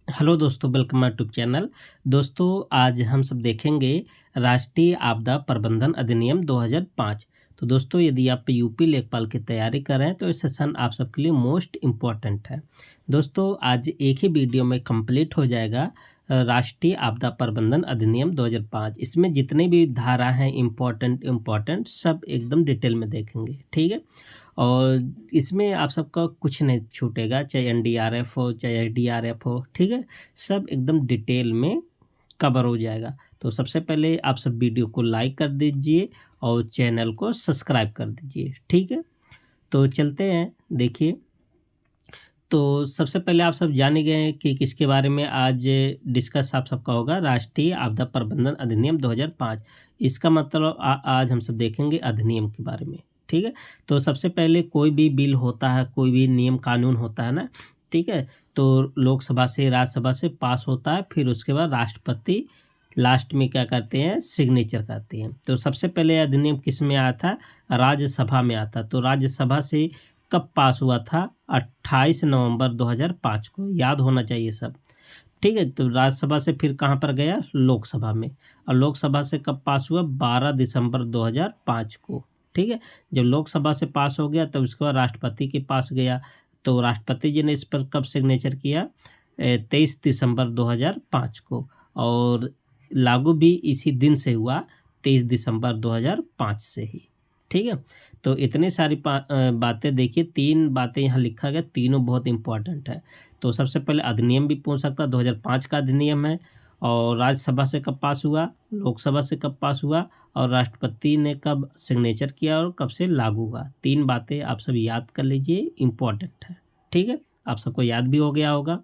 Hello दोस्तों, welcome my YouTube channel. दोस्तों, आज हम सब देखेंगे राष्ट्रीय आपदा प्रबंधन अधिनियम 2005। तो दोस्तों, यदि आप यूपी लेखपाल की तैयारी कर रहे हैं तो ये सेशन आप सबके लिए मोस्ट इम्पॉर्टेंट है। दोस्तों, आज एक ही वीडियो में कंप्लीट हो जाएगा राष्ट्रीय आपदा प्रबंधन अधिनियम 2005। इसमें जितने भी धारा हैं इम्पोर्टेंट सब एकदम डिटेल में देखेंगे, ठीक है। और इसमें आप सबका कुछ नहीं छूटेगा, चाहे एनडीआरएफ हो चाहे एसडीआरएफ हो, ठीक है। सब एकदम डिटेल में कवर हो जाएगा। तो सबसे पहले आप सब वीडियो को लाइक कर दीजिए और चैनल को सब्सक्राइब कर दीजिए, ठीक है। तो चलते हैं, देखिए। तो सबसे पहले आप सब जान ही गए हैं कि किसके बारे में आज डिस्कस आप सबका होगा, राष्ट्रीय आपदा प्रबंधन अधिनियम 2005। इसका मतलब आज हम सब देखेंगे अधिनियम के बारे में, ठीक है। तो सबसे पहले कोई भी बिल होता है, कोई भी नियम कानून होता है ना, ठीक है। तो लोकसभा से, राज्यसभा से पास होता है, फिर उसके बाद राष्ट्रपति लास्ट में क्या करते हैं, सिग्नेचर करते हैं। तो सबसे पहले अधिनियम किस में आया था, राज्यसभा में आता। तो राज्यसभा से कब पास हुआ था, 28 नवंबर 2005 को, याद होना चाहिए सब, ठीक है। तो राज्यसभा से फिर कहाँ पर गया, लोकसभा में। और लोकसभा से कब पास हुआ, 12 दिसंबर 2005 को, ठीक है। जब लोकसभा से पास हो गया तब उसके बाद राष्ट्रपति के पास गया। तो राष्ट्रपति जी ने इस पर कब सिग्नेचर किया, 23 दिसंबर 2005 को। और लागू भी इसी दिन से हुआ, 23 दिसंबर 2005 से ही, ठीक है। तो इतनी सारी बातें देखिए, 3 बातें यहाँ लिखा गया, तीनों बहुत इंपॉर्टेंट है। तो सबसे पहले अधिनियम भी पूछ सकता है, 2005 का अधिनियम है। और राज्यसभा से कब पास हुआ, लोकसभा से कब पास हुआ, और राष्ट्रपति ने कब सिग्नेचर किया और कब से लागू हुआ। 3 बातें आप सब याद कर लीजिए, इम्पोर्टेंट है, ठीक है। आप सबको याद भी हो गया होगा।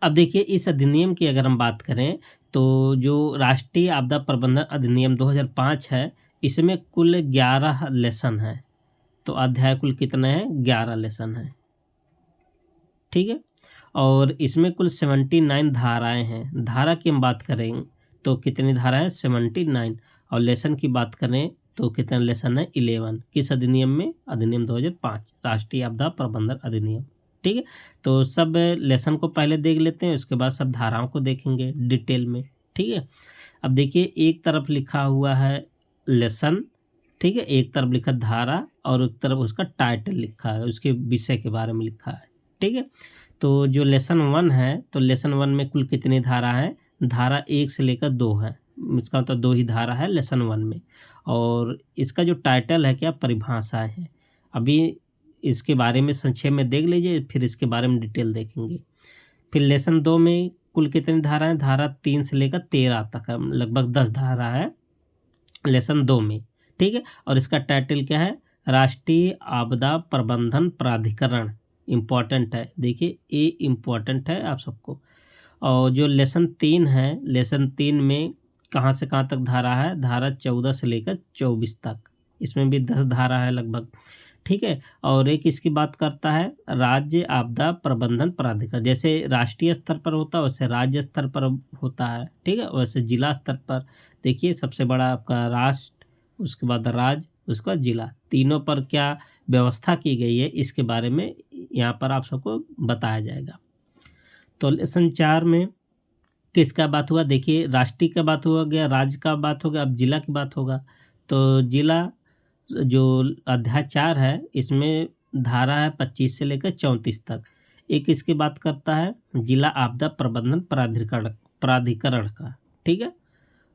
अब देखिए, इस अधिनियम की अगर हम बात करें तो जो राष्ट्रीय आपदा प्रबंधन अधिनियम 2005 है, इसमें कुल 11 लेसन हैं। तो अध्याय कुल कितने हैं, 11 लेसन हैं, ठीक है। और इसमें कुल 79 धाराएं हैं। धारा की हम बात करें तो कितनी धाराएं, 79। और लेसन की बात करें तो कितने लेसन है, 11। किस अधिनियम में, अधिनियम 2005, राष्ट्रीय आपदा प्रबंधन अधिनियम, ठीक है। तो सब लेसन को पहले देख लेते हैं, उसके बाद सब धाराओं को देखेंगे डिटेल में, ठीक है। अब देखिए, एक तरफ लिखा हुआ है लेसन, ठीक है, एक तरफ लिखा धारा और एक तरफ उसका टाइटल लिखा है, उसके विषय के बारे में लिखा है, ठीक है। तो जो लेसन 1 है, तो लेसन 1 में कुल कितनी धारा है, धारा 1 से लेकर 2 है। इसका मतलब 2 ही धारा है लेसन 1 में। और इसका जो टाइटल है क्या, परिभाषाएं हैं। अभी इसके बारे में संक्षेप में देख लीजिए, फिर इसके बारे में डिटेल देखेंगे। फिर लेसन 2 में कुल कितनी धारा है, धारा 3 से लेकर 13 तक है, लगभग 10 धारा है लेसन 2 में, ठीक है। और इसका टाइटल क्या है, राष्ट्रीय आपदा प्रबंधन प्राधिकरण। इम्पॉर्टेंट है, देखिए ये इम्पॉर्टेंट है आप सबको। और जो लेसन 3 है, लेसन 3 में कहाँ से कहाँ तक धारा है, धारा 14 से लेकर 24 तक, इसमें भी 10 धारा है लगभग, ठीक है। और एक इसकी बात करता है राज्य आपदा प्रबंधन प्राधिकरण। जैसे राष्ट्रीय स्तर पर होता है वैसे राज्य स्तर पर होता है, ठीक है। वैसे जिला स्तर पर देखिए, सबसे बड़ा आपका राष्ट्र, उसके बाद राज्य, उसके बाद जिला, तीनों पर क्या व्यवस्था की गई है इसके बारे में यहाँ पर आप सबको बताया जाएगा। तो लेसन 4 में किसका बात हुआ, देखिए राष्ट्रीय का बात हुआ गया, राज्य का बात होगा, अब जिला की बात होगा। तो जिला जो अध्याय 4 है, इसमें धारा है 25 से लेकर 34 तक। एक इसकी बात करता है जिला आपदा प्रबंधन प्राधिकरण का, ठीक है।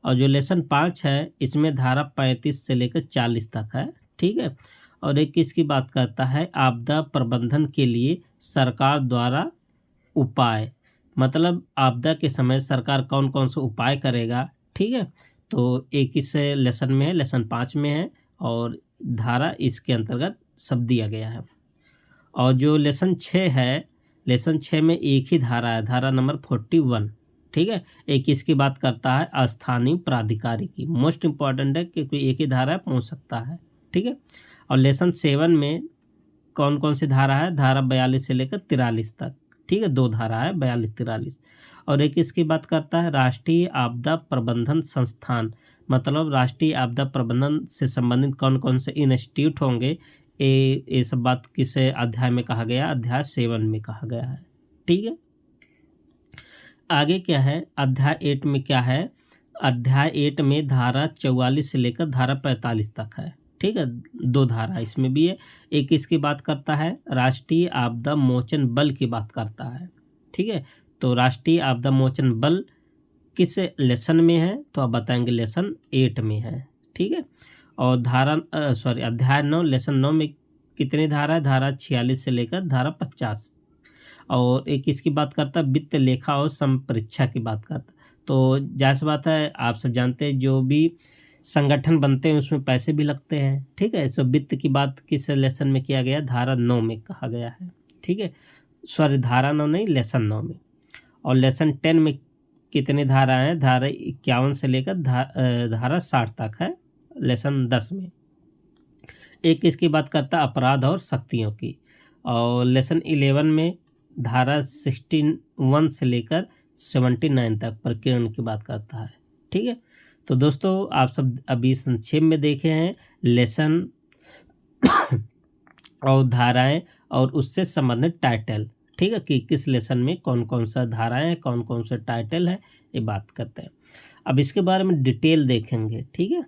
और जो लेसन 5 है, इसमें धारा 35 से लेकर 40 तक है, ठीक है। और एक इसकी बात करता है आपदा प्रबंधन के लिए सरकार द्वारा उपाय, मतलब आपदा के समय सरकार कौन कौन से उपाय करेगा, ठीक है। तो एक इस लेसन में है, लेसन 5 में है, और धारा इसके अंतर्गत सब दिया गया है। और जो लेसन 6 है, लेसन 6 में एक ही धारा है, धारा नंबर 41, ठीक है। एक इसकी बात करता है अस्थानीय प्राधिकारी की, मोस्ट इम्पॉर्टेंट है क्योंकि एक ही धारा है, पूछ सकता है, ठीक है। और लेसन 7 में कौन कौन सी धारा है, धारा 42 से लेकर 43 तक, ठीक है, 2 धारा है, 42-43। और एक इसकी बात करता है राष्ट्रीय आपदा प्रबंधन संस्थान, मतलब राष्ट्रीय आपदा प्रबंधन से संबंधित कौन कौन से इंस्टीट्यूट होंगे, ये सब बात किस अध्याय में कहा गया, अध्याय 7 में कहा गया है, ठीक है। आगे क्या है, अध्याय 8 में क्या है, अध्याय 8 में धारा 44 से लेकर धारा 45 तक है। ठीक है, 2 धारा इसमें भी है। एक इसकी बात करता है, राष्ट्रीय आपदा मोचन बल की बात करता है। ठीक है, तो राष्ट्रीय आपदा मोचन बल किस लेसन में है, तो आप बताएंगे लेसन 8 में है। ठीक है, और अध्याय 9 लेसन 9 में कितनी धारा है, धारा 46 से लेकर धारा 50। और एक इसकी बात करता है, वित्त लेखा और संपरीक्षा की बात करता है। तो जाहिर बात है, आप सब जानते हैं जो भी संगठन बनते हैं उसमें पैसे भी लगते हैं। ठीक है, सो वित्त की बात किस लेसन में किया गया, धारा 9 में कहा गया है। ठीक है, धारा 9 नहीं, लेसन 9 में। और लेसन 10 में कितनी धारा हैं, धारा 51 से लेकर धारा 60 तक है लेसन 10 में। एक इसकी बात करता है अपराध और शक्तियों की, और लेसन 11 में धारा 61 से लेकर 79 तक प्रकीर्णन की बात करता है। ठीक है, तो दोस्तों आप सब अभी संक्षेप में देखे हैं लेसन और धाराएं और उससे संबंधित टाइटल। ठीक है, कि किस लेसन में कौन कौन सा धाराएं हैं, कौन कौन सा टाइटल है, ये बात करते हैं। अब इसके बारे में डिटेल देखेंगे। ठीक है,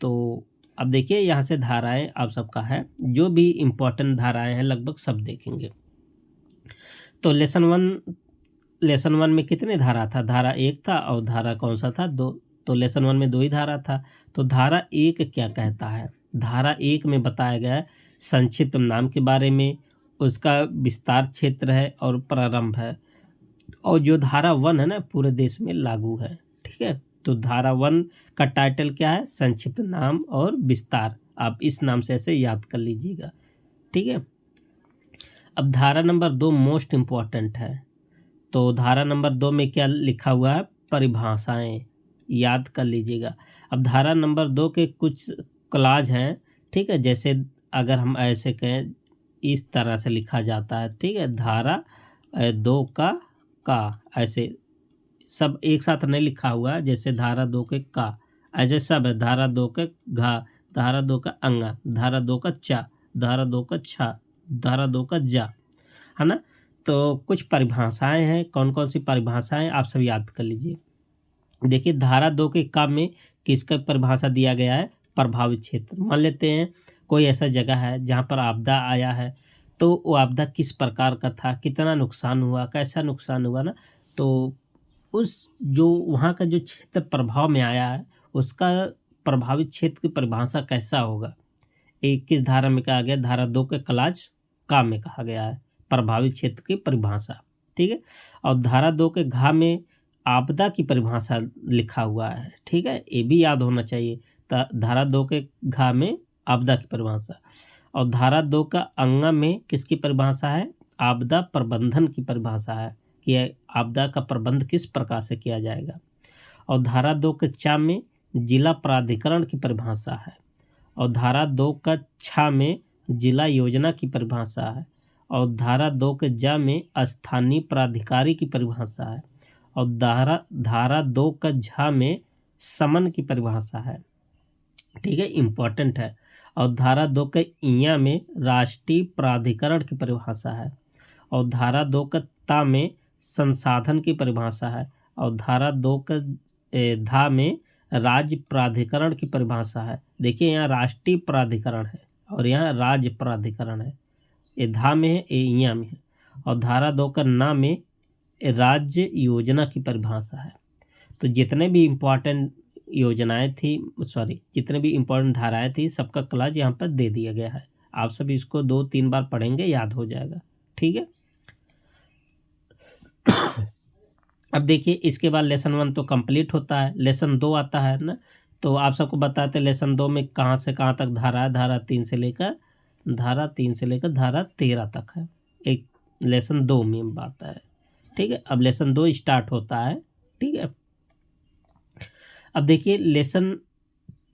तो अब देखिए यहाँ से धाराएं आप सबका है, जो भी इम्पोर्टेंट धाराएं हैं लगभग सब देखेंगे। तो लेसन 1 में कितने धारा था, धारा 1 था, और धारा कौन सा था, 2। तो लेसन 1 में 2 ही धारा था। तो धारा 1 क्या कहता है, धारा 1 में बताया गया है संक्षिप्त नाम के बारे में, उसका विस्तार क्षेत्र है और प्रारंभ है। और जो धारा 1 है ना पूरे देश में लागू है। ठीक है, तो धारा 1 का टाइटल क्या है, संक्षिप्त नाम और विस्तार। आप इस नाम से ऐसे याद कर लीजिएगा। ठीक है, अब धारा नंबर 2 मोस्ट इम्पॉर्टेंट है। तो धारा नंबर 2 में क्या लिखा हुआ है, परिभाषाएं, याद कर लीजिएगा। अब धारा नंबर 2 के कुछ क्लॉज हैं। ठीक है, जैसे अगर हम ऐसे कहें, इस तरह से लिखा जाता है। ठीक है, धारा 2 का ऐसे सब एक साथ नहीं लिखा हुआ है, जैसे धारा 2 के का ऐसे सब है, धारा 2 के घा, धारा 2 का अंगा, धारा 2 का चा, धारा 2 का छा, धारा 2 का जा, है ना। तो कुछ परिभाषाएं हैं, कौन कौन सी परिभाषाएं आप सब याद कर लीजिए। देखिए धारा 2 के का में किसका परिभाषा दिया गया है, प्रभावित क्षेत्र। मान लेते हैं कोई ऐसा जगह है जहाँ पर आपदा आया है, तो वो आपदा किस प्रकार का था, कितना नुकसान हुआ, कैसा नुकसान हुआ ना, तो उस जो वहाँ का जो क्षेत्र प्रभाव में आया है उसका प्रभावित क्षेत्र की परिभाषा कैसा होगा। 21 धारा में कहा गया, धारा 2 के क्लॉज का में कहा गया है प्रभावित क्षेत्र की परिभाषा। ठीक है, और धारा 2 के घा में आपदा की परिभाषा लिखा हुआ है। ठीक है, ये भी याद होना चाहिए। धारा 2 के घा में आपदा की परिभाषा, और धारा 2 का अंगा में किसकी परिभाषा है, आपदा प्रबंधन की परिभाषा है कि आपदा का प्रबंध किस प्रकार से किया जाएगा। और धारा 2 के चा में जिला प्राधिकरण की परिभाषा है, और धारा 2 का छा में जिला योजना की परिभाषा है, और धारा 2 के जा में स्थानीय प्राधिकारी की परिभाषा है, और धारा 2 का झा में समन की परिभाषा है। ठीक है, इम्पोर्टेंट है। और धारा 2 के इया में राष्ट्रीय प्राधिकरण की परिभाषा है, और धारा 2 का ता में संसाधन की परिभाषा है, और धारा 2 का धा में राज्य प्राधिकरण की परिभाषा है। देखिए यहाँ राष्ट्रीय प्राधिकरण है और यहाँ राज्य प्राधिकरण है, ये धा में है, ये इया में है। और धारा 2 का ना में राज्य योजना की परिभाषा है। तो जितने भी इम्पोर्टेंट योजनाएं थी, जितने भी इम्पोर्टेंट धाराएं थी, सबका क्लॉज यहाँ पर दे दिया गया है। आप सब इसको 2-3 बार पढ़ेंगे, याद हो जाएगा। ठीक है, अब देखिए इसके बाद लेसन 1 तो कंप्लीट होता है, लेसन 2 आता है ना। तो आप सबको बताते हैं लेसन 2 में कहाँ से कहाँ तक धारा है, धारा 3 से लेकर धारा 13 तक है, एक लेसन 2 में बात है। ठीक है, अब लेसन 2 स्टार्ट होता है। ठीक है, अब देखिए लेसन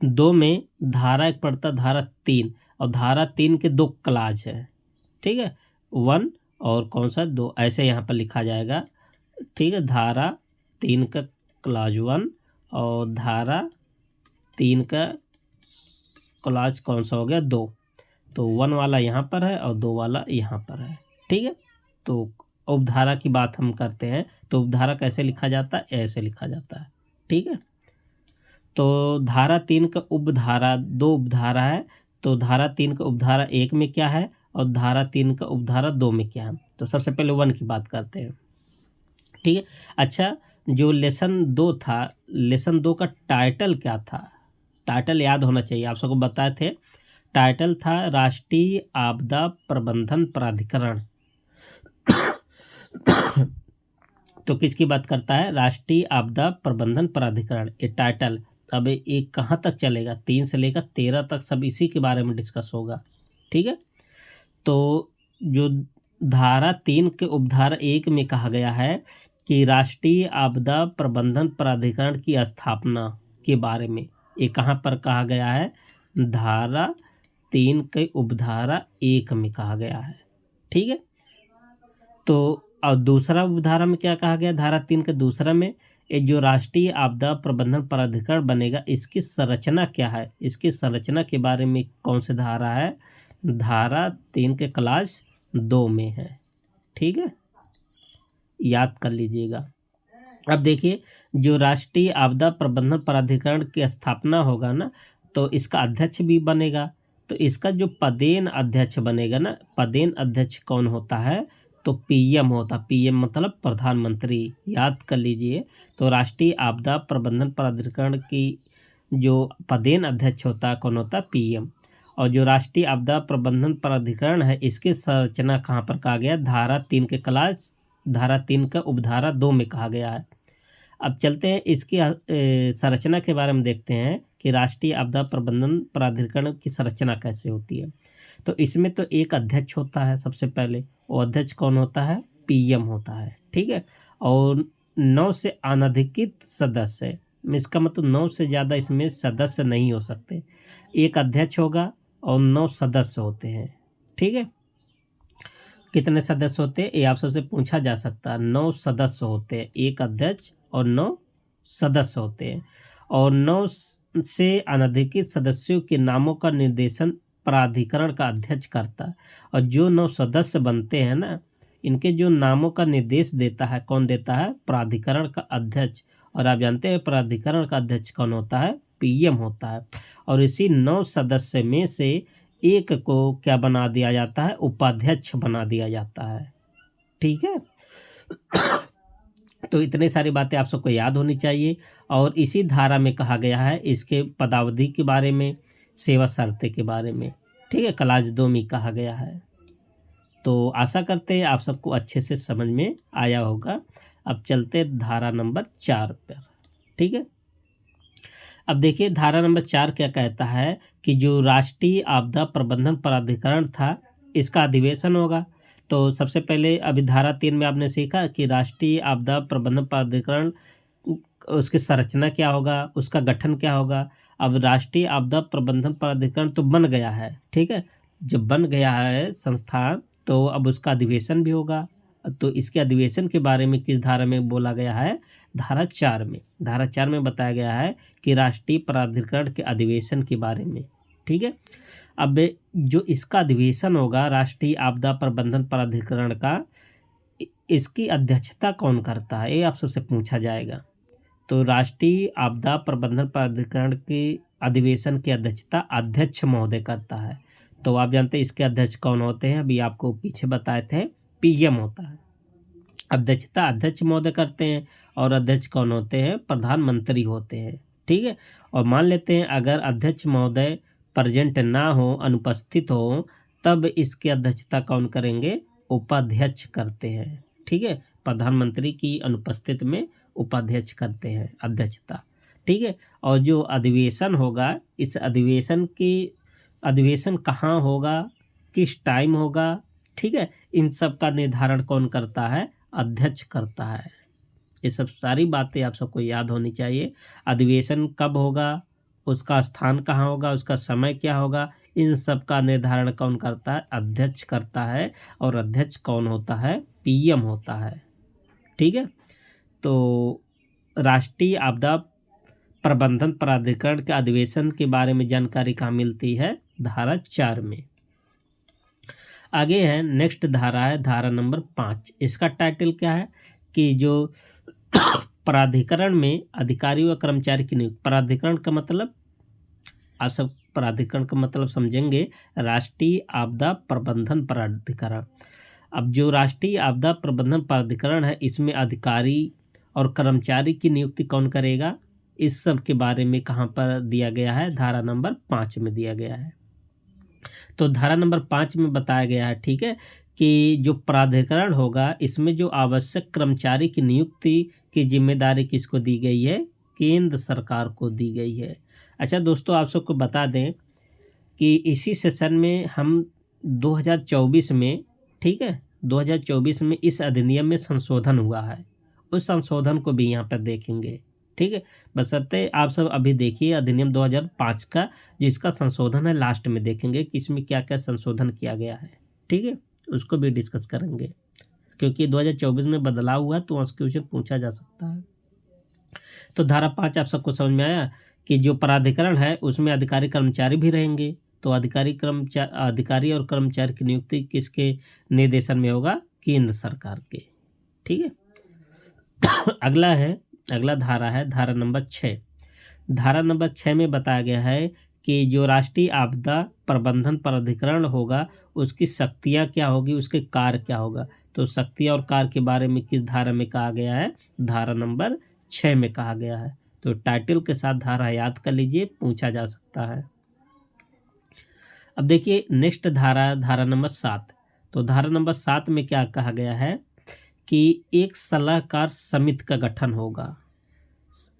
2 में धारा एक पड़ता धारा 3, और धारा 3 के 2 क्लॉज है। ठीक है, 1 और कौन सा 2, ऐसे यहाँ पर लिखा जाएगा। ठीक है, धारा 3 का क्लॉज 1 और धारा 3 का क्लॉज कौन सा हो गया, 2। तो 1 वाला यहाँ पर है और 2 वाला यहाँ पर है। ठीक है, तो उपधारा की बात हम करते हैं तो उपधारा कैसे लिखा जाता है, ऐसे लिखा जाता है। ठीक है, तो धारा 3 का उपधारा, 2 उपधारा है, तो धारा 3 का उपधारा 1 में क्या है और धारा 3 का उपधारा 2 में क्या है। तो सबसे पहले 1 की बात करते हैं। ठीक है, अच्छा, जो लेसन 2 था, लेसन 2 का टाइटल क्या था? टाइटल याद होना चाहिए, आप सबको बताए थे। टाइटल था राष्ट्रीय आपदा प्रबंधन प्राधिकरण। तो किसकी बात करता है? राष्ट्रीय आपदा प्रबंधन प्राधिकरण, ये टाइटल। अब ये कहाँ तक चलेगा? 3 से लेकर 13 तक सब इसी के बारे में डिस्कस होगा। ठीक है, तो जो धारा 3 के उपधारा 1 में कहा गया है कि राष्ट्रीय आपदा प्रबंधन प्राधिकरण की स्थापना के बारे में, ये कहाँ पर कहा गया है? धारा 3 के उपधारा 1 में कहा गया है। ठीक है, तो और दूसरा उपधारा में क्या कहा गया? धारा 3 के दूसरा में, ये जो राष्ट्रीय आपदा प्रबंधन प्राधिकरण बनेगा, इसकी संरचना क्या है? इसकी संरचना के बारे में कौन सी धारा है? धारा 3 के क्लास 2 में है। ठीक है, याद कर लीजिएगा। अब देखिए, जो राष्ट्रीय आपदा प्रबंधन प्राधिकरण की स्थापना होगा ना, तो इसका अध्यक्ष भी बनेगा। तो इसका जो पदेन अध्यक्ष बनेगा ना, पदेन अध्यक्ष कौन होता है? तो पीएम होता। पीएम मतलब प्रधानमंत्री, याद कर लीजिए। तो राष्ट्रीय आपदा प्रबंधन प्राधिकरण की जो पदेन अध्यक्ष होता है, कौन होता है? पीएम। और जो राष्ट्रीय आपदा प्रबंधन प्राधिकरण है, इसकी संरचना कहाँ पर कहा गया? धारा 3 के क्लास, धारा 3 का उपधारा 2 में कहा गया है। अब चलते हैं इसकी संरचना के बारे में, देखते हैं कि राष्ट्रीय आपदा प्रबंधन प्राधिकरण की संरचना कैसे होती है। तो इसमें तो एक अध्यक्ष होता है सबसे पहले, वो अध्यक्ष कौन होता है? पीएम होता है। ठीक है, और 9 से अनधिकृत सदस्य, इसका मतलब 9 से ज़्यादा इसमें सदस्य नहीं हो सकते। एक अध्यक्ष होगा और 9 सदस्य होते हैं। ठीक है, कितने सदस्य होते हैं ये आप सबसे पूछा जा सकता है। 9 सदस्य होते हैं, एक अध्यक्ष और 9 सदस्य होते हैं। और 9 से अनधिकृत सदस्यों के नामों का निर्देशन प्राधिकरण का अध्यक्ष करता है। और जो 9 सदस्य बनते हैं ना, इनके जो नामों का निर्देश देता है, कौन देता है? प्राधिकरण का अध्यक्ष। और आप जानते हैं प्राधिकरण का अध्यक्ष कौन होता है? पीएम होता है। और इसी 9 सदस्य में से एक को क्या बना दिया जाता है? उपाध्यक्ष बना दिया जाता है। ठीक है, तो इतनी सारी बातें आप सबको याद होनी चाहिए। और इसी धारा में कहा गया है इसके पदावधि के बारे में, सेवा शर्तें के बारे में। ठीक है, क्लास 2 में कहा गया है। तो आशा करते हैं आप सबको अच्छे से समझ में आया होगा। अब चलते धारा नंबर 4 पर। ठीक है, अब देखिए धारा नंबर 4 क्या कहता है कि जो राष्ट्रीय आपदा प्रबंधन प्राधिकरण था, इसका अधिवेशन होगा। तो सबसे पहले अभी धारा 3 में आपने सीखा कि राष्ट्रीय आपदा प्रबंधन प्राधिकरण, उसकी संरचना क्या होगा, उसका गठन क्या होगा। अब राष्ट्रीय आपदा प्रबंधन प्राधिकरण तो बन गया है। ठीक है, जब बन गया है संस्थान, तो अब उसका अधिवेशन भी होगा। तो इसके अधिवेशन के बारे में किस धारा में बोला गया है? धारा 4 में। धारा 4 में बताया गया है कि राष्ट्रीय प्राधिकरण के अधिवेशन के बारे में। ठीक है, अब जो इसका अधिवेशन होगा राष्ट्रीय आपदा प्रबंधन प्राधिकरण का, इसकी अध्यक्षता कौन करता है? ये आप सबसे पूछा जाएगा। तो राष्ट्रीय आपदा प्रबंधन प्राधिकरण के अधिवेशन की अध्यक्षता अध्यक्ष महोदय करता है। तो आप जानते हैं इसके अध्यक्ष कौन होते हैं? अभी आपको पीछे बताए थे, पीएम होता है। अध्यक्षता अध्यक्ष महोदय करते हैं। और अध्यक्ष कौन होते हैं? प्रधानमंत्री होते हैं। ठीक है, और मान लेते हैं अगर अध्यक्ष महोदय प्रेजेंट ना हो, अनुपस्थित हो, तब इसकी अध्यक्षता कौन करेंगे? उपाध्यक्ष करते हैं। ठीक है, प्रधानमंत्री की अनुपस्थिति में उपाध्यक्ष करते हैं अध्यक्षता। ठीक है, और जो अधिवेशन होगा, इस अधिवेशन कहाँ होगा, किस टाइम होगा, ठीक है, इन सब का निर्धारण कौन करता है? अध्यक्ष करता है। ये सब सारी बातें आप सबको याद होनी चाहिए। अधिवेशन कब होगा, उसका स्थान कहाँ होगा, उसका समय क्या होगा, इन सब का निर्धारण कौन करता है? अध्यक्ष करता है। और अध्यक्ष कौन होता है? पीएम होता है। ठीक है, तो राष्ट्रीय आपदा प्रबंधन प्राधिकरण के अधिवेशन के बारे में जानकारी कहाँ मिलती है? धारा 4 में। आगे है नेक्स्ट धारा है धारा नंबर 5। इसका टाइटल क्या है कि जो प्राधिकरण में अधिकारी व कर्मचारी की नियुक्ति। प्राधिकरण का मतलब आप सब प्राधिकरण का मतलब समझेंगे, राष्ट्रीय आपदा प्रबंधन प्राधिकरण। अब जो राष्ट्रीय आपदा प्रबंधन प्राधिकरण है, इसमें अधिकारी और कर्मचारी की नियुक्ति कौन करेगा, इस सब के बारे में कहाँ पर दिया गया है, धारा नंबर 5 में दिया गया है। तो धारा नंबर 5 में बताया गया है, ठीक है, कि जो प्राधिकरण होगा इसमें जो आवश्यक कर्मचारी की नियुक्ति की जिम्मेदारी किसको दी गई है, केंद्र सरकार को दी गई है। अच्छा दोस्तों, आप सबको बता दें कि इसी सेशन में हम 2024 में, ठीक है, 2024 में इस अधिनियम में संशोधन हुआ है, उस संशोधन को भी यहाँ पर देखेंगे, ठीक है। बशर्ते आप सब अभी देखिए अधिनियम 2005 का जिसका संशोधन है, लास्ट में देखेंगे कि इसमें क्या क्या संशोधन किया गया है, ठीक है, उसको भी डिस्कस करेंगे, क्योंकि 2024 में बदलाव हुआ तो उसके क्वेश्चन पूछा जा सकता है। तो धारा 5 आप सबको समझ में आया कि जो प्राधिकरण है उसमें अधिकारी कर्मचारी भी रहेंगे, तो अधिकारी और कर्मचारी की नियुक्ति किसके निर्देशन में होगा, केंद्र सरकार के, ठीक है। अगला धारा है धारा नंबर 6। धारा नंबर 6 में बताया गया है कि जो राष्ट्रीय आपदा प्रबंधन प्राधिकरण होगा उसकी शक्तियाँ क्या होगी, उसके कार्य क्या होगा। तो शक्तियाँ और कार्य के बारे में किस धारा में कहा गया है, धारा नंबर 6 में कहा गया है। तो टाइटल के साथ धारा याद कर लीजिए, पूछा जा सकता है। अब देखिए नेक्स्ट धारा नंबर 7। तो धारा नंबर 7 में क्या कहा गया है कि एक सलाहकार समिति का गठन होगा।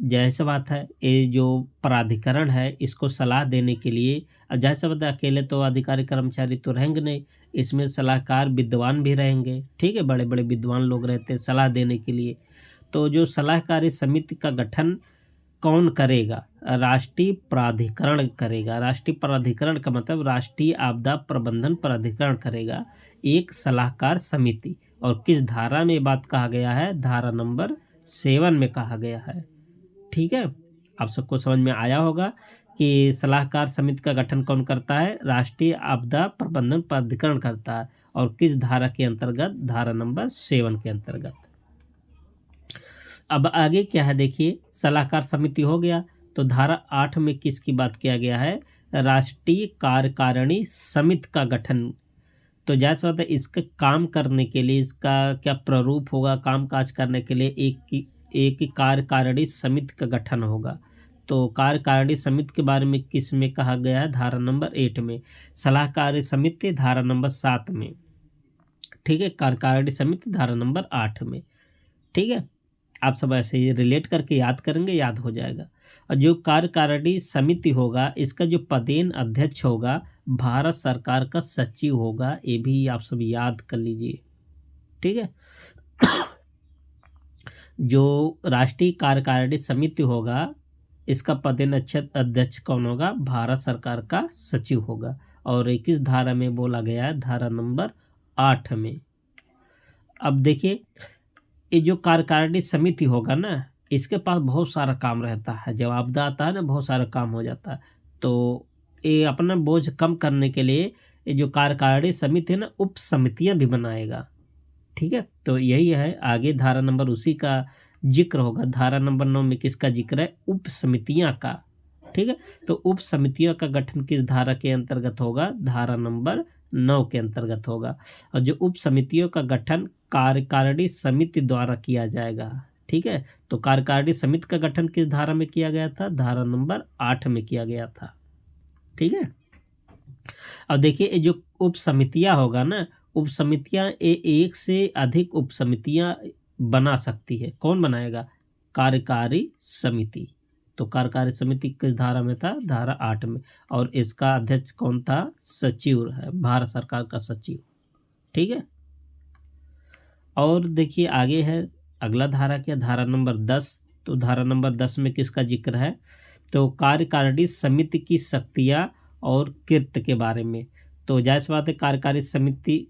जैसे बात है, ये जो प्राधिकरण है इसको सलाह देने के लिए, अब जैसे बात है अकेले तो अधिकारी कर्मचारी तो रहेंगे नहीं, इसमें सलाहकार विद्वान भी रहेंगे, ठीक है, बड़े बड़े विद्वान लोग रहते हैं सलाह देने के लिए। तो जो सलाहकारी समिति का गठन कौन करेगा, राष्ट्रीय प्राधिकरण करेगा। राष्ट्रीय प्राधिकरण का मतलब राष्ट्रीय आपदा प्रबंधन प्राधिकरण करेगा एक सलाहकार समिति। और किस धारा में बात कहा गया है, धारा नंबर 7 में कहा गया है, ठीक है। आप सबको समझ में आया होगा कि सलाहकार समिति का गठन कौन करता है, राष्ट्रीय आपदा प्रबंधन प्राधिकरण करता है, और किस धारा के अंतर्गत, धारा नंबर 7 के अंतर्गत। अब आगे क्या है देखिए, सलाहकार समिति हो गया, तो धारा 8 में किसकी बात किया गया है, राष्ट्रीय कार्यकारिणी समिति का गठन। तो जैसा होता है इसका काम करने के लिए इसका क्या प्रारूप होगा, कामकाज करने के लिए एक कार्यकारिणी समिति का गठन होगा। तो कार्यकारिणी समिति के बारे में किस में कहा गया है, धारा नंबर 8 में। सलाहकारी समिति धारा नंबर 7 में, ठीक है, कार्यकारिणी समिति धारा नंबर 8 में, ठीक है। आप सब ऐसे ही रिलेट करके याद करेंगे, याद हो जाएगा। और जो कार्यकारिणी समिति होगा इसका जो पदेन अध्यक्ष होगा भारत सरकार का सचिव होगा, ये भी आप सब याद कर लीजिए, ठीक है। जो राष्ट्रीय कार्यकारिणी समिति होगा इसका पदेन अध्यक्ष कौन होगा, भारत सरकार का सचिव होगा। और 21 धारा में बोला गया है, धारा नंबर 8 में। अब देखिए ये जो कार्यकारिणी समिति होगा ना, इसके पास बहुत सारा काम रहता है, जब आपदा आता है ना बहुत सारा काम हो जाता है। तो ये अपना बोझ कम करने के लिए ये जो कार्यकारिणी समिति है ना, उप समितियाँ भी बनाएगा, ठीक है। तो यही है, आगे धारा नंबर उसी का जिक्र होगा। धारा नंबर 9 में किसका जिक्र है, उप समितियाँ का, ठीक है। तो उप समितियों का गठन किस धारा के अंतर्गत होगा, धारा नंबर 9 के अंतर्गत होगा। और जो उप समितियों का गठन कार्यकारिणी समिति द्वारा किया जाएगा, ठीक है। तो कार्यकारिणी समिति का गठन किस धारा में किया गया था, धारा नंबर 8 में किया गया था, ठीक है। अब देखिए ये जो उप समितियाँ होगा ना, उप समितियाँ एक से अधिक उप समितियाँ बना सकती है। कौन बनाएगा, कार्यकारी समिति। तो कार्यकारी समिति किस धारा में था, धारा 8 में। और इसका अध्यक्ष कौन था, सचिव है, भारत सरकार का सचिव, ठीक है। और देखिए आगे है अगला धारा क्या, धारा नंबर 10। तो धारा नंबर 10 में किसका जिक्र है, तो कार्यकारिणी समिति की शक्तियाँ और कृत्य के बारे में। तो जाहिर बात है कार्यकारी समिति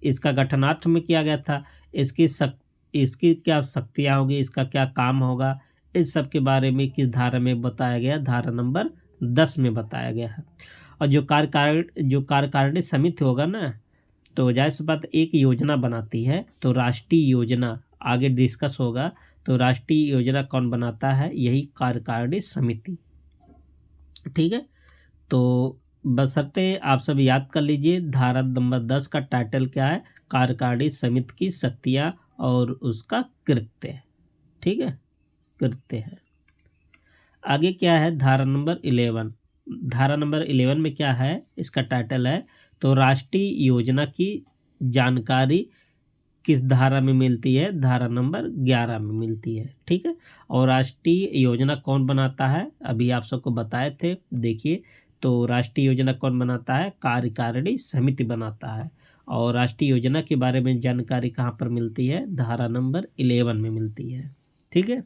इसका गठन 8 में किया गया था, इसकी क्या शक्तियाँ होगी, इसका क्या काम होगा, इस सब के बारे में किस धारा में बताया गया, धारा नंबर 10 में बताया गया है। और जो कार्यकारिणी समिति होगा ना, तो जाहिर सी बात एक योजना बनाती है, तो राष्ट्रीय योजना आगे डिस्कस होगा। तो राष्ट्रीय योजना कौन बनाता है? यही कार्यकारिणी समिति, ठीक है। तो बशर्ते आप सब याद कर लीजिए, धारा नंबर 10 का टाइटल क्या है? कार्यकारिणी समिति की शक्तियां और उसका कृत्य, ठीक है, कृत्य है। आगे क्या है? धारा नंबर 11। धारा नंबर 11 में क्या है? इसका टाइटल है, तो राष्ट्रीय योजना की जानकारी किस धारा में मिलती है? धारा नंबर 11 में मिलती है, ठीक है। और राष्ट्रीय योजना कौन बनाता है? अभी आप सबको बताए थे, देखिए। तो राष्ट्रीय योजना कौन बनाता है? कार्यकारिणी समिति बनाता है। और राष्ट्रीय योजना के बारे में जानकारी कहाँ पर मिलती है? धारा नंबर 11 में मिलती है, ठीक है।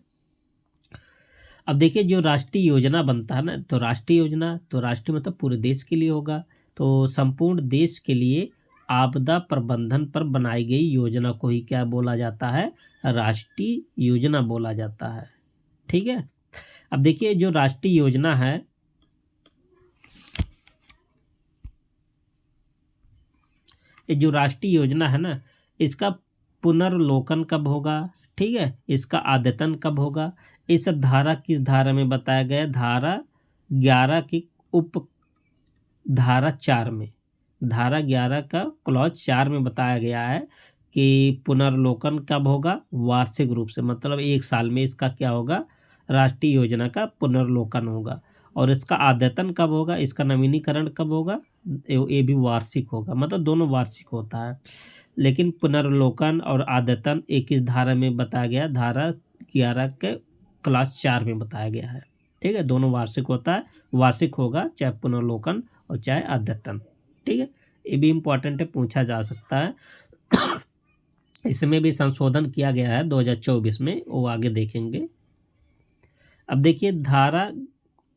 अब देखिए, जो राष्ट्रीय योजना बनता है ना, तो राष्ट्रीय योजना, तो राष्ट्रीय मतलब पूरे देश के लिए होगा। तो संपूर्ण देश के लिए आपदा प्रबंधन पर बनाई गई योजना को ही क्या बोला जाता है? राष्ट्रीय योजना बोला जाता है, ठीक है। अब देखिए, जो राष्ट्रीय योजना है, ये जो राष्ट्रीय योजना है ना, इसका पुनर्वलोकन कब होगा? ठीक है, इसका अद्यतन कब होगा? ये सब धारा किस धारा में बताया गया? धारा 11 की उप धारा 4 में, धारा 11 का क्लॉज 4 में बताया गया है कि पुनर्वलोकन कब होगा? वार्षिक रूप से, मतलब एक साल में इसका क्या होगा? राष्ट्रीय योजना का पुनर्वलोकन होगा। और इसका अद्यतन कब होगा? इसका नवीनीकरण कब होगा? ये भी वार्षिक होगा, मतलब दोनों वार्षिक होता है। लेकिन पुनर्वलोकन और अद्यतन एक इस धारा में बताया गया, धारा 11 के क्लास 4 में बताया गया है, ठीक है। दोनों वार्षिक होता है, वार्षिक होगा चाहे पुनर्वलोकन और चाहे अद्यतन, ठीक है। ये भी इम्पोर्टेंट है, पूछा जा सकता है। इसमें भी संशोधन किया गया है 2024 में, वो आगे देखेंगे। अब देखिए, धारा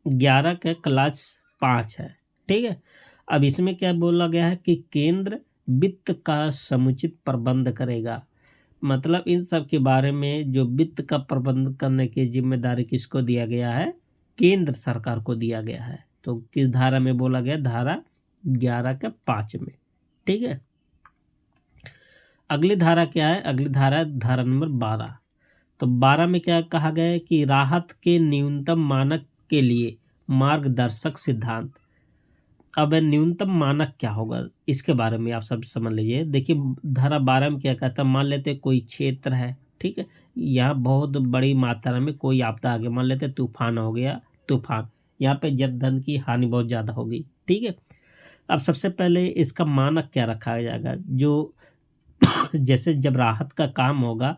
11 का क्लास 5 है, ठीक है। अब इसमें क्या बोला गया है कि केंद्र वित्त का समुचित प्रबंध करेगा। मतलब इन सब के बारे में जो वित्त का प्रबंध करने की जिम्मेदारी किसको दिया गया है? केंद्र सरकार को दिया गया है। तो किस धारा में बोला गया? धारा 11 के 5 में, ठीक है। अगली धारा क्या है? अगली धारा धारा नंबर 12। तो 12 में क्या कहा गया है कि राहत के न्यूनतम मानक के लिए मार्गदर्शक सिद्धांत। अब न्यूनतम मानक क्या होगा, इसके बारे में आप सब समझ लीजिए। देखिए, धारा 12 में क्या कहता है? मान लेते कोई क्षेत्र है, ठीक है, यहाँ बहुत बड़ी मात्रा में कोई आपदा आ गया, मान लेते तूफान हो गया, तूफान, यहाँ पे जन धन की हानि बहुत ज़्यादा होगी, ठीक है। अब सबसे पहले इसका मानक क्या रखा जाएगा? जो जैसे जब राहत का काम होगा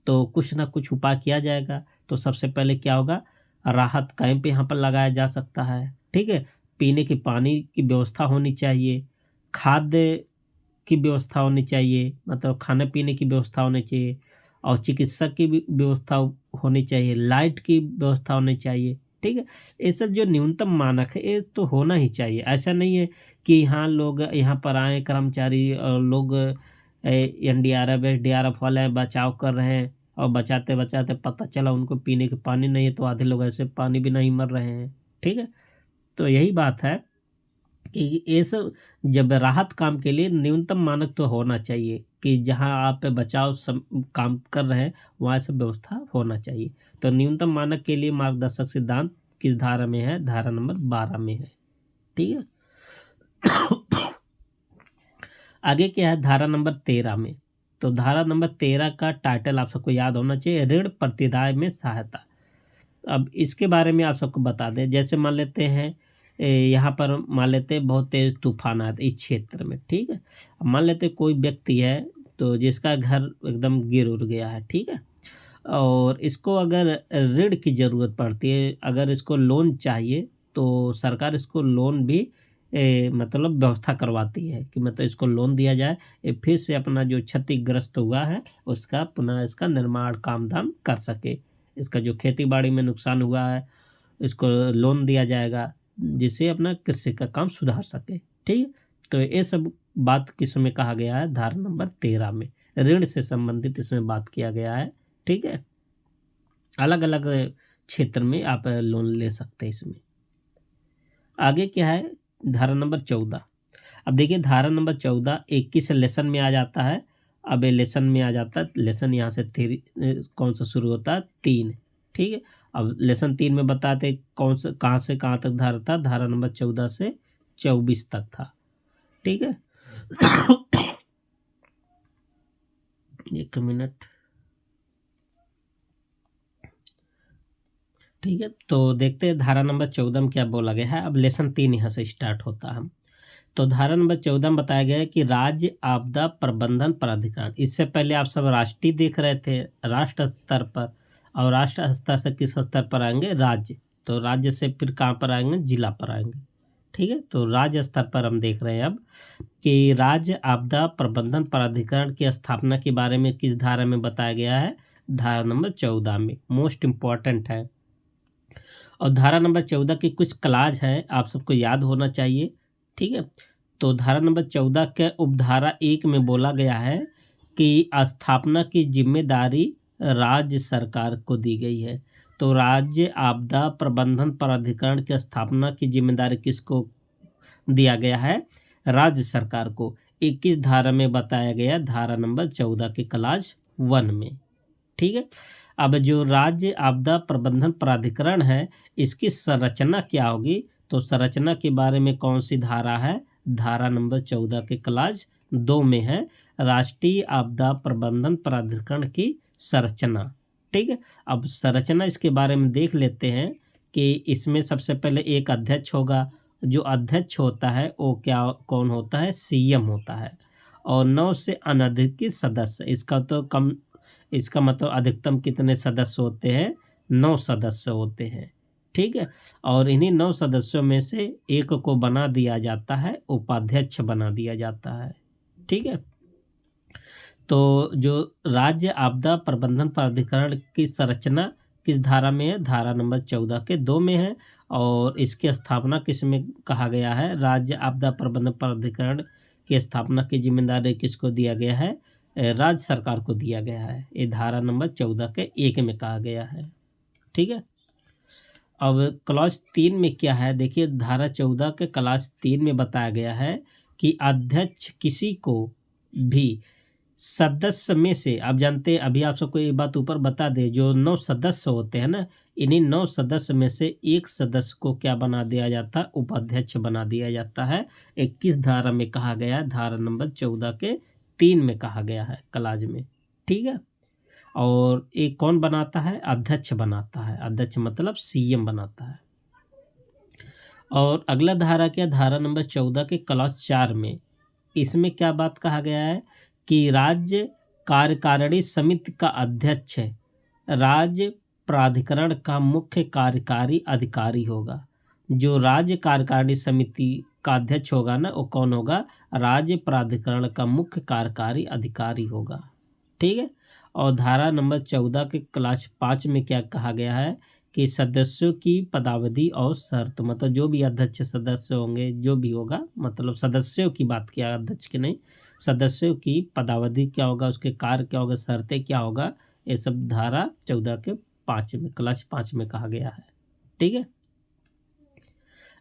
तो कुछ ना कुछ उपाय किया जाएगा। तो सबसे पहले क्या होगा? राहत कैंप यहाँ पर लगाया जा सकता है, ठीक है। पीने के पानी की व्यवस्था होनी चाहिए, खाद्य की व्यवस्था होनी चाहिए, मतलब खाने पीने की व्यवस्था होनी चाहिए, और चिकित्सक की भी व्यवस्था होनी चाहिए, लाइट की व्यवस्था होनी चाहिए, ठीक है। ये सब जो न्यूनतम मानक है, ये तो होना ही चाहिए। ऐसा नहीं है कि यहाँ लोग यहाँ पर आए कर्मचारी और लोग NDRF SDRF वाले हैं, बचाव कर रहे हैं, और बचाते बचाते पता चला उनको पीने के पानी नहीं है, तो आधे लोग ऐसे पानी भी नहीं मर रहे हैं, ठीक है। तो यही बात है कि ये सब जब राहत काम के लिए न्यूनतम मानक तो होना चाहिए कि जहां आप बचाव काम कर रहे हैं वहाँ सब व्यवस्था होना चाहिए। तो न्यूनतम मानक के लिए मार्गदर्शक सिद्धांत किस धारा में है? धारा नंबर 12 में है, ठीक है। आगे क्या है? धारा नंबर 13 में। तो धारा नंबर 13 का टाइटल आप सबको याद होना चाहिए, ऋण प्रतिदाय में सहायता। अब इसके बारे में आप सबको बता दें, जैसे मान लेते हैं यहाँ पर मान लेते हैं बहुत तेज तूफान आते इस क्षेत्र में, ठीक है। अब मान लेते कोई व्यक्ति है तो जिसका घर एकदम गिर उड़ गया है, ठीक है, और इसको अगर ऋण की ज़रूरत पड़ती है, अगर इसको लोन चाहिए, तो सरकार इसको लोन भी मतलब व्यवस्था करवाती है कि मतलब इसको लोन दिया जाए, ये फिर से अपना जो क्षतिग्रस्त हुआ है उसका पुनः इसका निर्माण काम धाम कर सके। इसका जो खेती बाड़ी में नुकसान हुआ है इसको लोन दिया जाएगा, जिससे अपना कृषि का काम सुधार सके, ठीक है। तो ये सब बात किस में कहा गया है? धारा नंबर 13 में ऋण से संबंधित इसमें बात किया गया है, ठीक है। अलग अलग क्षेत्र में आप लोन ले सकते हैं इसमें। आगे क्या है? धारा नंबर 14। अब देखिए धारा नंबर 14 21 लेसन में आ जाता है। अब ये लेसन में आ जाता है, लेसन यहाँ से कौन सा शुरू होता है, 3। ठीक है, अब लेसन 3 में बताते कौन सा कहाँ से कहाँ तक धारा था, धारा नंबर 14 से 24 तक था। ठीक है एक मिनट। ठीक है, तो देखते हैं धारा नंबर 14 में क्या बोला गया है। अब लेसन 3 यहाँ से स्टार्ट होता है। तो धारा नंबर 14 में बताया गया है कि राज्य आपदा प्रबंधन प्राधिकरण, इससे पहले आप सब राष्ट्रीय देख रहे थे, राष्ट्र स्तर पर, और राष्ट्र स्तर से किस स्तर पर आएंगे, राज्य। तो राज्य से फिर कहाँ पर आएंगे, जिला पर आएंगे। ठीक है, तो राज्य स्तर पर हम देख रहे हैं अब कि राज्य आपदा प्रबंधन प्राधिकरण की स्थापना के बारे में किस धारा में बताया गया है, धारा नंबर 14 में। मोस्ट इम्पॉर्टेंट है। और धारा नंबर 14 की कुछ क्लाज हैं, आप सबको याद होना चाहिए। ठीक है, तो धारा नंबर 14 के उपधारा 1 में बोला गया है कि स्थापना की जिम्मेदारी राज्य सरकार को दी गई है। तो राज्य आपदा प्रबंधन प्राधिकरण की स्थापना की जिम्मेदारी किसको दिया गया है, राज्य सरकार को। 21 धारा में बताया गया, धारा नंबर 14 के क्लाज 1 में। ठीक है, अब जो राज्य आपदा प्रबंधन प्राधिकरण है, इसकी संरचना क्या होगी, तो संरचना के बारे में कौन सी धारा है, धारा नंबर 14 के क्लाज 2 में है, राष्ट्रीय आपदा प्रबंधन प्राधिकरण की संरचना। ठीक है, अब संरचना इसके बारे में देख लेते हैं कि इसमें सबसे पहले एक अध्यक्ष होगा। जो अध्यक्ष होता है वो कौन होता है, सीएम होता है। और 9 से अनधिकृत सदस्य, इसका मतलब अधिकतम कितने सदस्य होते हैं, 9 सदस्य होते हैं। ठीक है, और इन्हीं 9 सदस्यों में से एक को बना दिया जाता है, उपाध्यक्ष बना दिया जाता है। ठीक है, तो जो राज्य आपदा प्रबंधन प्राधिकरण की संरचना किस धारा में है, धारा नंबर 14 के 2 में है। और इसकी स्थापना किस में कहा गया है, राज्य आपदा प्रबंधन प्राधिकरण की स्थापना की जिम्मेदारी किसको दिया गया है, राज्य सरकार को दिया गया है। ये धारा नंबर 14 के 1 में कहा गया है। ठीक है, अब क्लॉज 3 में क्या है, देखिए धारा 14 के क्लॉज 3 में बताया गया है कि अध्यक्ष किसी को भी सदस्य में से, आप जानते हैं, अभी आप सबको ये बात ऊपर बता दे, जो 9 सदस्य होते हैं ना, इन्हीं 9 सदस्य में से एक सदस्य को क्या बना दिया जाता है, उपाध्यक्ष बना दिया जाता है। 21 धारा में कहा गया, धारा नंबर 14 के 3 में कहा गया है क्लाज में। ठीक है, और एक कौन बनाता है, अध्यक्ष बनाता है, अध्यक्ष मतलब सीएम बनाता है। और अगला धारा क्या, धारा नंबर 14 के क्लॉज 4 में, इसमें क्या बात कहा गया है कि राज्य कार्यकारिणी समिति का अध्यक्ष राज्य प्राधिकरण का मुख्य कार्यकारी अधिकारी होगा। जो राज्य कार्यकारिणी समिति का अध्यक्ष होगा ना, वो कौन होगा, राज्य प्राधिकरण का मुख्य कार्यकारी अधिकारी होगा। ठीक है, और धारा नंबर 14 के क्लास 5 में क्या कहा गया है कि सदस्यों की पदावधि और शर्त, मतलब जो भी अध्यक्ष सदस्य होंगे, जो भी होगा, मतलब सदस्यों की बात किया, अध्यक्ष की नहीं, सदस्यों की पदावधि क्या होगा, उसके कार्य क्या होगा, शर्तें क्या होगा, ये सब धारा 14 के 5 में, क्लास 5 में कहा गया है। ठीक है,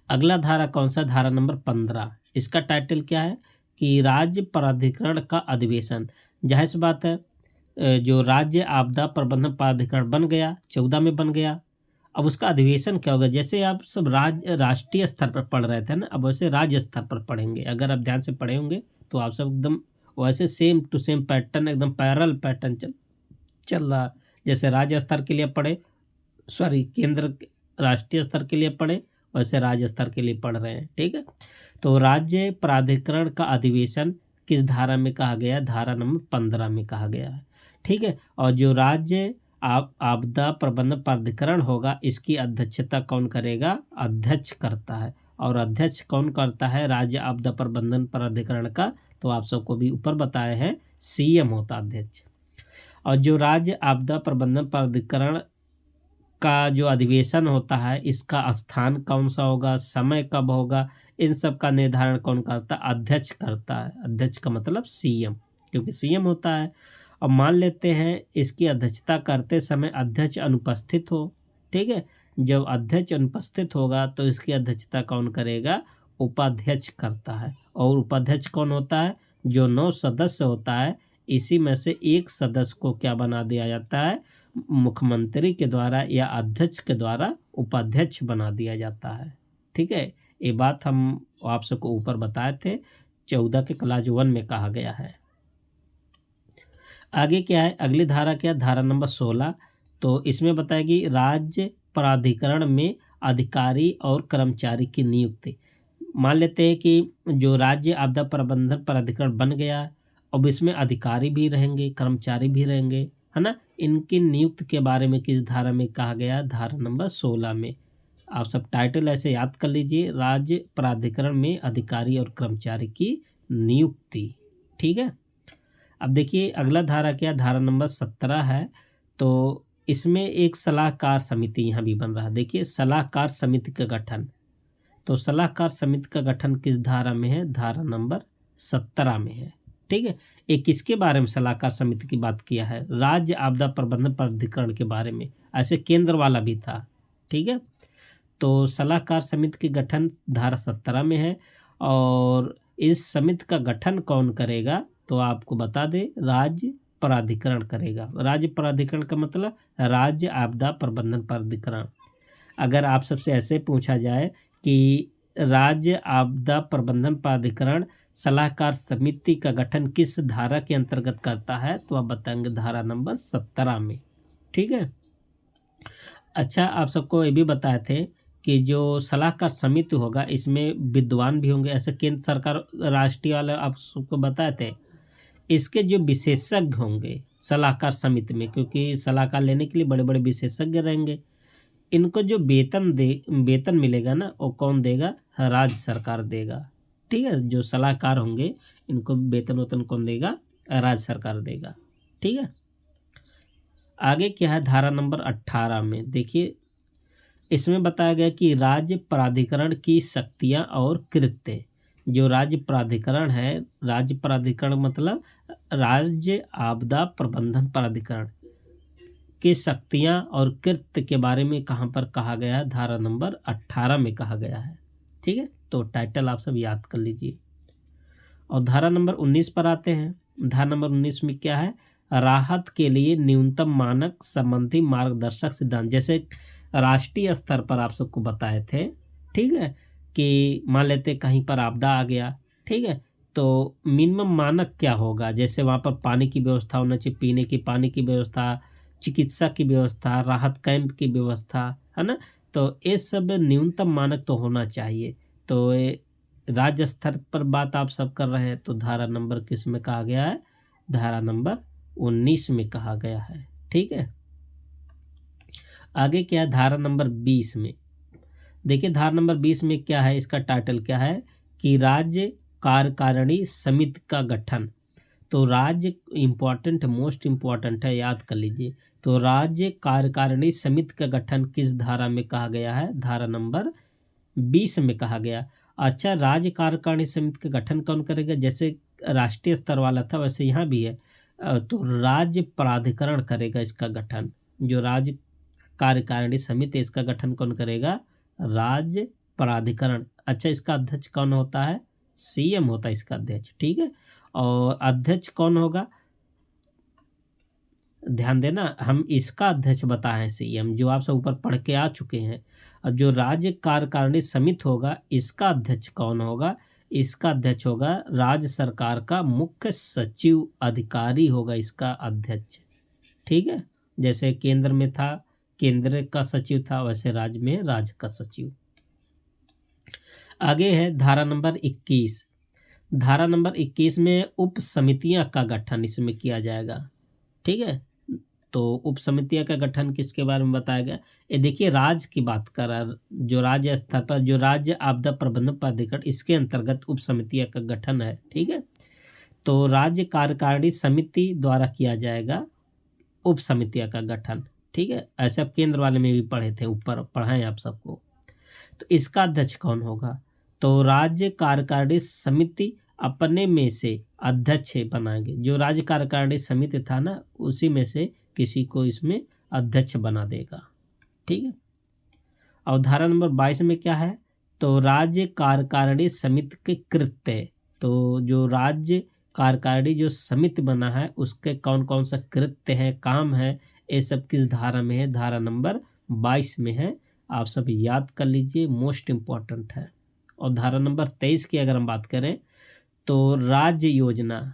अगला धारा कौन सा, धारा नंबर 15, इसका टाइटल क्या है कि राज्य प्राधिकरण का अधिवेशन। जाहिर सी बात है, जो राज्य आपदा प्रबंधन प्राधिकरण बन गया, 14 में बन गया, अब उसका अधिवेशन क्या होगा। जैसे आप सब राष्ट्रीय स्तर पर पढ़ रहे थे ना, अब वैसे राज्य स्तर पर पढ़ेंगे। अगर आप ध्यान से पढ़े होंगे तो आप सब एकदम वैसे सेम टू सेम पैटर्न, एकदम पैरेलल पैटर्न चल रहा। जैसे राज्य स्तर के लिए पढ़े, केंद्र राष्ट्रीय स्तर के लिए पढ़े, वैसे राज्य स्तर के लिए पढ़ रहे हैं। ठीक है, तो राज्य प्राधिकरण का अधिवेशन किस धारा में कहा गया, धारा नंबर 15 में कहा गया है। ठीक है, और जो राज्य आपदा प्रबंधन प्राधिकरण होगा, इसकी अध्यक्षता कौन करेगा, अध्यक्ष करता है। और अध्यक्ष कौन करता है, राज्य आपदा प्रबंधन प्राधिकरण का, तो आप सबको भी ऊपर बताए हैं, सीएम होता अध्यक्ष। और जो राज्य आपदा प्रबंधन प्राधिकरण का जो अधिवेशन होता है, इसका स्थान कौन सा होगा, समय कब होगा, इन सब का निर्धारण कौन करता है, अध्यक्ष करता है। अध्यक्ष का मतलब सीएम, क्योंकि सीएम होता है। अब मान लेते हैं इसकी अध्यक्षता करते समय अध्यक्ष अनुपस्थित हो। ठीक है, जब अध्यक्ष अनुपस्थित होगा तो इसकी अध्यक्षता कौन करेगा, उपाध्यक्ष करता है। और उपाध्यक्ष कौन होता है? जो 9 सदस्य होता है, इसी में से एक सदस्य को क्या बना दिया जाता है? मुख्यमंत्री के द्वारा या अध्यक्ष के द्वारा उपाध्यक्ष बना दिया जाता है। ठीक है, ये बात हम आप सबको ऊपर बताए थे, 14 के क्लास 1 में कहा गया है। आगे क्या है, अगली धारा क्या, धारा नंबर 16। तो इसमें बताएगी राज्य प्राधिकरण में अधिकारी और कर्मचारी की नियुक्ति। मान लेते हैं कि जो राज्य आपदा प्रबंधन प्राधिकरण बन गया, अब इसमें अधिकारी भी रहेंगे, कर्मचारी भी रहेंगे, है ना। इनकी नियुक्ति के बारे में किस धारा में कहा गया? धारा नंबर 16 में। आप सब टाइटल ऐसे याद कर लीजिए, राज्य प्राधिकरण में अधिकारी और कर्मचारी की नियुक्ति। ठीक है, अब देखिए अगला धारा क्या, धारा नंबर 17 है। तो इसमें एक सलाहकार समिति यहाँ भी बन रहा है। देखिए सलाहकार समिति का गठन, तो सलाहकार समिति का गठन किस धारा में है? धारा नंबर 17 में है। ठीक है, एक किसके बारे में सलाहकार समिति की बात किया है? राज्य आपदा प्रबंधन प्राधिकरण के बारे में, ऐसे केंद्र वाला भी था। ठीक है, तो सलाहकार समिति के गठन धारा 17 में है। और इस समिति का गठन कौन करेगा? तो आपको बता दे, राज्य प्राधिकरण करेगा। राज्य प्राधिकरण का मतलब राज्य आपदा प्रबंधन प्राधिकरण। अगर आप सबसे ऐसे पूछा जाए कि राज्य आपदा प्रबंधन प्राधिकरण सलाहकार समिति का गठन किस धारा के अंतर्गत करता है, तो आप बताएंगे धारा नंबर 17 में। ठीक है, अच्छा आप सबको ये भी बताए थे कि जो सलाहकार समिति होगा इसमें विद्वान भी होंगे, ऐसे केंद्र सरकार राष्ट्रीय वाले आप सबको बताए थे। इसके जो विशेषज्ञ होंगे सलाहकार समिति में, क्योंकि सलाहकार लेने के लिए बड़े बड़े विशेषज्ञ रहेंगे, इनको जो वेतन मिलेगा ना, वो कौन देगा? राज्य सरकार देगा। ठीक है, जो सलाहकार होंगे इनको वेतन कौन देगा? राज्य सरकार देगा। ठीक है, आगे क्या है, धारा नंबर 18 में देखिए, इसमें बताया गया कि राज्य प्राधिकरण की शक्तियां और कृत्य। जो राज्य प्राधिकरण है, राज्य प्राधिकरण मतलब राज्य आपदा प्रबंधन प्राधिकरण की शक्तियां और कृत्य के बारे में कहाँ पर कहा गया है? धारा नंबर 18 में कहा गया है। ठीक है, तो टाइटल आप सब याद कर लीजिए। और धारा नंबर 19 पर आते हैं। धारा नंबर 19 में क्या है? राहत के लिए न्यूनतम मानक संबंधी मार्गदर्शक सिद्धांत। जैसे राष्ट्रीय स्तर पर आप सबको बताए थे, ठीक है, कि मान लेते कहीं पर आपदा आ गया, ठीक है, तो मिनिमम मानक क्या होगा? जैसे वहाँ पर पानी की व्यवस्था होना चाहिए, पीने की पानी की व्यवस्था, चिकित्सा की व्यवस्था, राहत कैंप की व्यवस्था, है ना। तो ये सब न्यूनतम मानक तो होना चाहिए। तो राज्य स्तर पर बात आप सब कर रहे हैं, तो धारा नंबर किस में कहा गया है? धारा नंबर 19 में कहा गया है। ठीक है, आगे क्या है, धारा नंबर 20 में देखिए, धारा नंबर 20 में क्या है, इसका टाइटल क्या है कि राज्य कार्यकारिणी समिति का गठन। तो राज्य इम्पोर्टेंट, मोस्ट इम्पोर्टेंट है, याद कर लीजिए। तो राज्य कार्यकारिणी समिति का गठन किस धारा में कहा गया है? धारा नंबर 20 में कहा गया। अच्छा, राज्य कार्यकारिणी समिति का गठन कौन करेगा? जैसे राष्ट्रीय स्तर वाला था वैसे यहाँ भी है, तो राज्य प्राधिकरण करेगा इसका गठन। जो राज्य कार्यकारिणी समिति, इसका गठन कौन करेगा? राज्य प्राधिकरण। अच्छा, इसका अध्यक्ष कौन होता है? सीएम होता है इसका अध्यक्ष। ठीक है, और अध्यक्ष कौन होगा? ध्यान देना, हम इसका अध्यक्ष बताए सीएम, जो आप सब ऊपर पढ़ के आ चुके हैं। और जो राज्य कार्यकारिणी समिति होगा, इसका अध्यक्ष कौन होगा? इसका अध्यक्ष होगा राज्य सरकार का मुख्य सचिव, अधिकारी होगा इसका अध्यक्ष। ठीक है, जैसे केंद्र में था, केंद्र का सचिव था, वैसे राज्य में राज्य का सचिव। आगे है धारा नंबर 21। धारा नंबर 21 में उप समितियां का गठन इसमें किया जाएगा। ठीक है, तो उप समितियां का गठन किसके बारे में बताया गया? ये देखिए, राज्य की बात कर रहा है, जो राज्य स्तर पर जो राज्य आपदा प्रबंधन प्राधिकरण, इसके अंतर्गत उप समितियां का गठन है। ठीक है, तो राज्य कार्यकारिणी समिति द्वारा किया जाएगा उप समितियां का गठन। ठीक है, ऐसे आप केंद्र वाले में भी पढ़े थे, ऊपर पढ़ाएं आप सबको। तो इसका अध्यक्ष कौन होगा? तो राज्य कार्यकारिणी समिति अपने में से अध्यक्ष बनाएंगे। जो राज्य कार्यकारिणी समिति था ना, उसी में से किसी को इसमें अध्यक्ष बना देगा। ठीक है, और धारा नंबर 22 में क्या है तो राज्य कार्यकारिणी समिति के कृत्य, तो जो राज्य कार्यकारिणी जो समिति बना है उसके कौन कौन सा कृत्य है, काम है, ये सब किस धारा में है? धारा नंबर 22 में है। आप सब याद कर लीजिए, मोस्ट इम्पॉर्टेंट है। और धारा नंबर 23 की अगर हम बात करें तो राज्य योजना,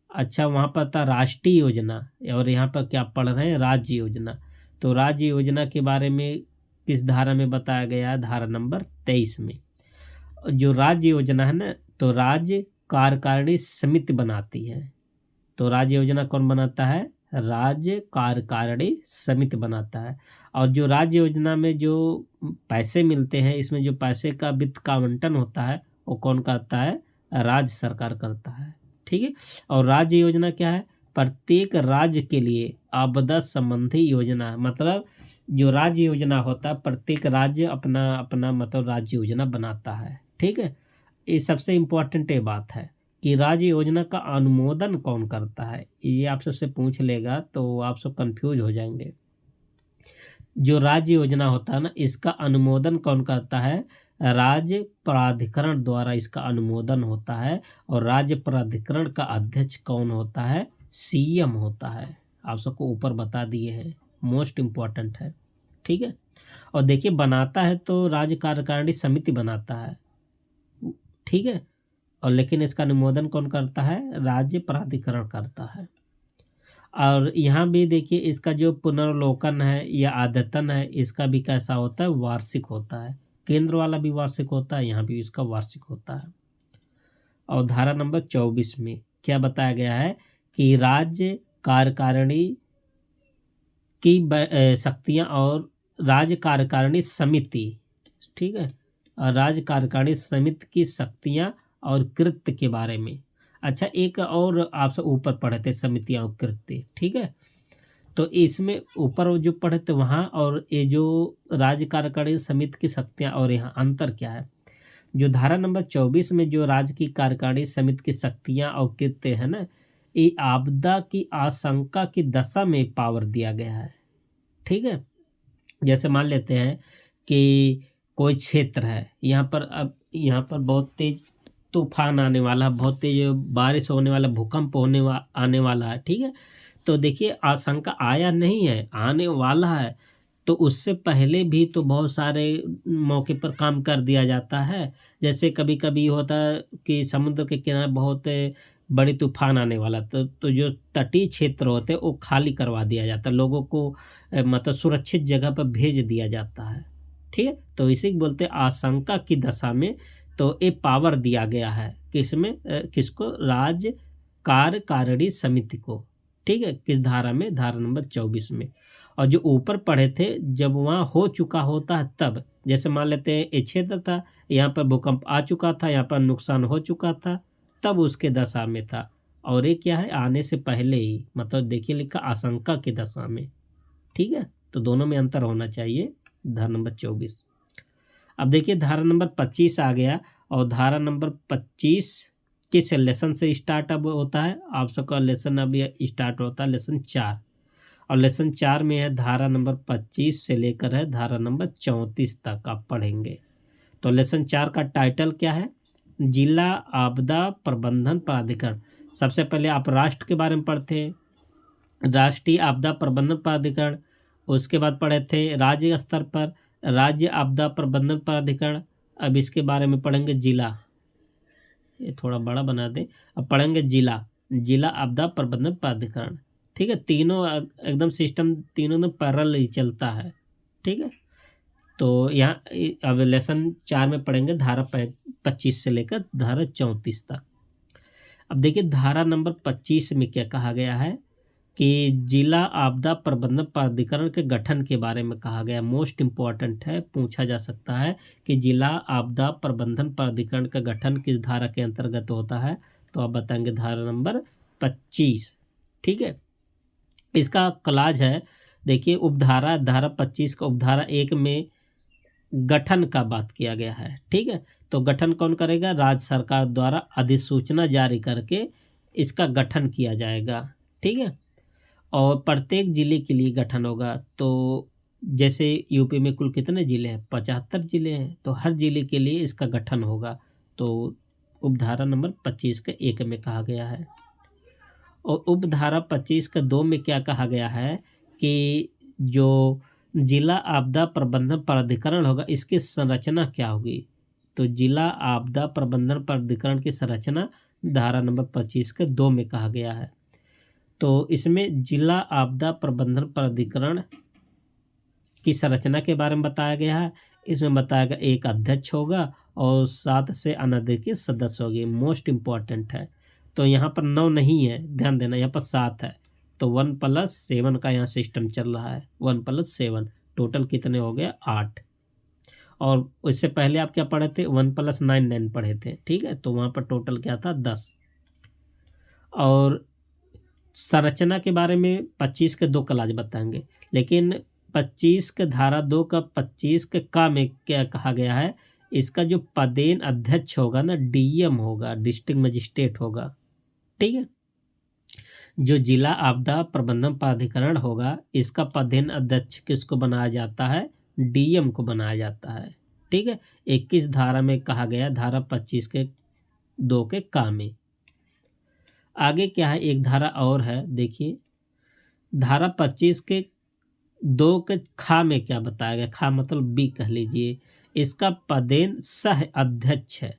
अच्छा वहाँ पर था राष्ट्रीय योजना और यहाँ पर क्या पढ़ रहे हैं? राज्य योजना। तो राज्य योजना के बारे में किस धारा में बताया गया है? धारा नंबर 23 में। जो राज्य योजना है ना, तो राज्य कार्यकारिणी समिति बनाती है। तो राज्य योजना कौन बनाता है? राज्य कार्यकारिणी समिति बनाता है। और जो राज्य योजना में जो पैसे मिलते हैं, इसमें जो पैसे का वित्त का आवंटन होता है वो कौन करता है? राज्य सरकार करता है। ठीक है। और राज्य योजना क्या है? प्रत्येक राज्य के लिए आपदा संबंधी योजना, मतलब जो राज्य योजना होता है प्रत्येक राज्य अपना अपना मतलब राज्य योजना बनाता है। ठीक है। ये सबसे इम्पोर्टेंट ये बात है कि राज्य योजना का अनुमोदन कौन करता है, ये आप सबसे पूछ लेगा तो आप सब कंफ्यूज हो जाएंगे। जो राज्य योजना होता है ना, इसका अनुमोदन कौन करता है? राज्य प्राधिकरण द्वारा इसका अनुमोदन होता है। और राज्य प्राधिकरण का अध्यक्ष कौन होता है? सीएम होता है। आप सबको ऊपर बता दिए हैं, मोस्ट इम्पॉर्टेंट है। ठीक है। और देखिए बनाता है तो राज्य कार्यकारिणी समिति बनाता है। ठीक है। और लेकिन इसका अनुमोदन कौन करता है? राज्य प्राधिकरण करता है। और यहाँ भी देखिए इसका जो पुनर्वलोकन है या अद्यतन है, इसका भी कैसा होता है? वार्षिक होता है। केंद्र वाला भी वार्षिक होता है, यहाँ भी इसका वार्षिक होता है। और धारा नंबर 24 में क्या बताया गया है कि राज्य कार्यकारिणी की शक्तियाँ और राज्य कार्यकारिणी समिति, ठीक है, और राज्य कार्यकारिणी समिति की शक्तियाँ और कृत्य के बारे में। अच्छा एक और आपसे ऊपर पढ़े थे समितियाँ और कृत्य। ठीक है। तो इसमें ऊपर जो पढ़े थे वहाँ और ये जो राज्य कार्यकारिणी समिति की शक्तियाँ और यहाँ अंतर क्या है? जो धारा नंबर 24 में जो राज्य की कार्यकारिणी समिति की शक्तियाँ और कृत्य है ना, ये आपदा की आशंका की दशा में पावर दिया गया है। ठीक है। जैसे मान लेते हैं कि कोई क्षेत्र है, यहाँ पर अब यहाँ पर बहुत तेज तूफान आने वाला, बहुत तेज बारिश होने वाला, भूकंप आने वाला है। ठीक है। तो देखिए आशंका आया नहीं है, आने वाला है, तो उससे पहले भी तो बहुत सारे मौके पर काम कर दिया जाता है। जैसे कभी कभी होता है कि समुद्र के किनारे बहुत बड़ी तूफान आने वाला, तो जो तटीय क्षेत्र होते हैं वो खाली करवा दिया जाता है, लोगों को मतलब सुरक्षित जगह पर भेज दिया जाता है। ठीक है। तो इसी को बोलते हैं आशंका की दशा में। तो ये पावर दिया गया है किसमें? किसको? राज्य कार्यकारिणी समिति को। ठीक है। किस धारा में? धारा नंबर 24 में। और जो ऊपर पढ़े थे जब वहाँ हो चुका होता है तब, जैसे मान लेते हैं ये क्षेत्र था, यहाँ पर भूकंप आ चुका था, यहाँ पर नुकसान हो चुका था, तब उसके दशा में था। और ये क्या है? आने से पहले ही, मतलब देखिए लिखा आशंका की दशा में। ठीक है। तो दोनों में अंतर होना चाहिए। धारा नंबर 24। अब देखिए धारा नंबर 25 आ गया। और धारा नंबर 25 किस लेसन से स्टार्ट अब होता है? आप सबका लेसन अभी स्टार्ट होता है लेसन 4। और लेसन 4 में है धारा नंबर 25 से लेकर है धारा नंबर 34 तक आप पढ़ेंगे। तो लेसन 4 का टाइटल क्या है? जिला आपदा प्रबंधन प्राधिकरण। सबसे पहले आप राष्ट्र के बारे में पढ़ते हैं, राष्ट्रीय आपदा प्रबंधन प्राधिकरण। उसके बाद पढ़े थे राज्य स्तर पर राज्य आपदा प्रबंधन प्राधिकरण। अब इसके बारे में पढ़ेंगे जिला, ये थोड़ा बड़ा बना दें। अब पढ़ेंगे जिला आपदा प्रबंधन प्राधिकरण। ठीक है। तीनों एकदम सिस्टम तीनों में पैरेलल ही चलता है। ठीक है। तो यहाँ अब लेसन 4 में पढ़ेंगे धारा 25 से लेकर धारा 34 तक। अब देखिए धारा नंबर 25 में क्या कहा गया है कि जिला आपदा प्रबंधन प्राधिकरण के गठन के बारे में कहा गया। मोस्ट इम्पॉर्टेंट है, पूछा जा सकता है कि जिला आपदा प्रबंधन प्राधिकरण का गठन किस धारा के अंतर्गत होता है? तो आप बताएंगे धारा नंबर 25। ठीक है। इसका क्लाज है, देखिए उपधारा धारा 25 का उपधारा 1 में गठन का बात किया गया है। ठीक है। तो गठन कौन करेगा? राज्य सरकार द्वारा अधिसूचना जारी करके इसका गठन किया जाएगा। ठीक है। और प्रत्येक जिले के लिए गठन होगा। तो जैसे यूपी में कुल कितने ज़िले हैं? 75 ज़िले हैं, तो हर ज़िले के लिए इसका गठन होगा। तो उपधारा नंबर 25 के 1 में कहा गया है। और उपधारा 25 का 2 में क्या कहा गया है कि जो जिला आपदा प्रबंधन प्राधिकरण होगा, इसकी संरचना क्या होगी? तो जिला आपदा प्रबंधन प्राधिकरण की संरचना धारा नंबर 25 के 2 में कहा गया है। तो इसमें जिला आपदा प्रबंधन प्राधिकरण की संरचना के बारे में बताया गया है। इसमें बताया गया एक अध्यक्ष होगा और 7 से अनधिकृत सदस्य होंगे। मोस्ट इम्पॉर्टेंट है। तो यहाँ पर 9 नहीं है, ध्यान देना, यहाँ पर 7 है। तो 1+7 का यहाँ सिस्टम चल रहा है। 1+7 टोटल कितने हो गए? 8। और इससे पहले आप क्या पढ़े थे? 1+9 पढ़े थे, ठीक है। तो वहाँ पर टोटल क्या था? 10। और संरचना के बारे में 25 के 2 क्लास बताएंगे, लेकिन 25 के धारा 2 का 25 के का में क्या कहा गया है? इसका जो पदेन अध्यक्ष होगा ना, डीएम होगा, डिस्ट्रिक्ट मजिस्ट्रेट होगा, ठीक है। जो जिला आपदा प्रबंधन प्राधिकरण होगा, इसका पदेन अध्यक्ष किसको बनाया जाता है? डीएम को बनाया जाता है, ठीक है। 21 धारा में कहा गया, धारा 25 के 2 के का में। आगे क्या है? एक धारा और है, देखिए धारा 25 के 2 के खा में क्या बताया गया? खा मतलब बी कह लीजिए। इसका पदेन सह अध्यक्ष है।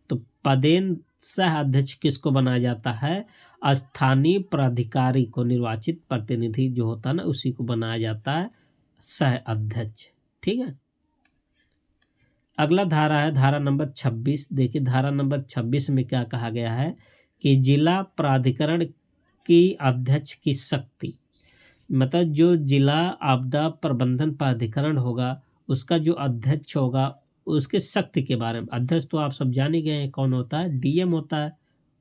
तो पदेन सह अध्यक्ष किसको बनाया जाता है? स्थानीय प्राधिकारी को, निर्वाचित प्रतिनिधि जो होता है ना, उसी को बनाया जाता है सह अध्यक्ष, ठीक है। अगला धारा है धारा नंबर 26। देखिए धारा नंबर 26 में क्या कहा गया है कि जिला प्राधिकरण की अध्यक्ष की शक्ति, मतलब जो जिला आपदा प्रबंधन प्राधिकरण होगा, उसका जो अध्यक्ष होगा, उसके शक्ति के बारे में। अध्यक्ष तो आप सब जान ही गए हैं कौन होता है? डीएम होता है।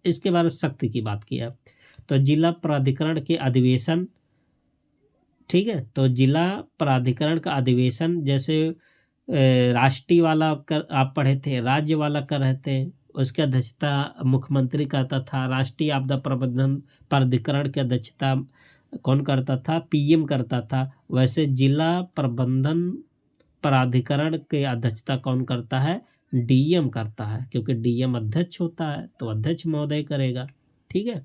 इसके बारे में शक्ति की बात किया। तो जिला प्राधिकरण के अधिवेशन, ठीक है। तो जिला प्राधिकरण का अधिवेशन, जैसे राष्ट्रीय वाला कर आप पढ़े थे, राज्य वाला कर रहे थे, उसकी अध्यक्षता मुख्यमंत्री करता था। राष्ट्रीय आपदा प्रबंधन प्राधिकरण की अध्यक्षता कौन करता था? पीएम करता था। वैसे जिला प्रबंधन प्राधिकरण की अध्यक्षता कौन करता है? डीएम करता है, क्योंकि डीएम अध्यक्ष होता है, तो अध्यक्ष महोदय करेगा, ठीक है।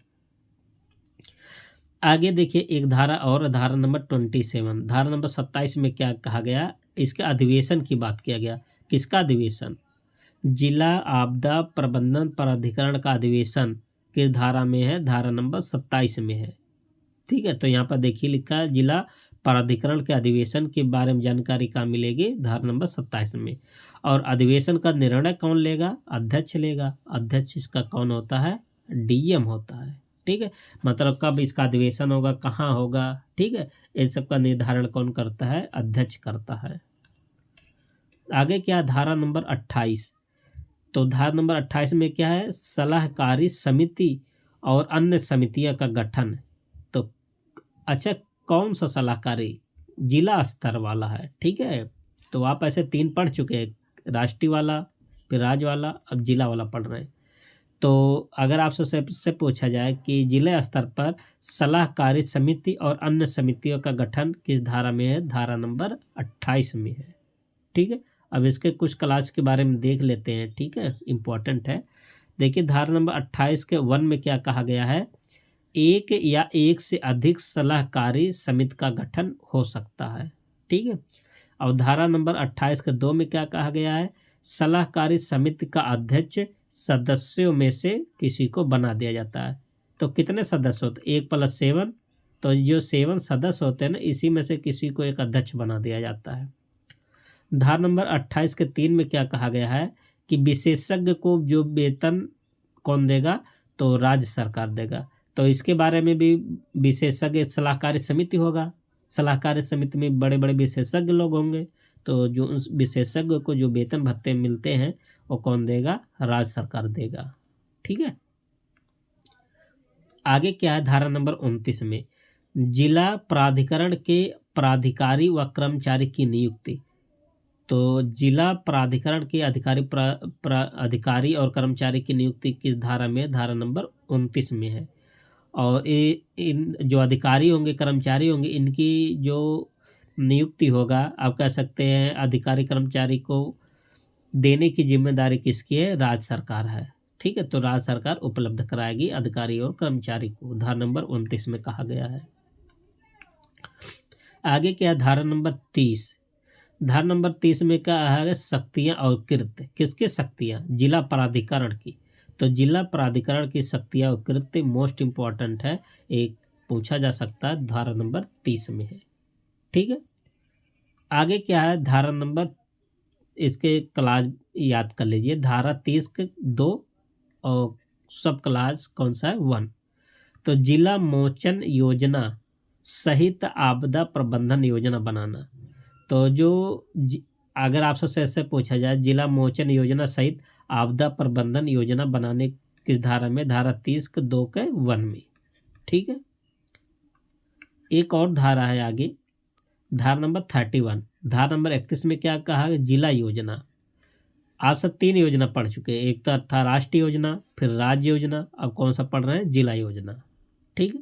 आगे देखिए एक धारा और, धारा नंबर 27। धारा नंबर 27 में क्या कहा गया? इसके अधिवेशन की बात किया गया। किसका अधिवेशन? जिला आपदा प्रबंधन प्राधिकरण का अधिवेशन किस धारा में है? धारा नंबर 27 में है, ठीक है। तो यहाँ पर देखिए लिखा है जिला प्राधिकरण के अधिवेशन के बारे में जानकारी कहाँ मिलेगी? धारा नंबर 27 में। और अधिवेशन का निर्णय कौन लेगा? अध्यक्ष लेगा। अध्यक्ष इसका कौन होता है? डीएम होता है, ठीक है। मतलब कब इसका अधिवेशन होगा, कहाँ होगा, ठीक है, इन सब का निर्धारण कौन करता है? अध्यक्ष करता है। आगे क्या? धारा नंबर 28। तो धारा नंबर 28 में क्या है? सलाहकारी समिति और अन्य समितियों का गठन। तो अच्छा, कौन सा सलाहकारी? जिला स्तर वाला है, ठीक है। तो आप ऐसे 3 पढ़ चुके हैं, राष्ट्रीय वाला, फिर राज्य वाला, अब जिला वाला पढ़ रहे हैं। तो अगर आपसे से पूछा जाए कि जिला स्तर पर सलाहकारी समिति और अन्य समितियों का गठन किस धारा में है? धारा नंबर 28 में है, ठीक है। अब इसके कुछ क्लास के बारे में देख लेते हैं, ठीक है, इम्पोर्टेंट है। देखिए धारा नंबर 28 के 1 में क्या कहा गया है? एक या एक से अधिक सलाहकारी समिति का गठन हो सकता है, ठीक है। और धारा नंबर 28 के 2 में क्या कहा गया है? सलाहकारी समिति का अध्यक्ष सदस्यों में से किसी को बना दिया जाता है। तो कितने सदस्य होते? 1+7। तो जो 7 सदस्य होते हैं ना, इसी में से किसी को एक अध्यक्ष बना दिया जाता है। धारा नंबर 28 के 3 में क्या कहा गया है कि विशेषज्ञ को जो वेतन कौन देगा? तो राज्य सरकार देगा। तो इसके बारे में भी विशेषज्ञ सलाहकारी समिति होगा। सलाहकारी समिति में बड़े बड़े विशेषज्ञ लोग होंगे। तो जो उस विशेषज्ञ को जो वेतन भत्ते मिलते हैं, वो कौन देगा? राज्य सरकार देगा, ठीक है। आगे क्या है? धारा नंबर 29 में जिला प्राधिकरण के प्राधिकारी व कर्मचारी की नियुक्ति। तो जिला प्राधिकरण के अधिकारी और कर्मचारी की नियुक्ति किस धारा में? धारा नंबर 29 में है। और इन जो अधिकारी होंगे, कर्मचारी होंगे, इनकी जो नियुक्ति होगा, आप कह सकते हैं अधिकारी कर्मचारी को देने की जिम्मेदारी किसकी है, राज्य सरकार है। ठीक है, तो राज्य सरकार उपलब्ध कराएगी अधिकारी और कर्मचारी को, धारा नंबर 29 में कहा गया है। आगे क्या है, धारा नंबर 30। धारा नंबर 30 में क्या है, शक्तियां और कृत्य, किसकी शक्तियां, जिला प्राधिकरण की। तो जिला प्राधिकरण की शक्तियां और कृत्य मोस्ट इंपॉर्टेंट है, एक पूछा जा सकता है, धारा नंबर 30 में है। ठीक है, आगे क्या है, धारा नंबर, इसके क्लास याद कर लीजिए, धारा 30 के 2 और सब क्लास कौन सा है, 1। तो जिला मोचन योजना सहित आपदा प्रबंधन योजना बनाना। तो जो अगर आप सबसे ऐसे पूछा जाए, जिला मोचन योजना सहित आपदा प्रबंधन योजना बनाने किस धारा में, धारा 30 के 2 के 1 में। ठीक है, एक और धारा है आगे, धारा नंबर 31। धारा नंबर 31 में क्या कहा है, जिला योजना। आप सब 3 योजना पढ़ चुके हैं, एक तो था राष्ट्रीय योजना, फिर राज्य योजना, अब कौन सा पढ़ रहे हैं, जिला योजना। ठीक है,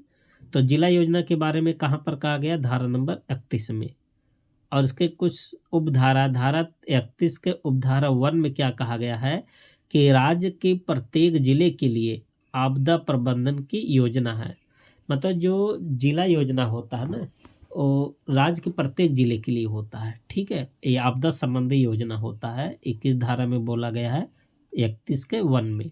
तो जिला योजना के बारे में कहाँ पर कहा गया, धारा नंबर 31 में। और इसके कुछ उपधारा, धारा 31 के उपधारा 1 में क्या कहा गया है कि राज्य के प्रत्येक जिले के लिए आपदा प्रबंधन की योजना है। मतलब जो जिला योजना होता है ना, वो राज्य के प्रत्येक जिले के लिए होता है। ठीक है, ये आपदा संबंधी योजना होता है, 21 धारा में बोला गया है, 31 के 1 में।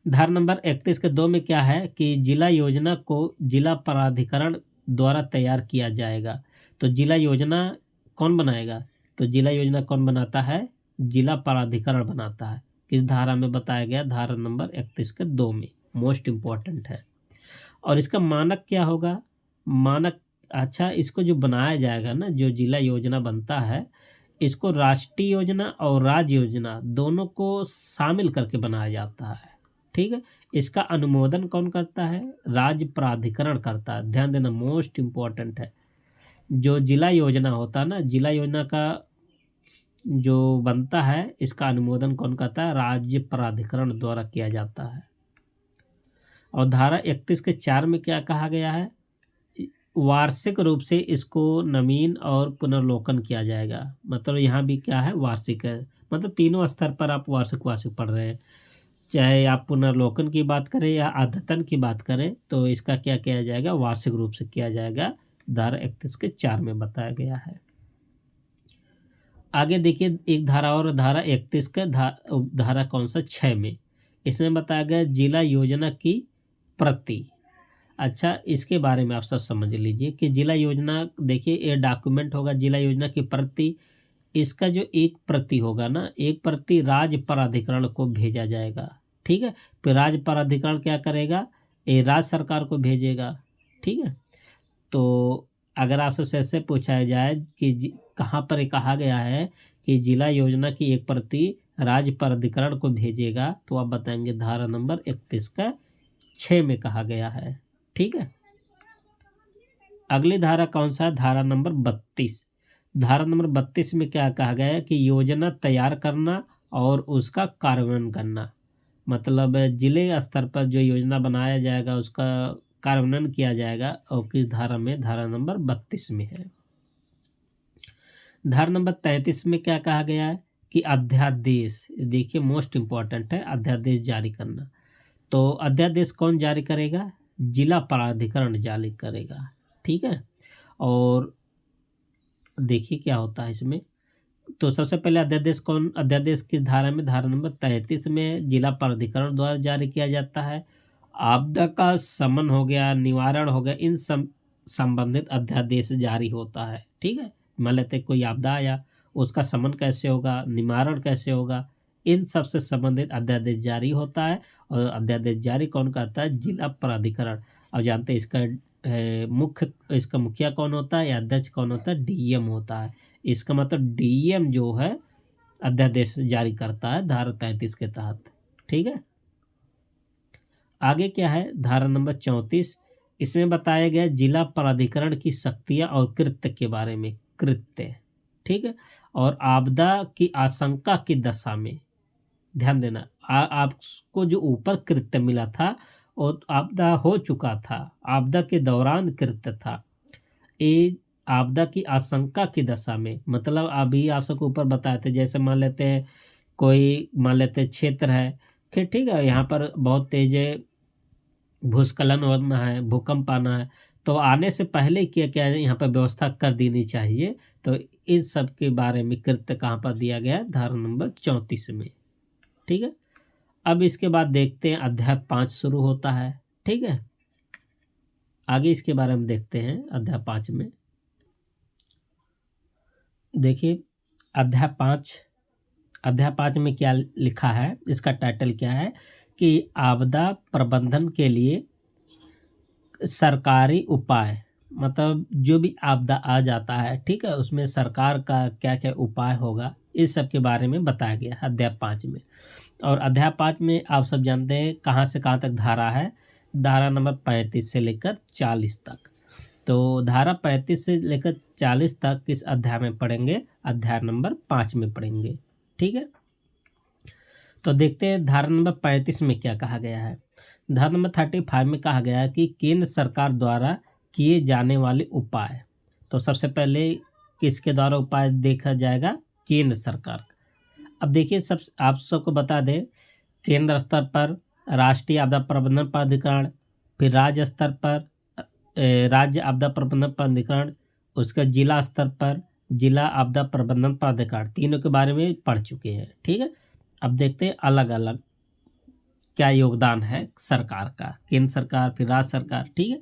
धारा नंबर 31 के 2 में क्या है कि जिला योजना को जिला प्राधिकरण द्वारा तैयार किया जाएगा। तो जिला योजना कौन बनाएगा, तो जिला योजना कौन बनाता है, जिला प्राधिकरण बनाता है। किस धारा में बताया गया, धारा नंबर 31 के 2 में, मोस्ट इम्पॉर्टेंट है। और इसका मानक क्या होगा, मानक, अच्छा, इसको जो बनाया जाएगा ना, जो जिला योजना बनता है, इसको राष्ट्रीय योजना और राज्य योजना दोनों को शामिल करके बनाया जाता है। ठीक है, इसका अनुमोदन कौन करता है, राज्य प्राधिकरण करता है। ध्यान देना, मोस्ट इम्पॉर्टेंट है। जो जिला योजना होता है ना, जिला योजना का जो बनता है, इसका अनुमोदन कौन करता है, राज्य प्राधिकरण द्वारा किया जाता है। और धारा 31 के 4 में क्या कहा गया है, वार्षिक रूप से इसको नवीन और पुनर्लोकन किया जाएगा। मतलब यहाँ भी क्या है, वार्षिक है, मतलब तीनों स्तर पर आप वार्षिक वार्षिक पढ़ रहे हैं, चाहे आप पुनर्लोकन की बात करें या अद्यतन की बात करें, तो इसका क्या किया जाएगा, वार्षिक रूप से किया जाएगा। धारा 31 के 4 में बताया गया है। आगे देखिए एक धारा और, धारा 31 का धारा कौन सा, 6 में, इसमें बताया गया जिला योजना की प्रति। अच्छा, इसके बारे में आप सब समझ लीजिए कि जिला योजना, देखिए ये डॉक्यूमेंट होगा जिला योजना की प्रति, इसका जो एक प्रति होगा ना, एक प्रति राज्य प्राधिकरण को भेजा जाएगा। ठीक है, फिर राज्य प्राधिकरण क्या करेगा, ये राज्य सरकार को भेजेगा। ठीक है, तो अगर आपसे ऐसे पूछा जाए कि कहाँ पर कहा गया है कि जिला योजना की एक प्रति राज्य प्राधिकरण को भेजेगा, तो आप बताएंगे धारा नंबर 31 का 6 में कहा गया है। ठीक है, अगली धारा कौन सा, धारा नंबर 32। धारा नंबर 32 में क्या कहा गया है कि योजना तैयार करना और उसका कार्यान्वयन करना। मतलब जिले स्तर पर जो योजना बनाया जाएगा उसका कार्यान्वयन किया जाएगा, और किस धारा में, धारा नंबर 32 में है। धारा नंबर 33 में क्या कहा गया है कि अध्यादेश, देखिए मोस्ट इंपॉर्टेंट है, अध्यादेश जारी करना। तो अध्यादेश कौन जारी करेगा, जिला प्राधिकरण जारी करेगा। ठीक है, और देखिए क्या होता है इसमें, तो सबसे पहले अध्यादेश कौन, अध्यादेश किस धारा में, धारा नंबर 33 में जिला प्राधिकरण द्वारा जारी किया जाता है। आपदा का शमन हो गया, निवारण हो गया, इन संबंधित अध्यादेश जारी होता है। ठीक है, मान लेते कोई आपदा आया, उसका शमन कैसे होगा, निवारण कैसे होगा, इन सब से संबंधित अध्यादेश जारी होता है। और अध्यादेश जारी कौन करता है, जिला प्राधिकरण। और जानते हैं इसका मुख्य, इसका मुखिया कौन होता है या अध्यक्ष कौन होता है, डीएम होता है। इसका मतलब डीएम जो है अध्यादेश जारी करता है धारा 33 के तहत। ठीक है, आगे क्या है, धारा नंबर 34। इसमें बताया गया जिला प्राधिकरण की शक्तियां और कृत्य के बारे में, कृत्य। ठीक है, और आपदा की आशंका की दशा में, ध्यान देना, आपको जो ऊपर कृत्य मिला था और आपदा हो चुका था, आपदा के दौरान कृत्य था, ये आपदा की आशंका की दशा में, मतलब अभी आप सबको ऊपर बताए थे, जैसे मान लेते हैं कोई मान लेते हैं क्षेत्र है, फिर ठीक है यहाँ पर बहुत तेज भूस्खलन होना है, भूकंप आना है, तो आने से पहले क्या क्या यहाँ पर व्यवस्था कर देनी चाहिए। तो इस सब के बारे में कृत्य कहाँ पर दिया गया है, धारा नंबर 34 में। ठीक है, अब इसके बाद देखते हैं अध्याय 5 शुरू होता है। ठीक है, आगे इसके बारे में देखते हैं अध्याय 5 में। देखिए अध्याय 5 में क्या लिखा है, इसका टाइटल क्या है कि आपदा प्रबंधन के लिए सरकारी उपाय, मतलब जो भी आपदा आ जाता है, ठीक है, उसमें सरकार का क्या क्या उपाय होगा, इस सब के बारे में बताया गया है अध्याय 5 में। और अध्याय 5 में आप सब जानते हैं कहाँ से कहाँ तक धारा है, धारा नंबर 35 से लेकर 40 तक। तो धारा 35 से लेकर 40 तक किस अध्याय में पढ़ेंगे, अध्याय नंबर 5 में पढ़ेंगे। ठीक है, तो देखते हैं धारा नंबर 35 में क्या कहा गया है। धारा नंबर 35 में कहा गया है कि केंद्र सरकार द्वारा किए जाने वाले उपाय। तो सबसे पहले किसके द्वारा उपाय देखा जाएगा, केंद्र सरकार। अब देखिए आप सबको बता दें, केंद्र स्तर पर राष्ट्रीय आपदा प्रबंधन प्राधिकरण, फिर राज्य स्तर पर राज्य आपदा प्रबंधन प्राधिकरण, उसका जिला स्तर पर जिला आपदा प्रबंधन प्राधिकरण, तीनों के बारे में पढ़ चुके हैं। ठीक है, अब देखते हैं अलग अलग क्या योगदान है सरकार का, केंद्र सरकार फिर राज्य सरकार। ठीक है,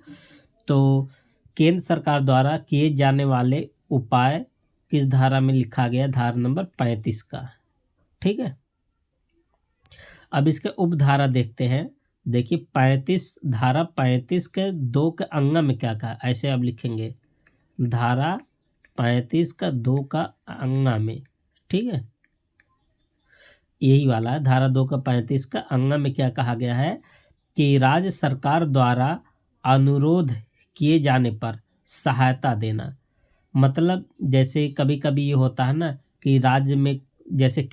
तो केंद्र सरकार द्वारा किए जाने वाले उपाय किस धारा में लिखा गया, धारा नंबर 35 का। ठीक है, अब इसके उपधारा देखते हैं। देखिए 35 धारा 35 के 2 के अंगा में क्या कहा, ऐसे आप लिखेंगे धारा 35 का 2 का अंगा में। ठीक है, यही वाला है, धारा 2 का 35 का अंगा में क्या कहा गया है कि राज्य सरकार द्वारा अनुरोध किए जाने पर सहायता देना। मतलब जैसे कभी कभी ये होता है ना कि राज्य में, जैसे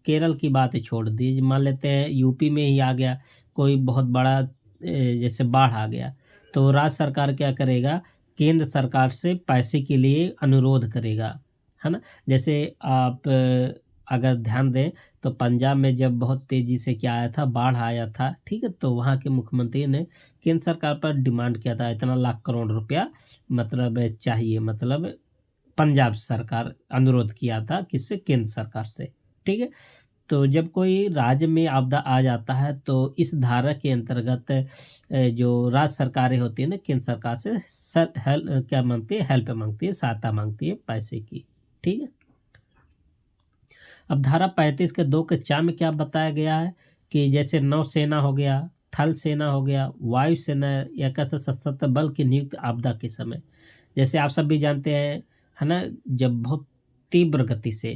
केरल की बात छोड़ दीजिए, मान लेते हैं यूपी में ही आ गया कोई बहुत बड़ा जैसे बाढ़ आ गया, तो राज्य सरकार क्या करेगा, केंद्र सरकार से पैसे के लिए अनुरोध करेगा, है ना। जैसे आप अगर ध्यान दें तो पंजाब में जब बहुत तेज़ी से क्या आया था, बाढ़ आया था, ठीक है, तो वहाँ के मुख्यमंत्री ने केंद्र सरकार पर डिमांड किया था इतना लाख करोड़ रुपया मतलब चाहिए, मतलब पंजाब सरकार अनुरोध किया था किससे, केंद्र सरकार से। ठीक है, तो जब कोई राज्य में आपदा आ जाता है तो इस धारा के अंतर्गत जो राज्य सरकारें होती है ना, केंद्र सरकार से क्या मांगती है, हेल्प मांगती है, सहायता मांगती है पैसे की। ठीक है, अब धारा 35 के 2 के 4 में क्या बताया गया है कि जैसे नौसेना हो गया, थल सेना हो गया, वायुसेना या कैसे सशस्त्र बल की नियुक्त आपदा के समय, जैसे आप सब भी जानते हैं, है ना, जब बहुत तीव्र गति से,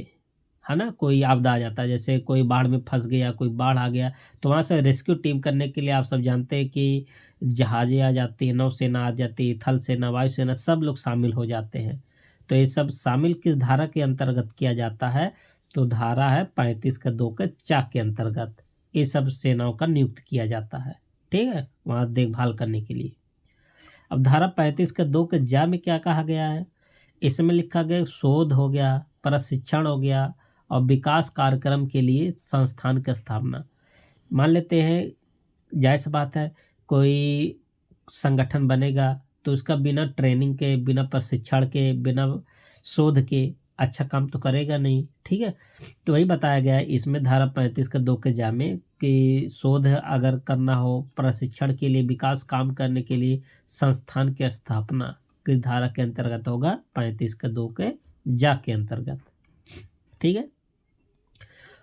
है ना, कोई आपदा आ जाता है, जैसे कोई बाढ़ में फंस गया, कोई बाढ़ आ गया, तो वहाँ से रेस्क्यू टीम करने के लिए आप सब जानते हैं कि जहाज़ें आ जाती है, नौसेना आ जाती है, थल सेना, वायुसेना, सब लोग शामिल हो जाते हैं। तो ये सब शामिल किस धारा के अंतर्गत किया जाता है, तो धारा है 35 का 2 के 4 के अंतर्गत ये सब सेनाओं का नियुक्त किया जाता है। ठीक है, वहाँ देखभाल करने के लिए। अब धारा 35 के 2 के जा में क्या कहा गया है, इसमें लिखा गया शोध हो गया, प्रशिक्षण हो गया और विकास कार्यक्रम के लिए संस्थान की स्थापना। मान लेते हैं, जायज़ बात है, कोई संगठन बनेगा तो उसका बिना ट्रेनिंग के, बिना प्रशिक्षण के, बिना शोध के अच्छा काम तो करेगा नहीं। ठीक है, तो वही बताया गया है इसमें धारा 35 का 2 के जा में कि शोध अगर करना हो, प्रशिक्षण के लिए, विकास काम करने के लिए संस्थान की स्थापना किस धारा के अंतर्गत होगा, 35 का 2 के जा के अंतर्गत। ठीक है,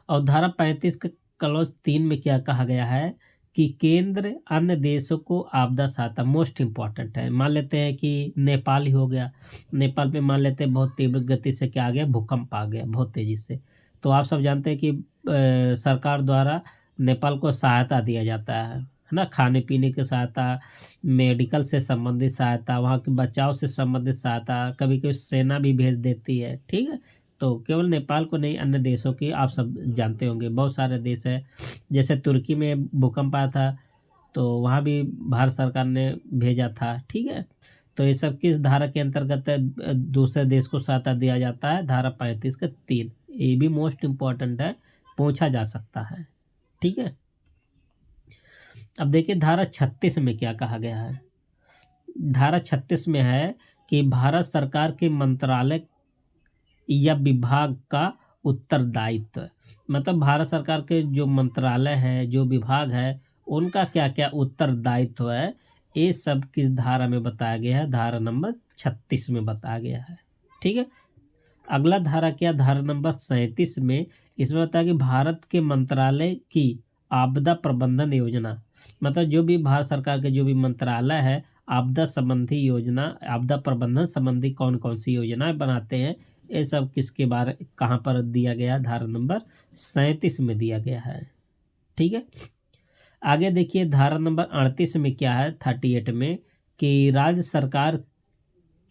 और धारा 35 का क्लॉज 3 में क्या कहा गया है कि केंद्र अन्य देशों को आपदा सहायता, मोस्ट इम्पॉर्टेंट है। मान लेते हैं कि नेपाल ही हो गया, नेपाल पे मान लेते हैं बहुत तीव्र गति से क्या आ गया, भूकंप आ गया बहुत तेज़ी से, तो आप सब जानते हैं कि सरकार द्वारा नेपाल को सहायता दिया जाता है ना, खाने पीने की सहायता, मेडिकल से संबंधित सहायता, वहाँ के बचाव से संबंधित सहायता, कभी कभी सेना भी भेज देती है। ठीक है, तो केवल नेपाल को नहीं, अन्य देशों की आप सब जानते होंगे, बहुत सारे देश है, जैसे तुर्की में भूकंप आया था तो वहाँ भी भारत सरकार ने भेजा था। ठीक है, तो ये सब किस धारा के अंतर्गत है? दूसरे देश को सहायता दिया जाता है, धारा 35 के 3। ये भी मोस्ट इम्पॉर्टेंट है, पूछा जा सकता है। ठीक है, अब देखिए धारा 36 में क्या कहा गया है। धारा 36 में है कि भारत सरकार के मंत्रालय या विभाग का उत्तरदायित्व, मतलब भारत सरकार के जो मंत्रालय है, जो विभाग है, उनका क्या क्या उत्तरदायित्व है, ये सब किस धारा में बताया गया है? धारा नंबर 36 में बताया गया है। ठीक है, अगला धारा क्या? धारा नंबर 37 में इसमें बताया कि भारत के मंत्रालय की आपदा प्रबंधन योजना, मतलब जो भी भारत सरकार के जो भी मंत्रालय है, आपदा संबंधी योजना, आपदा प्रबंधन संबंधी कौन कौन सी योजनाएं बनाते हैं, ये सब किसके बारे कहाँ पर दिया गया? धारा नंबर 37 में दिया गया है। ठीक है, आगे देखिए धारा नंबर 38 में क्या है, 38 में, कि राज्य सरकार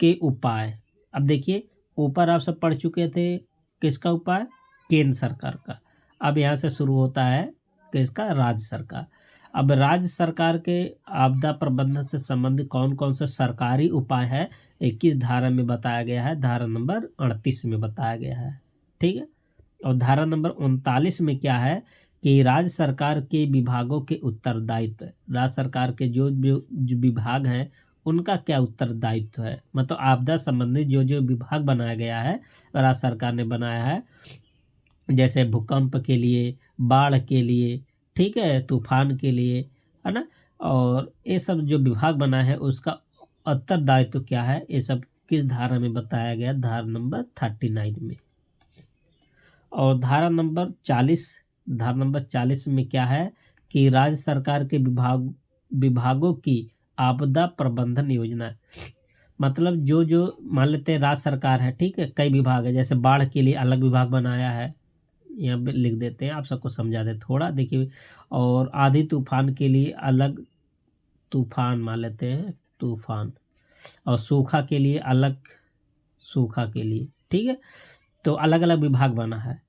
के उपाय। अब देखिए ऊपर आप सब पढ़ चुके थे, किसका उपाय? केंद्र सरकार का। अब यहाँ से शुरू होता है किसका? राज्य सरकार। अब राज्य सरकार के आपदा प्रबंधन से संबंधित कौन कौन से सरकारी उपाय है, 21 धारा में बताया गया है, धारा नंबर 38 में बताया गया है। ठीक है, और धारा नंबर 39 में क्या है कि राज्य सरकार के विभागों के उत्तरदायित्व, राज्य सरकार के जो विभाग हैं उनका क्या उत्तरदायित्व है, मतलब आपदा संबंधी जो जो विभाग बनाया गया है, राज्य सरकार ने बनाया है, जैसे भूकंप के लिए, बाढ़ के लिए, ठीक है, तूफान के लिए, है ना, और ये सब जो विभाग बना है उसका उत्तरदायित्व क्या है, ये सब किस धारा में बताया गया? धारा नंबर 39 में। और धारा नंबर 40 में क्या है कि राज्य सरकार के विभागों की आपदा प्रबंधन योजना, मतलब जो जो मान लेते हैं राज्य सरकार है, ठीक है, कई विभाग है, जैसे बाढ़ के लिए अलग विभाग बनाया है, यहाँ पे लिख देते हैं, आप सबको समझा दे थोड़ा, देखिए, और आंधी तूफान के लिए अलग तूफान मान लेते हैं, तूफान, और सूखा के लिए अलग, सूखा के लिए, ठीक है, तो अलग अलग विभाग बना है।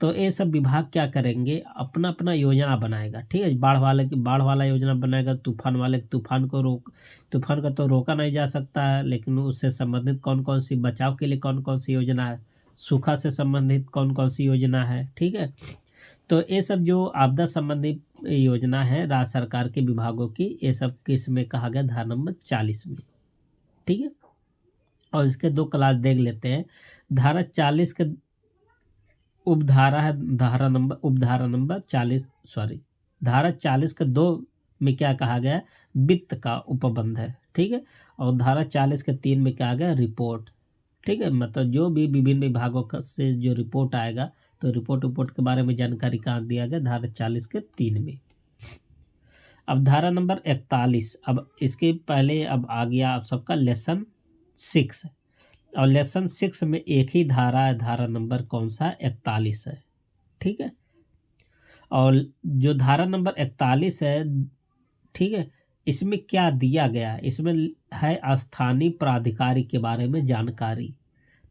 तो ये सब विभाग क्या करेंगे? अपना अपना योजना बनाएगा। ठीक है, बाढ़ वाला योजना बनाएगा, तूफान वाले तूफान का तो रोका नहीं जा सकता है, लेकिन उससे संबंधित कौन कौन सी बचाव के लिए कौन कौन सी योजना है, सूखा से संबंधित कौन कौन सी योजना है। ठीक है, तो ये सब जो आपदा संबंधी योजना है राज्य सरकार के विभागों की, ये सब किस में कहा गया? धारा नंबर 40 में। ठीक है, और इसके दो क्लास देख लेते हैं। धारा 40 के उपधारा है, धारा नंबर 40 के 2 में क्या कहा गया? वित्त का उपबंध है। ठीक है, और धारा 40 के 3 में क्या आ गया? रिपोर्ट। ठीक है, मतलब जो भी विभिन्न विभागों से जो रिपोर्ट आएगा, तो रिपोर्ट के बारे में जानकारी कहाँ दिया गया? धारा 40 के 3 में। अब धारा नंबर 41, अब इसके पहले अब आ गया आप सबका लेसन 6, और लेसन 6 में एक ही धारा है, धारा नंबर कौन सा? 41 है। ठीक है, और जो धारा नंबर 41 है, ठीक है, इसमें क्या दिया गया है? इसमें है स्थानीय प्राधिकारी के बारे में जानकारी।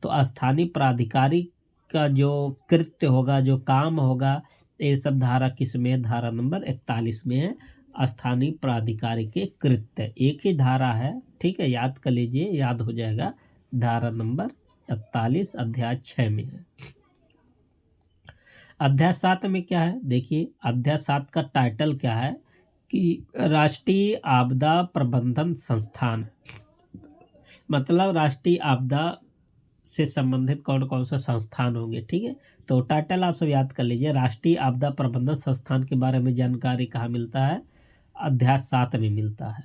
तो स्थानीय प्राधिकारी का जो कृत्य होगा, जो काम होगा, ये सब धारा किस में? धारा नंबर 41 में है, स्थानीय प्राधिकारी के कृत्य। एक ही धारा है, ठीक है, याद कर लीजिए, याद हो जाएगा, धारा नंबर 41 अध्याय 6 में है। अध्याय 7 में क्या है? देखिए अध्याय 7 का टाइटल क्या है कि राष्ट्रीय आपदा प्रबंधन संस्थान, मतलब राष्ट्रीय आपदा से संबंधित कौन कौन से संस्थान होंगे। ठीक है, तो टाइटल आप सब याद कर लीजिए, राष्ट्रीय आपदा प्रबंधन संस्थान के बारे में जानकारी कहाँ मिलता है? अध्याय 7 में मिलता है।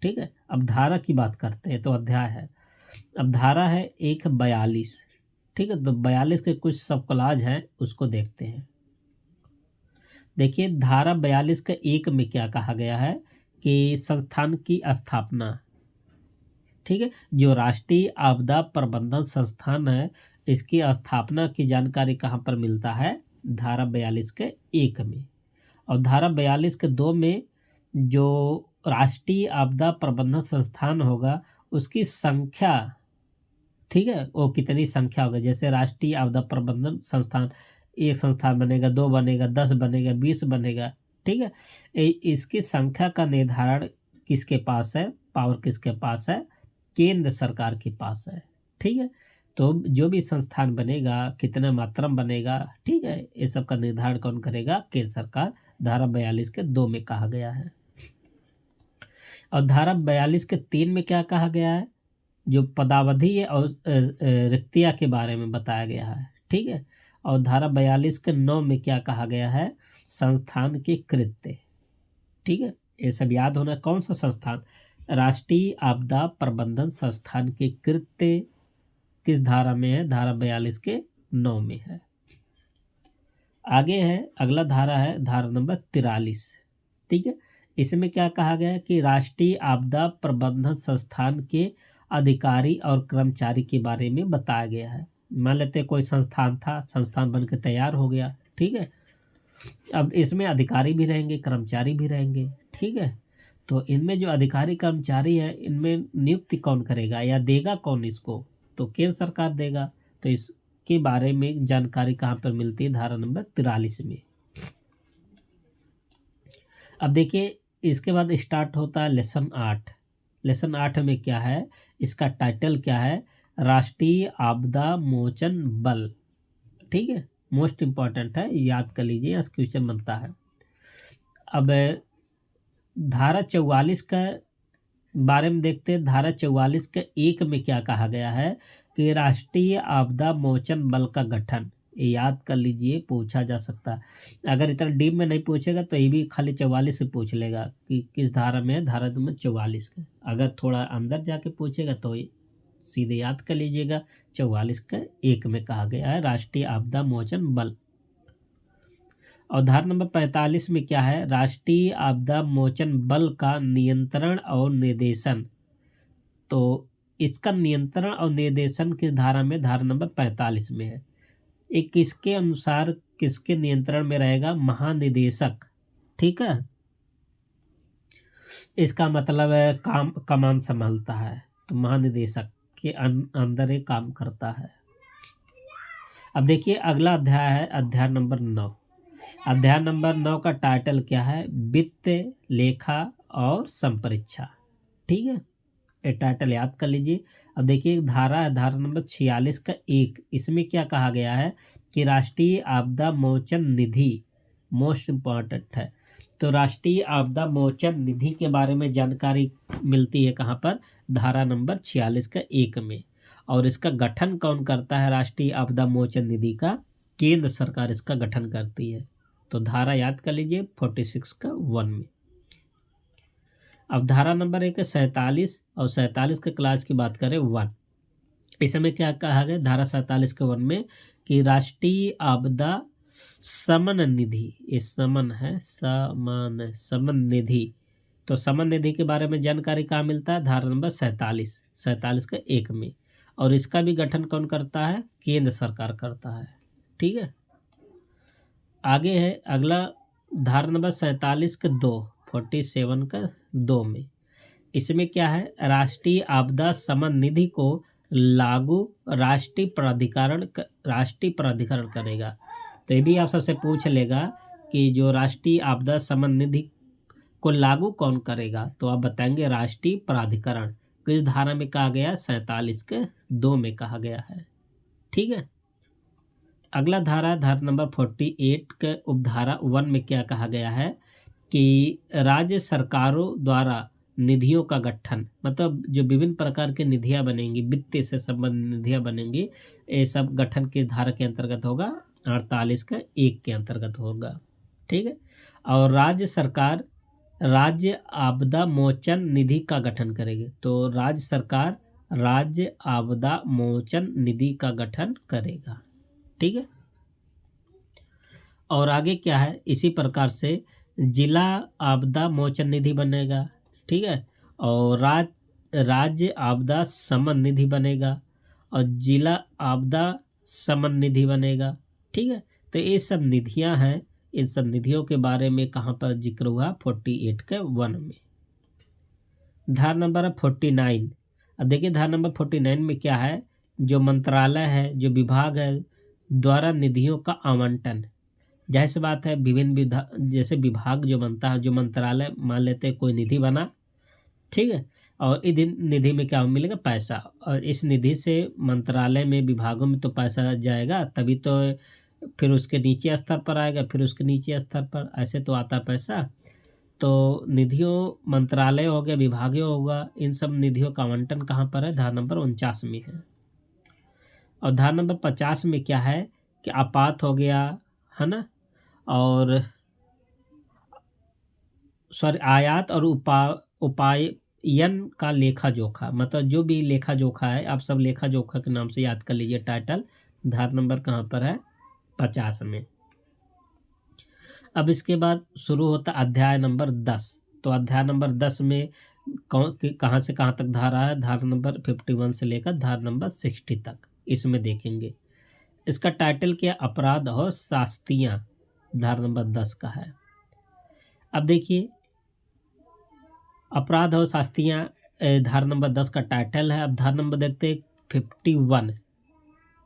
ठीक है, अब धारा की बात करते हैं, तो अध्याय है, अब धारा है 142। ठीक है, तो 42 के कुछ सब क्लॉज हैं, उसको देखते हैं। देखिए धारा 42 के 1 में क्या कहा गया है कि संस्थान की स्थापना। ठीक है, जो राष्ट्रीय आपदा प्रबंधन संस्थान है, इसकी स्थापना की जानकारी कहाँ पर मिलता है? धारा 42 के 1 में। और धारा 42 के 2 में जो राष्ट्रीय आपदा प्रबंधन संस्थान होगा, उसकी संख्या, ठीक है, वो कितनी संख्या होगा? जैसे राष्ट्रीय आपदा प्रबंधन संस्थान, एक संस्थान बनेगा, 2 बनेगा, 10 बनेगा, 20 बनेगा। ठीक है, इसकी संख्या का निर्धारण किसके पास है? पावर किसके पास है? केंद्र सरकार के पास है। ठीक है, तो जो भी संस्थान बनेगा, कितने मात्रा में बनेगा, ठीक है, ये सब का निर्धारण कौन करेगा? केंद्र सरकार। धारा 42 के 2 में कहा गया है। और धारा 42 के 3 में क्या कहा गया है? जो पदावधि और रिक्तियाँ के बारे में बताया गया है। ठीक है, और धारा 42 के 9 में क्या कहा गया है? संस्थान के कृत्य। ठीक है, ये सब याद होना। कौन सा संस्थान? राष्ट्रीय आपदा प्रबंधन संस्थान के कृत्य किस धारा में है? धारा 42 के 9 में है। आगे है, अगला धारा है धारा नंबर 43। ठीक है, इसमें क्या कहा गया है कि राष्ट्रीय आपदा प्रबंधन संस्थान के अधिकारी और कर्मचारी के बारे में बताया गया है। मान लेते कोई संस्थान था, संस्थान बनकर तैयार हो गया। ठीक है, अब इसमें अधिकारी भी रहेंगे, कर्मचारी भी रहेंगे। ठीक है, तो इनमें जो अधिकारी कर्मचारी है, इनमें नियुक्ति कौन करेगा या देगा कौन इसको? तो केंद्र सरकार देगा। तो इसके बारे में जानकारी कहाँ पर मिलती है? धारा नंबर 43 में। अब देखिए, इसके बाद स्टार्ट होता है लेसन 8। लेसन 8 में क्या है? इसका टाइटल क्या है? राष्ट्रीय आपदा मोचन बल। ठीक है, मोस्ट इम्पॉर्टेंट है, याद कर लीजिए, इस क्वेश्चन बनता है। अब धारा 44 का बारे में देखते हैं। धारा 44 के 1 में क्या कहा गया है कि राष्ट्रीय आपदा मोचन बल का गठन। ये याद कर लीजिए, पूछा जा सकता है। अगर इतना डीप में नहीं पूछेगा तो ये भी खाली 44 से पूछ लेगा कि किस धारा में है। धारा नंबर 44 का। अगर थोड़ा अंदर जाके पूछेगा तो सीधे याद कर लीजिएगा, 44 का 1 में कहा गया है राष्ट्रीय आपदा मोचन बल। और धारा नंबर 45 में क्या है? राष्ट्रीय आपदा मोचन बल का नियंत्रण और निर्देशन। तो इसका नियंत्रण और निर्देशन किस धारा में? धारा नंबर 45 में है। ये किसके अनुसार, किसके नियंत्रण में रहेगा? महानिदेशक। ठीक है, इसका मतलब है कमान संभालता है, तो महानिदेशक के अंदर ये काम करता है। अब देखिए, अगला अध्याय है अध्याय नंबर 9। अध्याय नंबर 9 का टाइटल क्या है? वित्त, लेखा और संपरीक्षा। ठीक है, ये टाइटल याद कर लीजिए। अब देखिए, धारा है धारा नंबर 46 का 1। इसमें क्या कहा गया है कि राष्ट्रीय आपदा मोचन निधि, मोस्ट इम्पॉर्टेंट है। तो राष्ट्रीय आपदा मोचन निधि के बारे में जानकारी मिलती है कहाँ पर? धारा नंबर 46 का 1 में। और इसका गठन कौन करता है? राष्ट्रीय आपदा मोचन निधि का केंद्र सरकार इसका गठन करती है। तो धारा याद कर लीजिए 46 का 1 में। अब धारा नंबर 1 है 47, और 47 के क्लास की बात करें 1। इसमें क्या कहा गया? धारा 47 के 1 में कि राष्ट्रीय आपदा समन निधि, ये समन है, समन निधि। तो समन निधि के बारे में जानकारी कहाँ मिलता है? धारा नंबर 47 का 1 में। और इसका भी गठन कौन करता है? केंद्र सरकार करता है। ठीक है, आगे है अगला धारा नंबर 47 के 2, 47 का 2 में। इसमें क्या है? राष्ट्रीय आपदा समन निधि को लागू राष्ट्रीय प्राधिकरण करेगा। तो ये भी आप सबसे पूछ लेगा कि जो राष्ट्रीय आपदा समन निधि को लागू कौन करेगा? तो आप बताएंगे राष्ट्रीय प्राधिकरण। किस धारा में कहा गया? 47 के 2 में कहा गया है। ठीक है, अगला धारा नंबर 48 के उपधारा 1 में क्या कहा गया है कि राज्य सरकारों द्वारा निधियों का गठन, मतलब जो विभिन्न प्रकार की निधियां बनेंगी, वित्त से संबंधित निधियां बनेंगी, ये सब गठन के धारा के अंतर्गत होगा। 48 का 1 के अंतर्गत होगा। ठीक है, और राज्य सरकार राज्य आपदा मोचन निधि का गठन करेगी। तो राज्य सरकार राज्य आपदा मोचन निधि का गठन करेगा। ठीक है, और आगे क्या है? इसी प्रकार से जिला आपदा मोचन निधि बनेगा। ठीक है, और राज्य आपदा समन निधि बनेगा, और जिला आपदा समन निधि बनेगा। ठीक है, तो ये सब निधियां हैं। इन सब निधियों के बारे में कहाँ पर जिक्र हुआ? 48 के 1 में। धारा नंबर 49। अब देखिए, धारा नंबर 49 में क्या है? जो मंत्रालय है, जो विभाग है द्वारा निधियों का आवंटन। जाहिर सी बात है, विभिन्न जैसे विभाग जो बनता है, जो मंत्रालय, मान लेते हैं कोई निधि बना। ठीक है, और इस निधि में क्या मिलेगा? पैसा। और इस निधि से मंत्रालय में, विभागों में तो पैसा जाएगा, तभी तो फिर उसके नीचे स्तर पर आएगा, फिर उसके नीचे स्तर पर, ऐसे तो आता पैसा। तो निधियों, मंत्रालय हो गया, विभागीय होगा, इन सब निधियों का आवंटन कहाँ पर है? धारा नंबर 49 में है। और धारा नंबर 50 में क्या है कि आपात हो गया, है ना, और सॉरी, आयात और उपायन का लेखा जोखा, मतलब जो भी लेखा जोखा है, आप सब लेखा जोखा के नाम से याद कर लीजिए। टाइटल धारा नंबर कहाँ पर है? 50 में। अब इसके बाद शुरू होता अध्याय नंबर 10। तो अध्याय नंबर 10 में कहाँ से कहाँ तक धारा है? धारा नंबर 51 से लेकर धारा नंबर 60 तक इसमें देखेंगे। इसका टाइटल क्या? अपराध और शास्तियाँ, धारा नंबर 10 का है। अब देखिए, अपराध और शास्तियाँ धारा नंबर 10 का टाइटल है। अब धारा नंबर देखते हैं 51।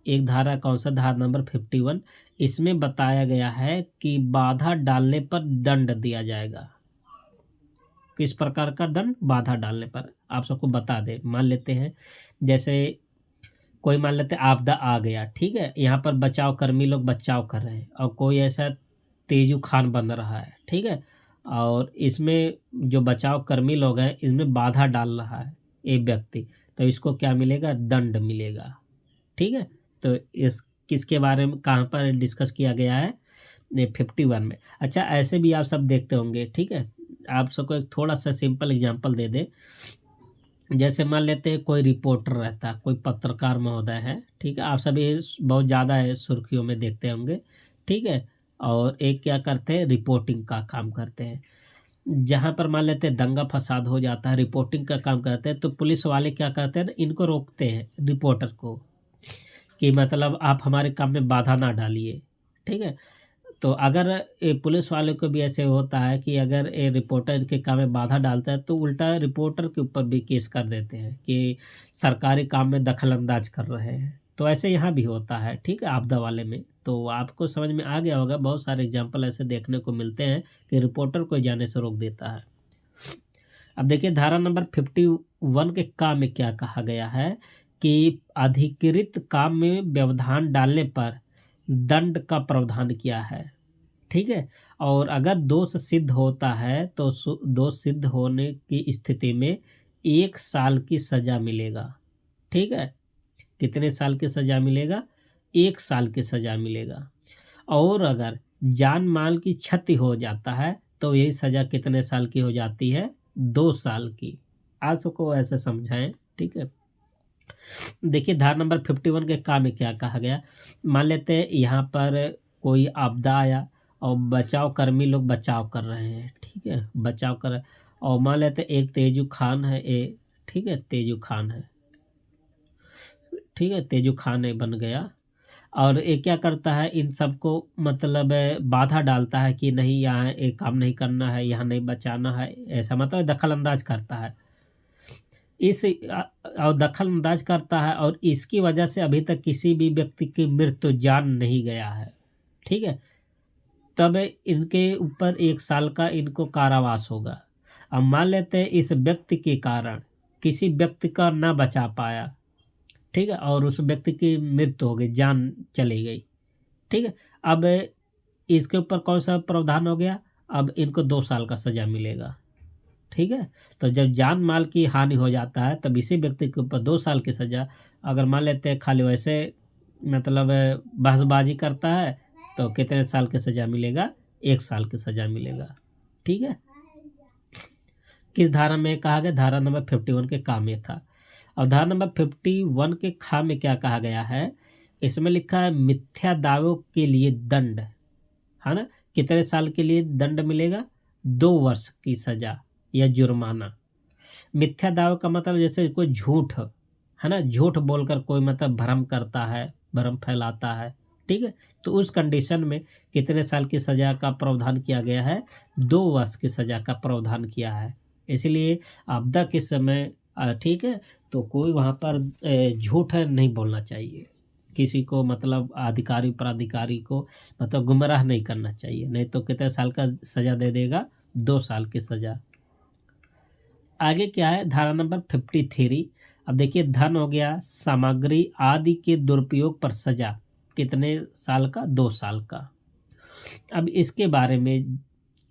एक धारा, कौन सा? धारा नंबर 51। इसमें बताया गया है कि बाधा डालने पर दंड दिया जाएगा। किस प्रकार का दंड? बाधा डालने पर। आप सबको बता दे, मान लेते हैं जैसे कोई, मान लेते हैं आपदा आ गया, ठीक है, यहाँ पर बचाव कर्मी लोग बचाव कर रहे हैं, और कोई ऐसा तेजू खान बन रहा है, ठीक है, और इसमें जो बचाव कर्मी लोग हैं, इसमें बाधा डाल रहा है एक व्यक्ति, तो इसको क्या मिलेगा? दंड मिलेगा, ठीक है। तो इस किसके बारे में कहाँ पर डिस्कस किया गया है? 51 में। अच्छा, ऐसे भी आप सब देखते होंगे, ठीक है। आप सबको एक थोड़ा सा सिंपल एग्जांपल दे दे। जैसे मान लेते हैं कोई रिपोर्टर रहता है, कोई पत्रकार महोदय है, ठीक है, आप सभी बहुत ज़्यादा है सुर्खियों में देखते होंगे, ठीक है। और एक क्या करते हैं? रिपोर्टिंग का काम करते हैं। जहाँ पर मान लेते हैं दंगा फसाद हो जाता है, रिपोर्टिंग का काम करते हैं, तो पुलिस वाले क्या करते हैं ना, इनको रोकते हैं, रिपोर्टर को, कि मतलब आप हमारे काम में बाधा ना डालिए, ठीक है। तो अगर पुलिस वाले को भी ऐसे होता है कि अगर रिपोर्टर के काम में बाधा डालता है, तो उल्टा रिपोर्टर के ऊपर भी केस कर देते हैं कि सरकारी काम में दखल अंदाज कर रहे हैं। तो ऐसे यहाँ भी होता है, ठीक है, आपदा वाले में। तो आपको समझ में आ गया होगा, बहुत सारे एग्जाम्पल ऐसे देखने को मिलते हैं कि रिपोर्टर को जाने से रोक देता है। अब देखिए, धारा नंबर 51 के काम में क्या कहा गया है कि अधिकृत काम में व्यवधान डालने पर दंड का प्रावधान किया है, ठीक है। और अगर दोष सिद्ध होता है तो दोष सिद्ध होने की स्थिति में 1 साल की सजा मिलेगा, ठीक है। कितने साल की सजा मिलेगा? 1 साल की सजा मिलेगा। और अगर जान माल की क्षति हो जाता है तो यही सजा कितने साल की हो जाती है? 2 साल की। आज सबको ऐसे समझाएं, ठीक है। देखिए, धारा नंबर 51 के काम में क्या कहा गया। मान लेते हैं यहाँ पर कोई आपदा आया और बचाव कर्मी लोग बचाव कर रहे हैं, ठीक है, बचाव कर रहे हैं, और मान लेते हैं एक तेजू खान है, ठीक है, तेजू खान है, ठीक है, तेजू खान बन गया, और ये क्या करता है? इन सबको मतलब बाधा डालता है कि नहीं, यहाँ एक काम नहीं करना है, यहाँ नहीं बचाना है, ऐसा मतलब दखल अंदाज करता है। और दखल अंदाज करता है, और इसकी वजह से अभी तक किसी भी व्यक्ति की मृत्यु जान नहीं गया है, ठीक है। तब इनके ऊपर 1 साल का इनको कारावास होगा। अब मान लेते हैं इस व्यक्ति के कारण किसी व्यक्ति का ना बचा पाया, ठीक है, और उस व्यक्ति की मृत्यु हो गई, जान चली गई, ठीक है। अब इसके ऊपर कौन सा प्रावधान हो गया? अब इनको 2 साल का सजा मिलेगा, ठीक है। तो जब जान माल की हानि हो जाता है, तब इसी व्यक्ति के ऊपर 2 साल की सजा। अगर मान लेते हैं खाली वैसे मतलब बहसबाजी करता है, तो कितने साल की सजा मिलेगा? 1 साल की सजा मिलेगा, ठीक है। किस धारा में कहा गया? धारा नंबर 51 के काम में था। और धारा नंबर 51 के खा में क्या कहा गया है? इसमें लिखा है मिथ्या दावों के लिए दंड, है ना। कितने साल के लिए दंड मिलेगा? 2 वर्ष की सजा या जुर्माना। मिथ्या दावा का मतलब जैसे कोई झूठ, है ना, झूठ बोलकर कोई मतलब भ्रम करता है, भ्रम फैलाता है, ठीक है। तो उस कंडीशन में कितने साल की सजा का प्रावधान किया गया है? 2 वर्ष की सजा का प्रावधान किया है। इसलिए आपदा के समय ठीक है, तो कोई वहाँ पर झूठ नहीं बोलना चाहिए, किसी को मतलब अधिकारी प्राधिकारी को मतलब गुमराह नहीं करना चाहिए, नहीं तो कितने साल का सजा दे देगा? 2 साल की सजा। आगे क्या है, धारा नंबर 53। अब देखिए, धन हो गया, सामग्री आदि के दुरुपयोग पर सजा, कितने साल का, 2 साल का। अब इसके बारे में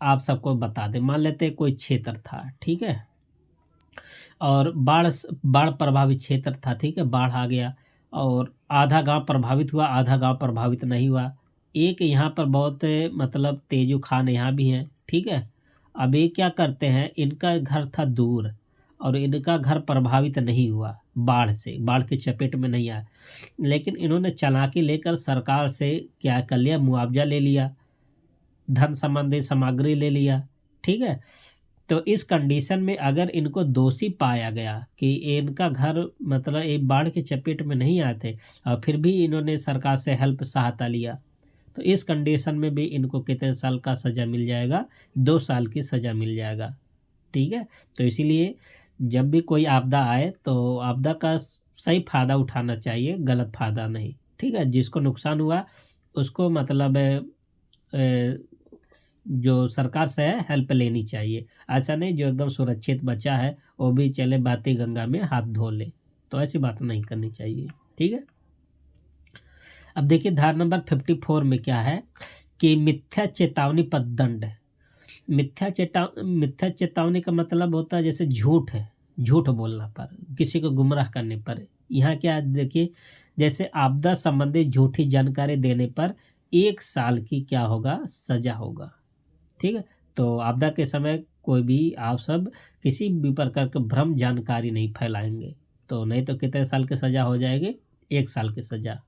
आप सबको बता दें, मान लेते हैं कोई क्षेत्र था, ठीक है, और बाढ़ बाढ़ प्रभावित क्षेत्र था, ठीक है, बाढ़ आ गया और आधा गांव प्रभावित हुआ, आधा गांव प्रभावित नहीं हुआ। एक यहाँ पर बहुत मतलब तेजू खान यहाँ भी हैं, ठीक है। अब ये क्या करते हैं, इनका घर था दूर और इनका घर प्रभावित नहीं हुआ बाढ़ से, बाढ़ की चपेट में नहीं आया, लेकिन इन्होंने चालाकी लेकर सरकार से क्या कर लिया, मुआवजा ले लिया, धन संबंधी सामग्री ले लिया, ठीक है। तो इस कंडीशन में अगर इनको दोषी पाया गया कि इनका घर मतलब एक बाढ़ की चपेट में नहीं आए थे और फिर भी इन्होंने सरकार से हेल्प सहायता लिया, तो इस कंडीशन में भी इनको कितने साल का सज़ा मिल जाएगा, 2 साल की सज़ा मिल जाएगा, ठीक है। तो इसीलिए जब भी कोई आपदा आए तो आपदा का सही फ़ायदा उठाना चाहिए, गलत फ़ायदा नहीं, ठीक है। जिसको नुकसान हुआ उसको मतलब जो सरकार से है हेल्प लेनी चाहिए। ऐसा नहीं जो एकदम सुरक्षित बचा है वो भी चले बहती गंगा में हाथ धो ले, तो ऐसी बात नहीं करनी चाहिए, ठीक है। अब देखिए, धारा नंबर 54 में क्या है कि मिथ्या चेतावनी पर दंड है। मिथ्या चेतावनी का मतलब होता है जैसे झूठ है, झूठ बोलना पर, किसी को गुमराह करने पर। यहाँ क्या है देखिए, जैसे आपदा संबंधी झूठी जानकारी देने पर 1 साल की क्या होगा, सजा होगा, ठीक है। तो आपदा के समय कोई भी आप सब किसी भी प्रकार का भ्रम जानकारी नहीं फैलाएंगे, तो नहीं तो कितने साल की सजा हो जाएगी, 1 साल की सजा।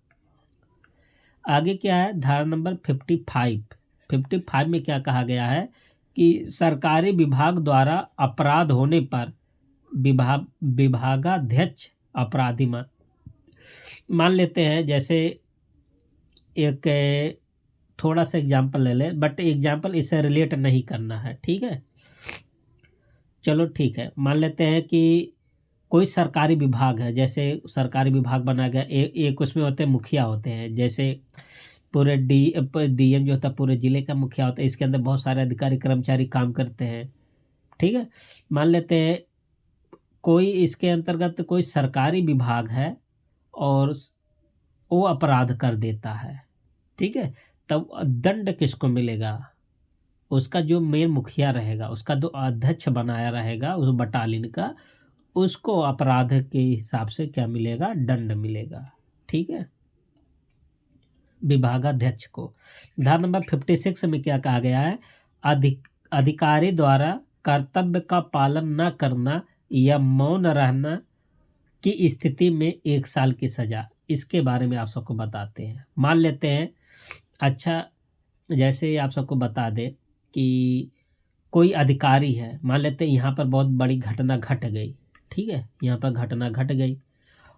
आगे क्या है, धारा नंबर 55 में क्या कहा गया है कि सरकारी विभाग द्वारा अपराध होने पर विभागाध्यक्ष अपराधी मान लेते हैं, जैसे एक थोड़ा सा एग्जाम्पल ले लें, बट एग्जाम्पल इससे रिलेट नहीं करना है, ठीक है। चलो ठीक है, मान लेते हैं कि कोई सरकारी विभाग है, जैसे सरकारी विभाग बना गया, एक उसमें होते हैं मुखिया होते हैं, जैसे पूरे डीएम जो होता है पूरे ज़िले का मुखिया होता है, इसके अंदर बहुत सारे अधिकारी कर्मचारी काम करते हैं, ठीक है। मान लेते हैं कोई इसके अंतर्गत कोई सरकारी विभाग है और वो अपराध कर देता है, ठीक है, तब दंड किसको मिलेगा, उसका जो मेन मुखिया रहेगा, उसका जो अध्यक्ष बनाया रहेगा उस बटालियन का, उसको अपराध के हिसाब से क्या मिलेगा, दंड मिलेगा, ठीक है, विभागाध्यक्ष को। धारा नंबर 56 में क्या कहा गया है, अधिकारी द्वारा कर्तव्य का पालन न करना या मौन रहना की स्थिति में 1 साल की सजा। इसके बारे में आप सबको बताते हैं। मान लेते हैं, अच्छा जैसे आप सबको बता दें कि कोई अधिकारी है, मान लेते हैं यहाँ पर बहुत बड़ी घटना घट गई, ठीक है, यहाँ पर घटना घट गई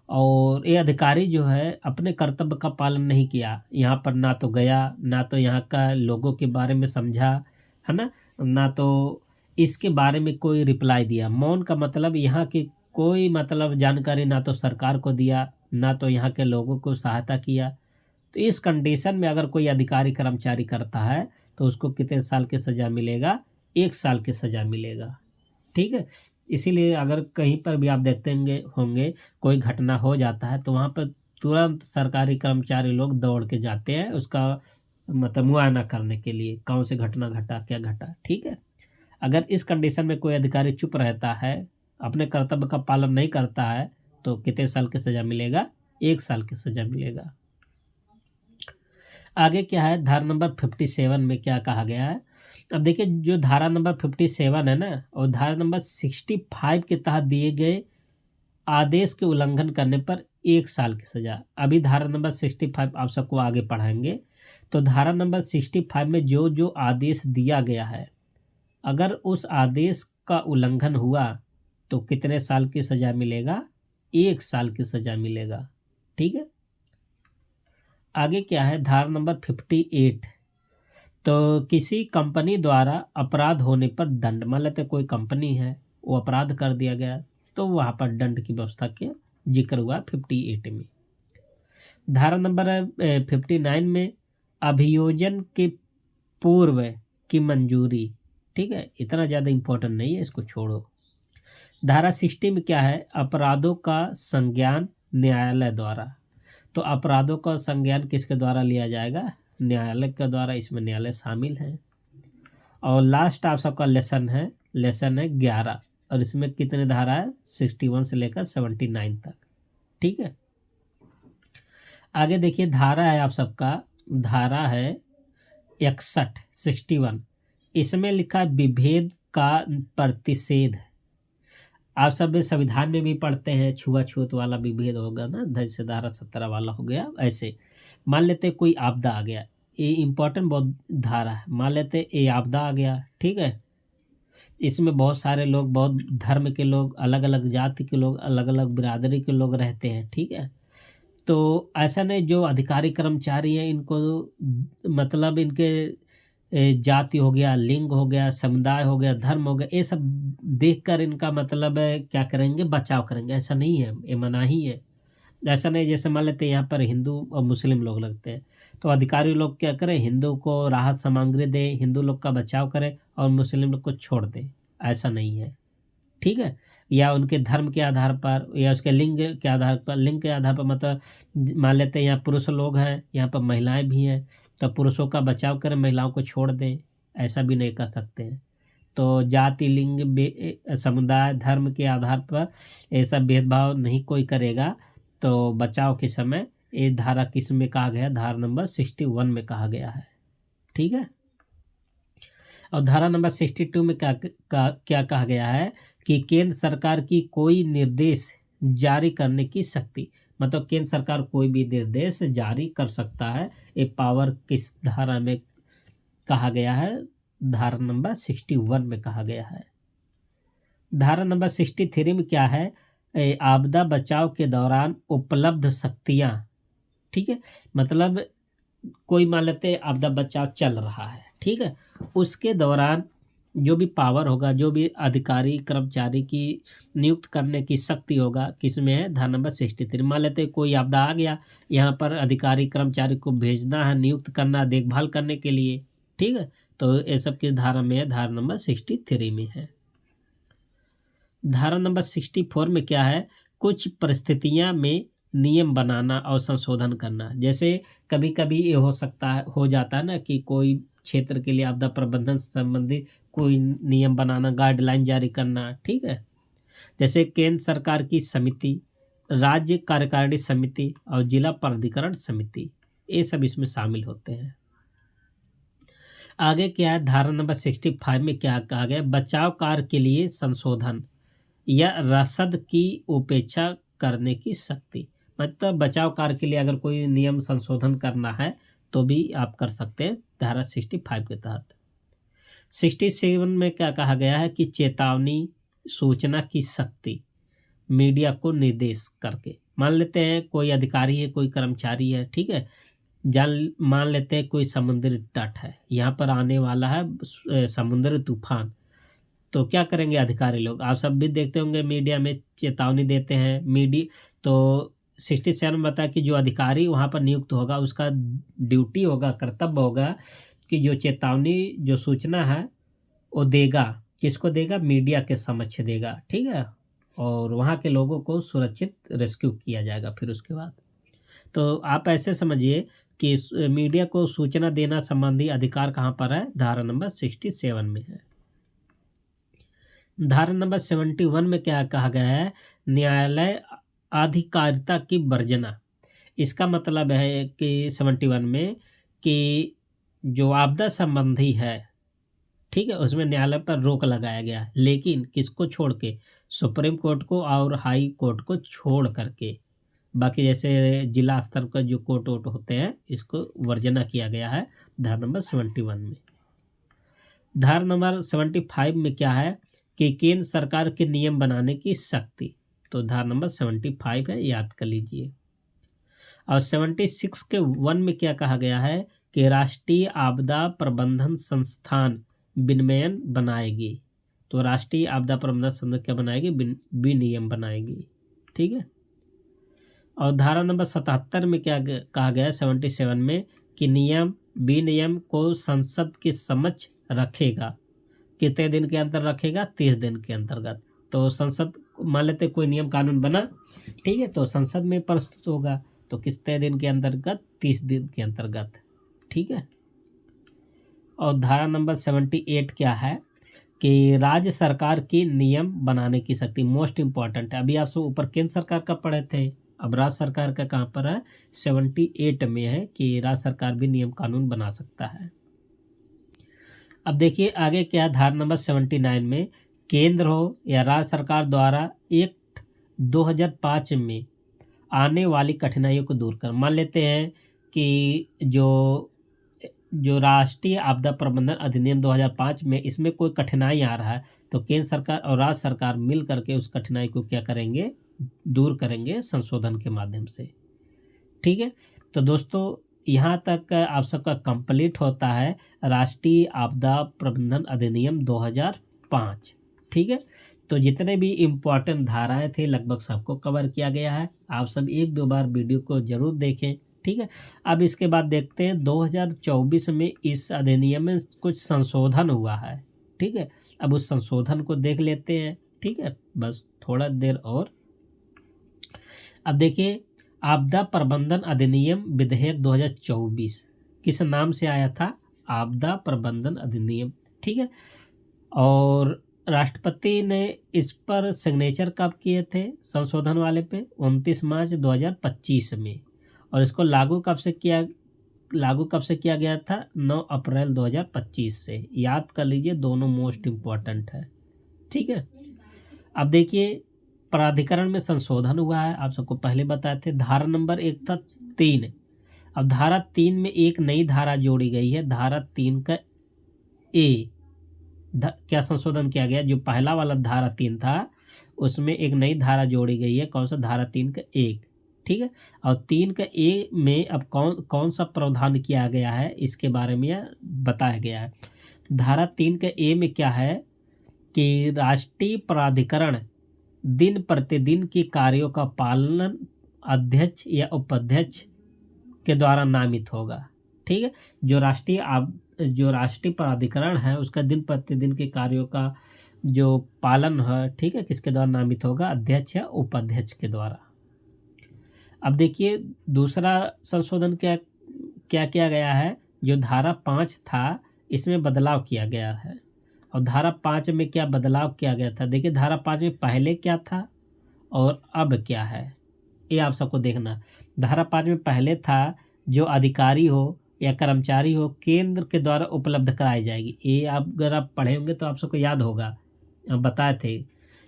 और ये अधिकारी जो है अपने कर्तव्य का पालन नहीं किया, यहाँ पर ना तो गया, ना तो यहाँ का लोगों के बारे में समझा, है ना तो इसके बारे में कोई रिप्लाई दिया। मौन का मतलब यहाँ की कोई मतलब जानकारी ना तो सरकार को दिया, ना तो यहाँ के लोगों को सहायता किया। तो इस कंडीशन में अगर कोई अधिकारी कर्मचारी करता है तो उसको कितने साल की सज़ा मिलेगा, 1 साल की सज़ा मिलेगा, ठीक है। इसीलिए अगर कहीं पर भी आप देखते होंगे कोई घटना हो जाता है तो वहाँ पर तुरंत सरकारी कर्मचारी लोग दौड़ के जाते हैं उसका मतलब मुआयना करने के लिए, कौन सी घटना घटा, क्या घटा, ठीक है। अगर इस कंडीशन में कोई अधिकारी चुप रहता है, अपने कर्तव्य का पालन नहीं करता है, तो कितने साल की सज़ा मिलेगा, 1 साल की सज़ा मिलेगा। आगे क्या है, धारा नंबर 57 में क्या कहा गया है। अब देखिए, जो धारा नंबर 57 है ना, और धारा नंबर 65 के तहत दिए गए आदेश के उल्लंघन करने पर 1 साल की सज़ा। अभी धारा नंबर 65 आप सबको आगे पढ़ाएंगे। तो धारा नंबर 65 में जो जो आदेश दिया गया है, अगर उस आदेश का उल्लंघन हुआ तो कितने साल की सज़ा मिलेगा, 1 साल की सज़ा मिलेगा, ठीक है। आगे क्या है, धारा नंबर 58। तो किसी कंपनी द्वारा अपराध होने पर दंड, मान लेते कोई कंपनी है वो अपराध कर दिया गया तो वहाँ पर दंड की व्यवस्था के जिक्र हुआ 58 में। धारा नंबर 59 में अभियोजन के पूर्व की मंजूरी, ठीक है, इतना ज़्यादा इम्पोर्टेंट नहीं है, इसको छोड़ो। धारा 60 में क्या है, अपराधों का संज्ञान न्यायालय द्वारा। तो अपराधों का संज्ञान किसके द्वारा लिया जाएगा, न्यायालय के द्वारा। इसमें न्यायालय शामिल है। और लास्ट आप सबका लेसन है 11, और इसमें कितने धारा है, 61 से लेकर 79 तक। ठीक है, आगे देखिए धारा है आप सबका, धारा है 61 61। इसमें लिखा है विभेद का प्रतिषेध। आप सब संविधान में भी पढ़ते हैं, छुआछूत वाला विभेद होगा ना, जैसे धारा 17 वाला हो गया। ऐसे मान लेते कोई आपदा आ गया, ये इंपॉर्टेंट बहुत धारा है। मान लेते ये आपदा आ गया, ठीक है, इसमें बहुत सारे लोग, बहुत धर्म के लोग, अलग अलग जाति के लोग, अलग अलग बिरादरी के लोग रहते हैं। ठीक है, तो ऐसा नहीं, जो अधिकारी कर्मचारी हैं इनको मतलब इनके जाति हो गया, लिंग हो गया, समुदाय हो गया, धर्म हो गया, ये सब देखकर इनका मतलब है क्या करेंगे, बचाव करेंगे। ऐसा नहीं है, ये मनाही है। ऐसा नहीं, जैसे मान लेते हैं यहाँ पर हिंदू और मुस्लिम लोग लगते हैं, तो अधिकारी लोग क्या करें, हिंदू को राहत सामग्री दें, हिंदू लोग का बचाव करें, और मुस्लिम लोग को छोड़ दें। ऐसा नहीं है, ठीक है। या उनके धर्म के आधार पर, या उसके लिंग के आधार पर, लिंग के आधार पर मतलब मान लेते हैं यहाँ पुरुष लोग हैं, यहाँ पर महिलाएं भी हैं, तो पुरुषों का बचाव करें, महिलाओं को छोड़ दें, ऐसा भी नहीं कर सकते हैं। तो जाति, लिंग, समुदाय, धर्म के आधार पर ऐसा भेदभाव नहीं कोई करेगा। तो बचाव के समय ये धारा किस में कहा गया, धारा नंबर 61 में कहा गया है। ठीक है, और धारा नंबर 62 में क्या कहा गया है कि केंद्र सरकार की कोई निर्देश जारी करने की शक्ति, मतलब केंद्र सरकार कोई भी निर्देश जारी कर सकता है। ये पावर किस धारा में कहा गया है, धारा नंबर 61 में कहा गया है। धारा नंबर 63 में क्या है, आपदा बचाव के दौरान उपलब्ध शक्तियां। ठीक है, मतलब कोई मान लेते हैं आपदा बचाव चल रहा है, ठीक है, उसके दौरान जो भी पावर होगा, जो भी अधिकारी कर्मचारी की नियुक्त करने की शक्ति होगा, किसमें है, धारा नंबर 63। मान लेते हैं कोई आपदा आ गया, यहाँ पर अधिकारी कर्मचारी को भेजना है, नियुक्त करना, देखभाल करने के लिए। ठीक है, तो ये सब किस धारा में है, धारा नंबर 63 में है। धारा नंबर 64 में क्या है, कुछ परिस्थितियां में नियम बनाना और संशोधन करना। जैसे कभी कभी ये हो जाता है ना कि कोई क्षेत्र के लिए आपदा प्रबंधन संबंधी कोई नियम बनाना, गाइडलाइन जारी करना। ठीक है, जैसे केंद्र सरकार की समिति, राज्य कार्यकारिणी समिति और जिला प्राधिकरण समिति, ये सब इसमें शामिल होते हैं। आगे क्या है, धारा नंबर 65 में क्या कहा गया, बचाव कार्य के लिए संशोधन या रसद की उपेक्षा करने की शक्ति। मतलब बचाव कार्य के लिए अगर कोई नियम संशोधन करना है तो भी आप कर सकते हैं धारा 65 के तहत। 67 में क्या कहा गया है कि चेतावनी सूचना की शक्ति, मीडिया को निर्देश करके। मान लेते हैं कोई अधिकारी है, कोई कर्मचारी है, ठीक है, मान लेते हैं कोई समुद्री तट है, यहाँ पर आने वाला है समुद्री तूफान, तो क्या करेंगे अधिकारी लोग, आप सब भी देखते होंगे मीडिया में चेतावनी देते हैं। तो 67 में बताया कि जो अधिकारी वहाँ पर नियुक्त होगा, उसका ड्यूटी होगा, कर्तव्य होगा कि जो चेतावनी, जो सूचना है वो देगा, किसको देगा, मीडिया के समक्ष देगा। ठीक है, और वहाँ के लोगों को सुरक्षित रेस्क्यू किया जाएगा फिर उसके बाद। तो आप ऐसे समझिए कि मीडिया को सूचना देना संबंधी अधिकार कहाँ पर है, धारा नंबर 67 में है। धारा नंबर 71 में क्या कहा गया है, न्यायालय आधिकारिता की वर्जना। इसका मतलब है कि 71 में कि जो आपदा संबंधी है, ठीक है, उसमें न्यायालय पर रोक लगाया गया, लेकिन किसको छोड़ के, सुप्रीम कोर्ट को और हाई कोर्ट को छोड़ करके। बाकी जैसे जिला स्तर का जो कोर्ट वोट होते हैं, इसको वर्जना किया गया है धारा नंबर 71 में। धारा नंबर 75 में क्या है कि केंद्र सरकार के नियम बनाने की शक्ति, तो धारा नंबर 75 है, याद कर लीजिए। और 76 के 1 में क्या कहा गया है कि राष्ट्रीय आपदा प्रबंधन संस्थान विनियमन बनाएगी। तो राष्ट्रीय आपदा प्रबंधन संस्थान क्या बनाएगी, विनियम बनाएगी। ठीक है, और धारा नंबर 77 में क्या कहा गया है, 77 में कि विनियम को संसद के समक्ष रखेगा। कितने दिन के अंतर रखेगा, 30 दिन के अंतर्गत। तो संसद मान लेते कोई नियम कानून बना, ठीक है, तो संसद में प्रस्तुत होगा, तो कितने दिन के अंतर्गत, 30 दिन के अंतर्गत, ठीक है। और धारा नंबर 78 क्या है कि राज्य सरकार की नियम बनाने की शक्ति, मोस्ट इम्पॉर्टेंट है। अभी आप सब ऊपर केंद्र सरकार का पढ़े थे, अब राज्य सरकार का कहाँ पर है, 78 में है कि राज्य सरकार भी नियम कानून बना सकता है। अब देखिए आगे क्या है, धारा नंबर 79 में केंद्र हो या राज्य सरकार द्वारा एक्ट 2005 में आने वाली कठिनाइयों को दूर कर, मान लेते हैं कि जो राष्ट्रीय आपदा प्रबंधन अधिनियम 2005 में इसमें कोई कठिनाई आ रहा है, तो केंद्र सरकार और राज्य सरकार मिल करके उस कठिनाई को क्या करेंगे, दूर करेंगे संशोधन के माध्यम से, ठीक है। तो दोस्तों यहाँ तक आप सबका कंप्लीट होता है राष्ट्रीय आपदा प्रबंधन अधिनियम 2005, ठीक है। तो जितने भी इम्पोर्टेंट धाराएं थे लगभग सबको कवर किया गया है। आप सब 1-2 बार वीडियो को जरूर देखें, ठीक है। अब इसके बाद देखते हैं 2024 में इस अधिनियम में कुछ संशोधन हुआ है, ठीक है। अब उस संशोधन को देख लेते हैं, ठीक है, बस थोड़ा देर और। अब देखिए आपदा प्रबंधन अधिनियम विधेयक 2024 किस नाम से आया था, आपदा प्रबंधन अधिनियम, ठीक है। और राष्ट्रपति ने इस पर सिग्नेचर कब किए थे संशोधन वाले पे, 29 मार्च 2025 में। और इसको लागू कब से किया गया था, 9 अप्रैल 2025 से। याद कर लीजिए, दोनों मोस्ट इम्पॉर्टेंट है, ठीक है। अब देखिए प्राधिकरण में संशोधन हुआ है, आप सबको पहले बताए थे। धारा नंबर 1 था 3, अब धारा 3 में एक नई धारा जोड़ी गई है, धारा 3 का ए क्या संशोधन किया गया, जो पहला वाला धारा 3 था उसमें एक नई धारा जोड़ी गई है, कौन सा, धारा 3 का 1, ठीक है। और 3 का ए में अब कौन सा प्रावधान किया गया है इसके बारे में बताया गया है। धारा 3 का ए में क्या है कि राष्ट्रीय प्राधिकरण दिन प्रतिदिन के कार्यों का पालन अध्यक्ष या उपाध्यक्ष के द्वारा नामित होगा, ठीक है। जो राष्ट्रीय प्राधिकरण है उसका दिन प्रतिदिन के कार्यों का जो पालन है, ठीक है, किसके द्वारा नामित होगा, अध्यक्ष या उपाध्यक्ष के द्वारा। अब देखिए दूसरा संशोधन क्या किया गया है, जो धारा 5 था इसमें बदलाव किया गया है। और धारा 5 में क्या बदलाव किया गया था, देखिए धारा 5 में पहले क्या था और अब क्या है, ये आप सबको देखना। धारा 5 में पहले था जो अधिकारी हो या कर्मचारी हो केंद्र के द्वारा उपलब्ध कराई जाएगी, ये आप अगर आप पढ़े होंगे तो आप सबको याद होगा, हम बताए थे।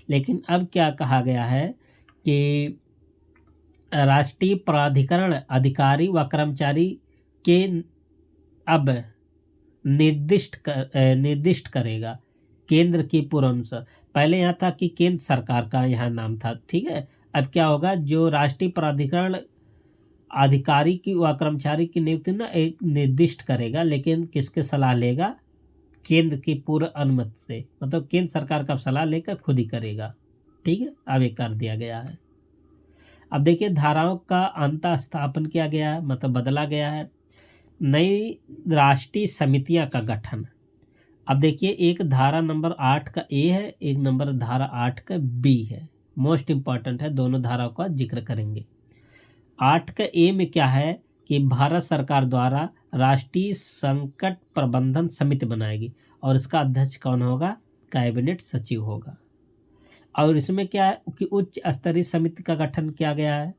लेकिन अब क्या कहा गया है कि राष्ट्रीय प्राधिकरण अधिकारी व कर्मचारी के अब निर्दिष्ट करेगा केंद्र की पूर्व अनुसार। पहले यहाँ था कि केंद्र सरकार का यहाँ नाम था, ठीक है। अब क्या होगा, जो राष्ट्रीय प्राधिकरण अधिकारी की व कर्मचारी की नियुक्ति ना एक निर्दिष्ट करेगा, लेकिन किसके सलाह लेगा, केंद्र की पूर्व अनुमति से, मतलब केंद्र सरकार का सलाह लेकर खुद ही करेगा, ठीक है। अब ये कर दिया गया है। अब देखिए धाराओं का अंत स्थापन किया गया है, मतलब बदला गया है। नई राष्ट्रीय समितियां का गठन, अब देखिए एक धारा नंबर 8 का ए है, एक नंबर धारा 8 का बी है, मोस्ट इम्पॉर्टेंट है, दोनों धाराओं का जिक्र करेंगे। 8 का ए में क्या है कि भारत सरकार द्वारा राष्ट्रीय संकट प्रबंधन समिति बनाएगी और इसका अध्यक्ष कौन होगा, कैबिनेट सचिव होगा। और इसमें क्या है कि उच्च स्तरीय समिति का गठन किया गया है,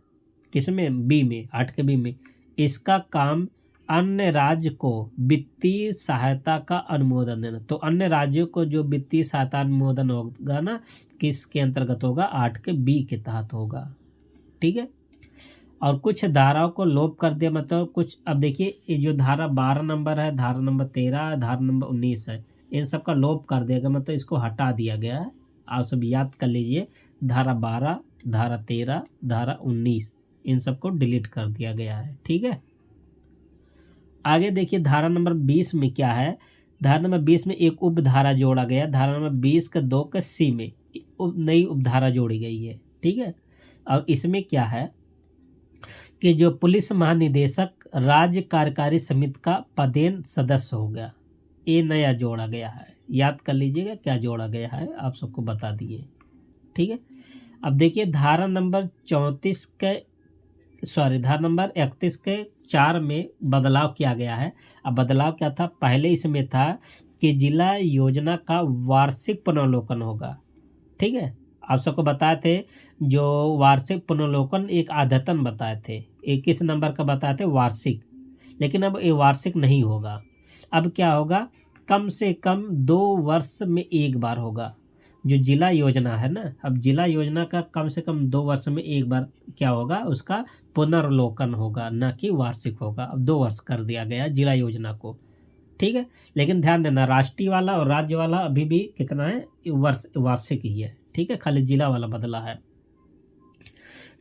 किसमें, बी में, 8 के बी में। इसका काम अन्य राज्य को वित्तीय सहायता का अनुमोदन देना, तो अन्य राज्यों को जो वित्तीय सहायता अनुमोदन होगा ना, किसके अंतर्गत होगा, 8 के बी के तहत होगा, ठीक है। और कुछ धाराओं को लोप कर दिया, मतलब कुछ, अब देखिए ये जो धारा 12 नंबर है, धारा नंबर 13, धारा नंबर 19 है, इन सब का लोप कर दिया गया, मतलब इसको हटा दिया गया है। आप सब याद कर लीजिए, धारा 12, धारा 13, धारा 19, इन सबको डिलीट कर दिया गया है, ठीक है। आगे देखिए धारा नंबर 20 में क्या है, धारा नंबर 20 में एक उपधारा जोड़ा गया, धारा नंबर 20 का 2 का सी में नई उपधारा जोड़ी गई है, ठीक है। अब इसमें क्या है कि जो पुलिस महानिदेशक राज्य कार्यकारी समिति का पदेन सदस्य हो गया, ये नया जोड़ा गया है। याद कर लीजिएगा क्या जोड़ा गया है, आप सबको बता दिए। ठीक है। अब देखिए धारा नंबर 34 के धारा नंबर 31 के 4 में बदलाव किया गया है। अब बदलाव क्या था, पहले इसमें था कि जिला योजना का वार्षिक पुनर्वलोकन होगा, ठीक है। आप सबको बताए थे जो वार्षिक पुनर्वलोकन एक अद्यतन बताए थे, 21 नंबर का बताए थे वार्षिक, लेकिन अब ये वार्षिक नहीं होगा। अब क्या होगा, कम से कम 2 वर्ष में एक बार होगा जो जिला योजना है ना। अब जिला योजना का कम से कम 2 वर्ष में एक बार क्या होगा, उसका पुनर्वलोकन होगा, न कि वार्षिक होगा। अब 2 वर्ष कर दिया गया जिला योजना को, ठीक है। लेकिन ध्यान देना राष्ट्रीय वाला और राज्य वाला अभी भी कितना है, वार्षिक ही है, ठीक है, खाली जिला वाला बदला है।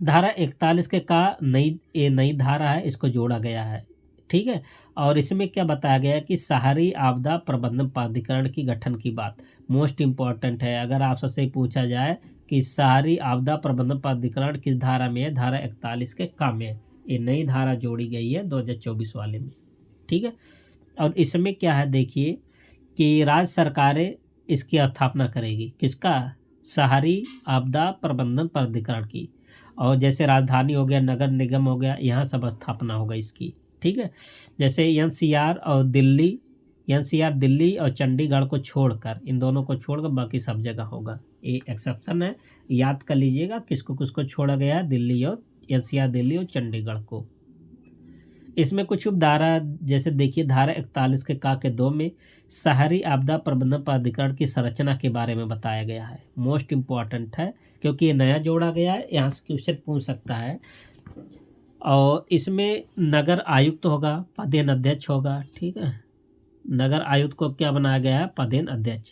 धारा 41 के का नई धारा है, इसको जोड़ा गया है, ठीक है। और इसमें क्या बताया गया है कि शहरी आपदा प्रबंधन प्राधिकरण की गठन की बात मोस्ट इम्पॉर्टेंट है। अगर आप सबसे पूछा जाए कि शहरी आपदा प्रबंधन प्राधिकरण किस धारा में है, धारा 41 के का में है। ये नई धारा जोड़ी गई है 2024 वाले में, ठीक है। और इसमें क्या है देखिए कि राज्य सरकारें इसकी स्थापना करेगी, किसका, शहरी आपदा प्रबंधन प्राधिकरण की। और जैसे राजधानी हो गया, नगर निगम हो गया, यहाँ सब स्थापना होगा इसकी, ठीक है। जैसे एनसीआर दिल्ली और चंडीगढ़ को छोड़कर, इन दोनों को छोड़कर बाकी सब जगह होगा। ये एक्सेप्शन है, याद कर लीजिएगा किसको किसको छोड़ा गया है, दिल्ली और एनसीआर दिल्ली और चंडीगढ़ को। इसमें कुछ धारा जैसे देखिए धारा 41 के का के 2 में शहरी आपदा प्रबंधन प्राधिकरण की संरचना के बारे में बताया गया है। मोस्ट इम्पॉर्टेंट है क्योंकि ये नया जोड़ा गया है, यहाँ से क्वेश्चन पूछ सकता है। और इसमें नगर आयुक्त होगा, पदेन अध्यक्ष होगा, ठीक है। नगर आयुक्त को क्या बनाया गया है, पदेन अध्यक्ष।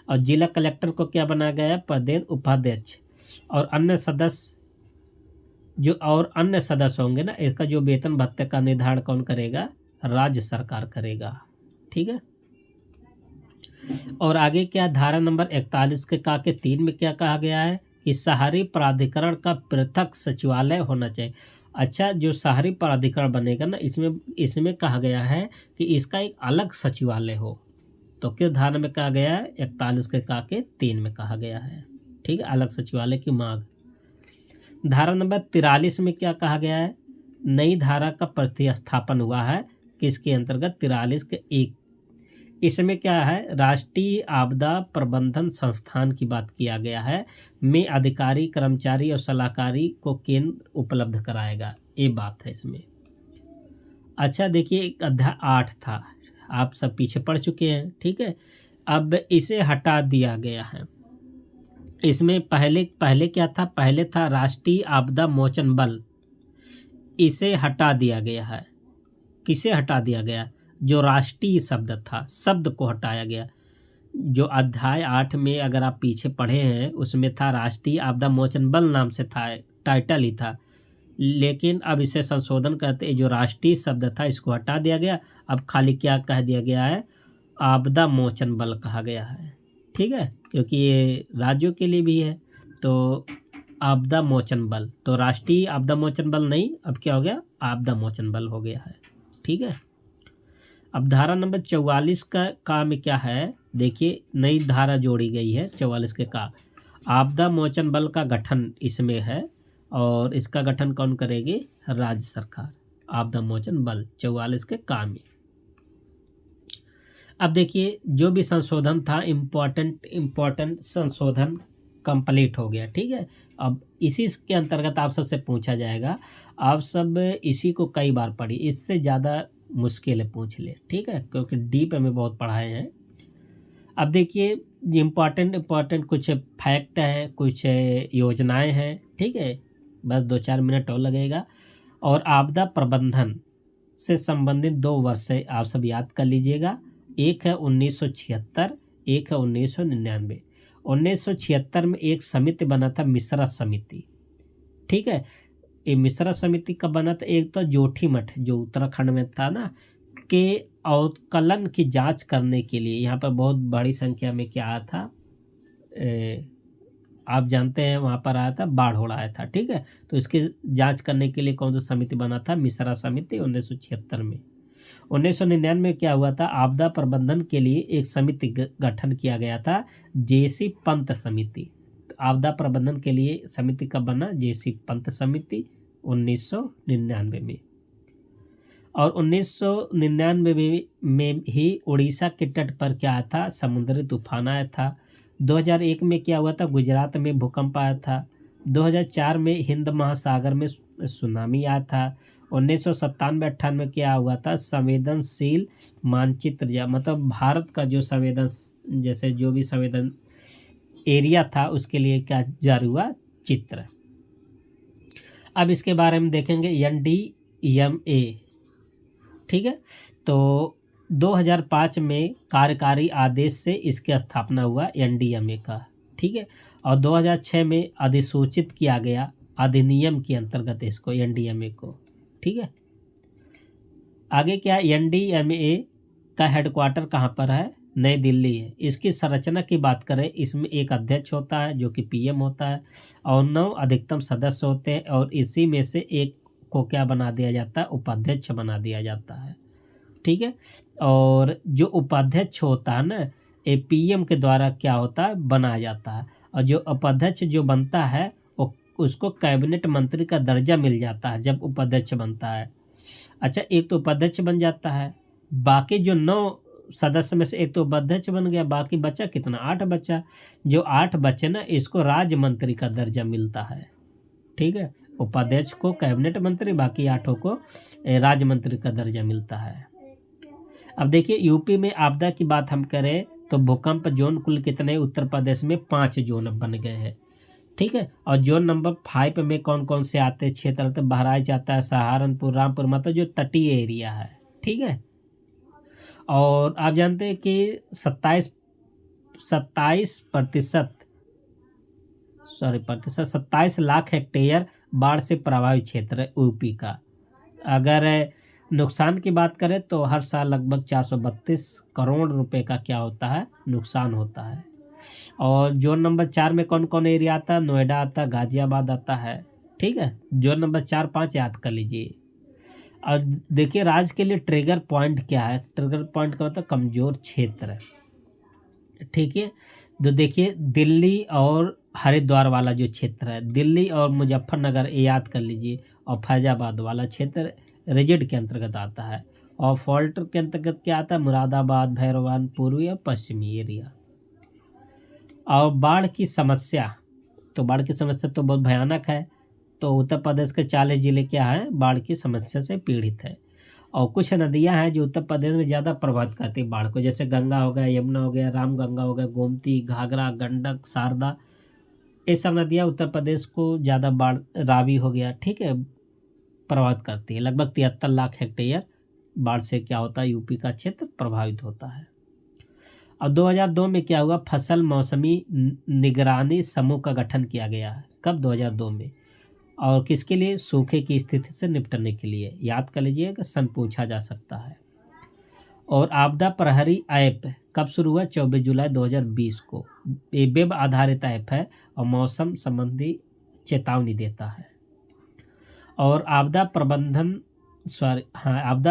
और जिला कलेक्टर को क्या बनाया गया है, पदेन उपाध्यक्ष। और अन्य सदस्य होंगे ना, इसका जो वेतन भत्ते का निर्धारण कौन करेगा, राज्य सरकार करेगा, ठीक है। और आगे क्या, धारा नंबर 41 के का के 3 में क्या कहा गया है कि शहरी प्राधिकरण का पृथक सचिवालय होना चाहिए। अच्छा, जो शहरी प्राधिकरण बनेगा ना, इसमें कहा गया है कि इसका एक अलग सचिवालय हो। तो किस धारा में कहा गया है, 41 के का के 3 में कहा गया है, ठीक है, अलग सचिवालय की मांग। धारा नंबर 43 में क्या कहा गया है, नई धारा का प्रतिस्थापन हुआ है, किसके अंतर्गत, 43 के 1। इसमें क्या है, राष्ट्रीय आपदा प्रबंधन संस्थान की बात किया गया है, में अधिकारी कर्मचारी और सलाहकारी को केंद्र उपलब्ध कराएगा, ये बात है इसमें। अच्छा देखिए, एक अध्याय 8 था, आप सब पीछे पढ़ चुके हैं, ठीक है। अब इसे हटा दिया गया है। इसमें पहले क्या था, पहले था राष्ट्रीय आपदा मोचन बल, इसे हटा दिया गया है। किसे हटा दिया गया, जो राष्ट्रीय शब्द था, शब्द को हटाया गया। जो अध्याय 8 में अगर आप पीछे पढ़े हैं उसमें था राष्ट्रीय आपदा मोचन बल नाम से था, टाइटल ही था। लेकिन अब इसे संशोधन करते जो राष्ट्रीय शब्द था इसको हटा दिया गया, अब खाली क्या कह दिया गया है, आपदा मोचन बल कहा गया है, ठीक है, क्योंकि ये राज्यों के लिए भी है। तो आपदा मोचन बल, तो राष्ट्रीय आपदा मोचन बल नहीं, अब क्या हो गया, आपदा मोचन बल हो गया है, ठीक है। अब धारा नंबर 44 का में क्या है, देखिए नई धारा जोड़ी गई है 44 के का, आपदा मोचन बल का गठन इसमें है। और इसका गठन कौन करेगी, राज्य सरकार, आपदा मोचन बल 44 के का में। अब देखिए जो भी संशोधन था, इम्पोर्टेंट संशोधन कंप्लीट हो गया, ठीक है। अब इसी के अंतर्गत आप सबसे पूछा जाएगा, आप सब इसी को कई बार पढ़ी, इससे ज़्यादा मुश्किल है पूछ ले, ठीक है, क्योंकि डीप में बहुत पढ़ाए हैं। अब देखिए इम्पोर्टेंट कुछ फैक्ट हैं, कुछ योजनाएं हैं, ठीक है, बस 2-4 मिनट और लगेगा। और आपदा प्रबंधन से संबंधित 2 वर्ष से आप सब याद कर लीजिएगा, एक है 1976, एक है 1999। 1976 में एक समिति बना था, मिश्रा समिति, ठीक है। ये मिश्रा समिति कब बना था, एक तो जोशीमठ जो उत्तराखंड में था ना, के अवकलन की जांच करने के लिए यहाँ पर बहुत बड़ी संख्या में क्या आया था, आप जानते हैं वहाँ पर आया था, बाढ़ हो आया था, ठीक है। तो इसकी जांच करने के लिए कौन सा समिति बना था, मिश्रा समिति 1976 में। 1999 में क्या हुआ था, आपदा प्रबंधन के लिए एक समिति गठन किया गया था, जेसी पंत समिति। तो आपदा प्रबंधन के लिए समिति कब बना? जेसी पंत समिति 1999 में। और 1999 में ही उड़ीसा के तट पर क्या था? समुद्री तूफान आया था। 2001 में क्या हुआ था? गुजरात में भूकंप आया था। 2004 में हिंद महासागर में सुनामी आया था। 1997-98 क्या हुआ था? संवेदनशील मानचित्र मतलब भारत का जो जैसे जो भी संवेदन एरिया था उसके लिए क्या जारी हुआ? चित्र। अब इसके बारे में देखेंगे NDMA। ठीक है, तो 2005 में कार्यकारी आदेश से इसकी स्थापना हुआ NDMA का। ठीक है, और 2006 में अधिसूचित किया गया अधिनियम के अंतर्गत इसको NDMA को। ठीक है, आगे क्या? NDMA का हेडक्वार्टर कहाँ पर है? नई दिल्ली है। इसकी संरचना की बात करें, इसमें एक अध्यक्ष होता है जो कि PM होता है और 9 अधिकतम सदस्य होते हैं और इसी में से एक को क्या बना दिया जाता है? उपाध्यक्ष बना दिया जाता है। ठीक है, और जो उपाध्यक्ष होता है ना, ये PM के द्वारा क्या होता है? बनाया जाता है। और जो उपाध्यक्ष जो बनता है उसको कैबिनेट मंत्री का दर्जा मिल जाता है जब उपाध्यक्ष बनता है। अच्छा, एक तो उपाध्यक्ष बन जाता है, बाकी जो 9 सदस्य में से एक तो उपाध्यक्ष बन गया, बाकी बचा कितना? 8 बचा। जो 8 बचे ना, इसको राज्य मंत्री का दर्जा मिलता है। ठीक है, उपाध्यक्ष को कैबिनेट मंत्री, बाकी 8 को राज्य मंत्री का दर्जा मिलता है। अब देखिए, यूपी में आपदा की बात हम करें तो भूकंप जोन कुल कितने? उत्तर प्रदेश में 5 जोन बन गए हैं। ठीक है, और जोन नंबर 5 में कौन कौन से आते हैं क्षेत्र? तो बहराइच आता है, सहारनपुर, रामपुर, मतलब जो तटीय एरिया है। ठीक है, और आप जानते हैं कि 27 लाख हेक्टेयर बाढ़ से प्रभावित क्षेत्र है यूपी का। अगर नुकसान की बात करें तो हर साल लगभग 432 करोड़ रुपए का क्या होता है? नुकसान होता है। और जोन नंबर 4 में कौन कौन एरिया आता है? नोएडा आता है, गाजियाबाद आता है। ठीक है, जोन नंबर 4, 5 याद कर लीजिए। और देखिए, राज्य के लिए ट्रिगर पॉइंट क्या है? ट्रिगर पॉइंट का मतलब कमजोर क्षेत्र। ठीक है, तो देखिए दिल्ली और हरिद्वार वाला जो क्षेत्र है, दिल्ली और मुजफ्फरनगर, ये याद कर लीजिए। और फैजाबाद वाला क्षेत्र रिजिड के अंतर्गत आता है। और फॉल्ट के अंतर्गत क्या आता है? मुरादाबाद, भैरवान, पूर्वी और पश्चिमी एरिया। और बाढ़ की समस्या, तो बाढ़ की समस्या तो बहुत भयानक है। तो उत्तर प्रदेश के 40 जिले क्या है? बाढ़ की समस्या से पीड़ित है। और कुछ नदियां हैं जो उत्तर प्रदेश में ज़्यादा प्रभावित करती है बाढ़ को, जैसे गंगा हो गया, यमुना हो गया, रामगंगा हो गया, गोमती, घाघरा, गंडक, शारदा, ये सब नदियां उत्तर प्रदेश को ज़्यादा बाढ़, रावी हो गया, ठीक है, प्रभावित करती है। लगभग 73 लाख हेक्टेयर बाढ़ से क्या होता है? यूपी का क्षेत्र प्रभावित होता है। और 2002 में क्या हुआ? फसल मौसमी निगरानी समूह का गठन किया गया है। कब? 2002 में। और किसके लिए? सूखे की स्थिति से निपटने के लिए। याद कर लीजिएगा, सन पूछा जा सकता है। और आपदा प्रहरी ऐप कब शुरू हुआ? 24 जुलाई 2020 को। ये वेब आधारित ऐप है और मौसम संबंधी चेतावनी देता है। और आपदा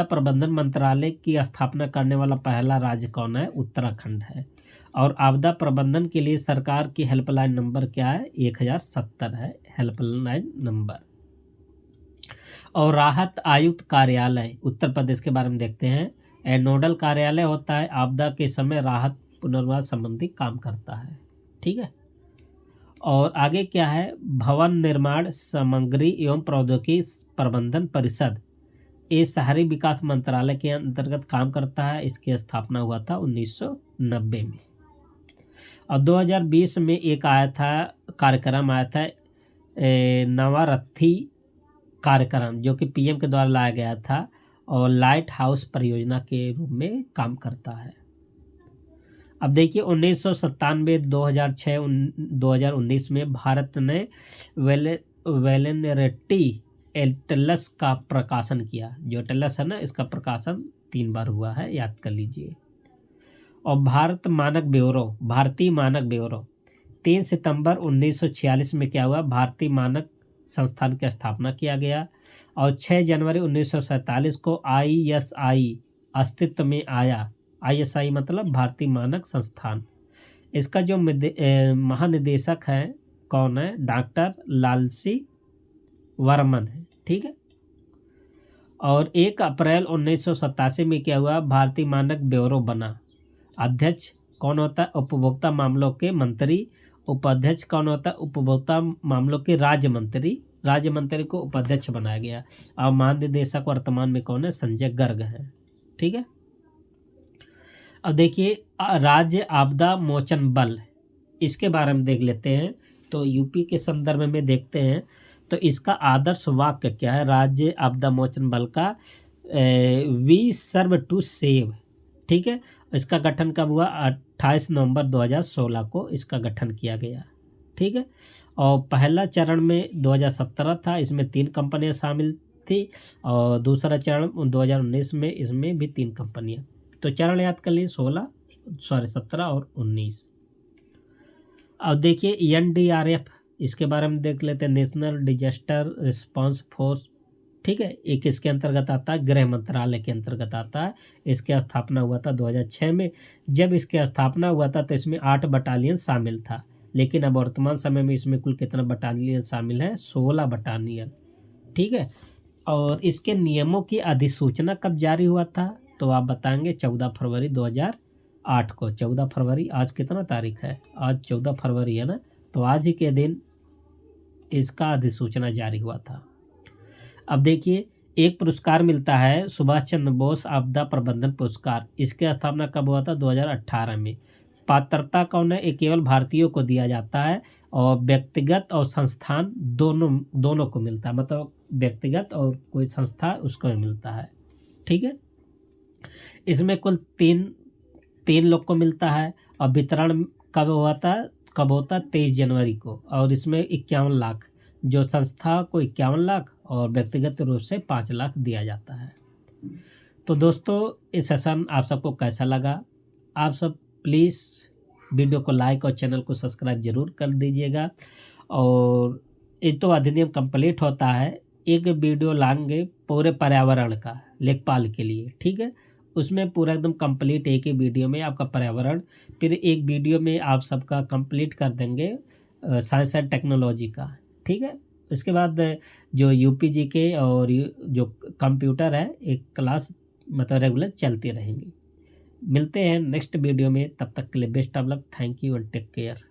प्रबंधन मंत्रालय की स्थापना करने वाला पहला राज्य कौन है? उत्तराखंड है। और आपदा प्रबंधन के लिए सरकार की हेल्पलाइन नंबर क्या है? 1070 है हेल्पलाइन नंबर। और राहत आयुक्त कार्यालय उत्तर प्रदेश के बारे में देखते हैं। नोडल कार्यालय होता है, आपदा के समय राहत पुनर्वास संबंधी काम करता है। ठीक है, और आगे क्या है? भवन निर्माण सामग्री एवं प्रौद्योगिकी प्रबंधन परिषद, ये शहरी विकास मंत्रालय के अंतर्गत काम करता है। इसकी स्थापना हुआ था 1990 में। और 2020 में एक कार्यक्रम आया था, नवारथी कार्यक्रम, जो कि PM के द्वारा लाया गया था और लाइट हाउस परियोजना के रूप में काम करता है। अब देखिए 1997, 2006, 2019 में भारत ने वेलेनरेटी एटलस का प्रकाशन किया। जो एटलस है ना, इसका प्रकाशन 3 बार हुआ है, याद कर लीजिए। और भारतीय मानक ब्यूरो 3 सितंबर 1946 में क्या हुआ? भारतीय मानक संस्थान की स्थापना किया गया। और 6 जनवरी 1947 को ISI अस्तित्व में आया। ISI मतलब भारतीय मानक संस्थान। इसका जो महानिदेशक है कौन है? डॉक्टर लालसी वर्मन है। ठीक है। और 1 अप्रैल 1987 में क्या हुआ? भारतीय मानक ब्यूरो बना। अध्यक्ष कौन होता है? उपभोक्ता मामलों के मंत्री। उपाध्यक्ष कौन होता है? उपभोक्ता मामलों के राज्य मंत्री। राज्य मंत्री को उपाध्यक्ष बनाया गया। और महानिदेशक वर्तमान में कौन है? संजय गर्ग है। ठीक है। अब देखिए राज्य आपदा मोचन बल, इसके बारे में देख लेते हैं। तो यूपी के संदर्भ में देखते हैं तो इसका आदर्श वाक्य क्या है राज्य आपदा मोचन बल का? We serve to save. ठीक है। इसका गठन कब हुआ? 28 नवंबर 2016 को इसका गठन किया गया। ठीक है। और पहला चरण में 2017 था, इसमें 3 कंपनियां शामिल थी। और दूसरा चरण 2019 में, इसमें भी 3 कंपनियां। तो चरण याद कर लीजिए 17 और 19। अब देखिए NDRF, इसके बारे में देख लेते हैं। National disaster response force. ठीक है। एक इसके अंतर्गत आता है, गृह मंत्रालय के अंतर्गत आता है। इसकी स्थापना हुआ था 2006 में। जब इसकी स्थापना हुआ था तो इसमें 8 बटालियन शामिल था, लेकिन अब वर्तमान समय में इसमें कुल कितना बटालियन शामिल है? 16 बटालियन। ठीक है। और इसके नियमों की अधिसूचना कब जारी हुआ था? तो आप बताएंगे 14 फरवरी 2008 को। 14 फरवरी, आज कितना तारीख है? आज 14 फरवरी है ना। तो आज ही के दिन इसका अधिसूचना जारी हुआ था। अब देखिए एक पुरस्कार मिलता है, सुभाष चंद्र बोस आपदा प्रबंधन पुरस्कार। इसकी स्थापना कब हुआ था? 2018 में। पात्रता कौन है? ये केवल भारतीयों को दिया जाता है और व्यक्तिगत और संस्थान दोनों को मिलता है। मतलब व्यक्तिगत और कोई संस्था उसको भी मिलता है। ठीक है। इसमें कुल तीन लोग को मिलता है। और वितरण कब होता है? 23 जनवरी को। और इसमें 51 लाख, जो संस्था को 51 लाख और व्यक्तिगत रूप से 5 लाख दिया जाता है। तो दोस्तों इस सेशन आप सबको कैसा लगा? आप सब प्लीज़ वीडियो को लाइक और चैनल को सब्सक्राइब जरूर कर दीजिएगा। और ये तो अधिनियम कंप्लीट होता है, एक वीडियो लाएंगे पूरे पर्यावरण का लेखपाल के लिए। ठीक है। उसमें पूरा एकदम कंप्लीट एक ही वीडियो में आपका पर्यावरण, फिर एक वीडियो में आप सबका कंप्लीट कर देंगे साइंस एंड टेक्नोलॉजी का। ठीक है। इसके बाद जो UPG के और जो कंप्यूटर है, एक क्लास मतलब रेगुलर चलती रहेंगी। मिलते हैं नेक्स्ट वीडियो में, तब तक के लिए best of luck. Thank you and take care.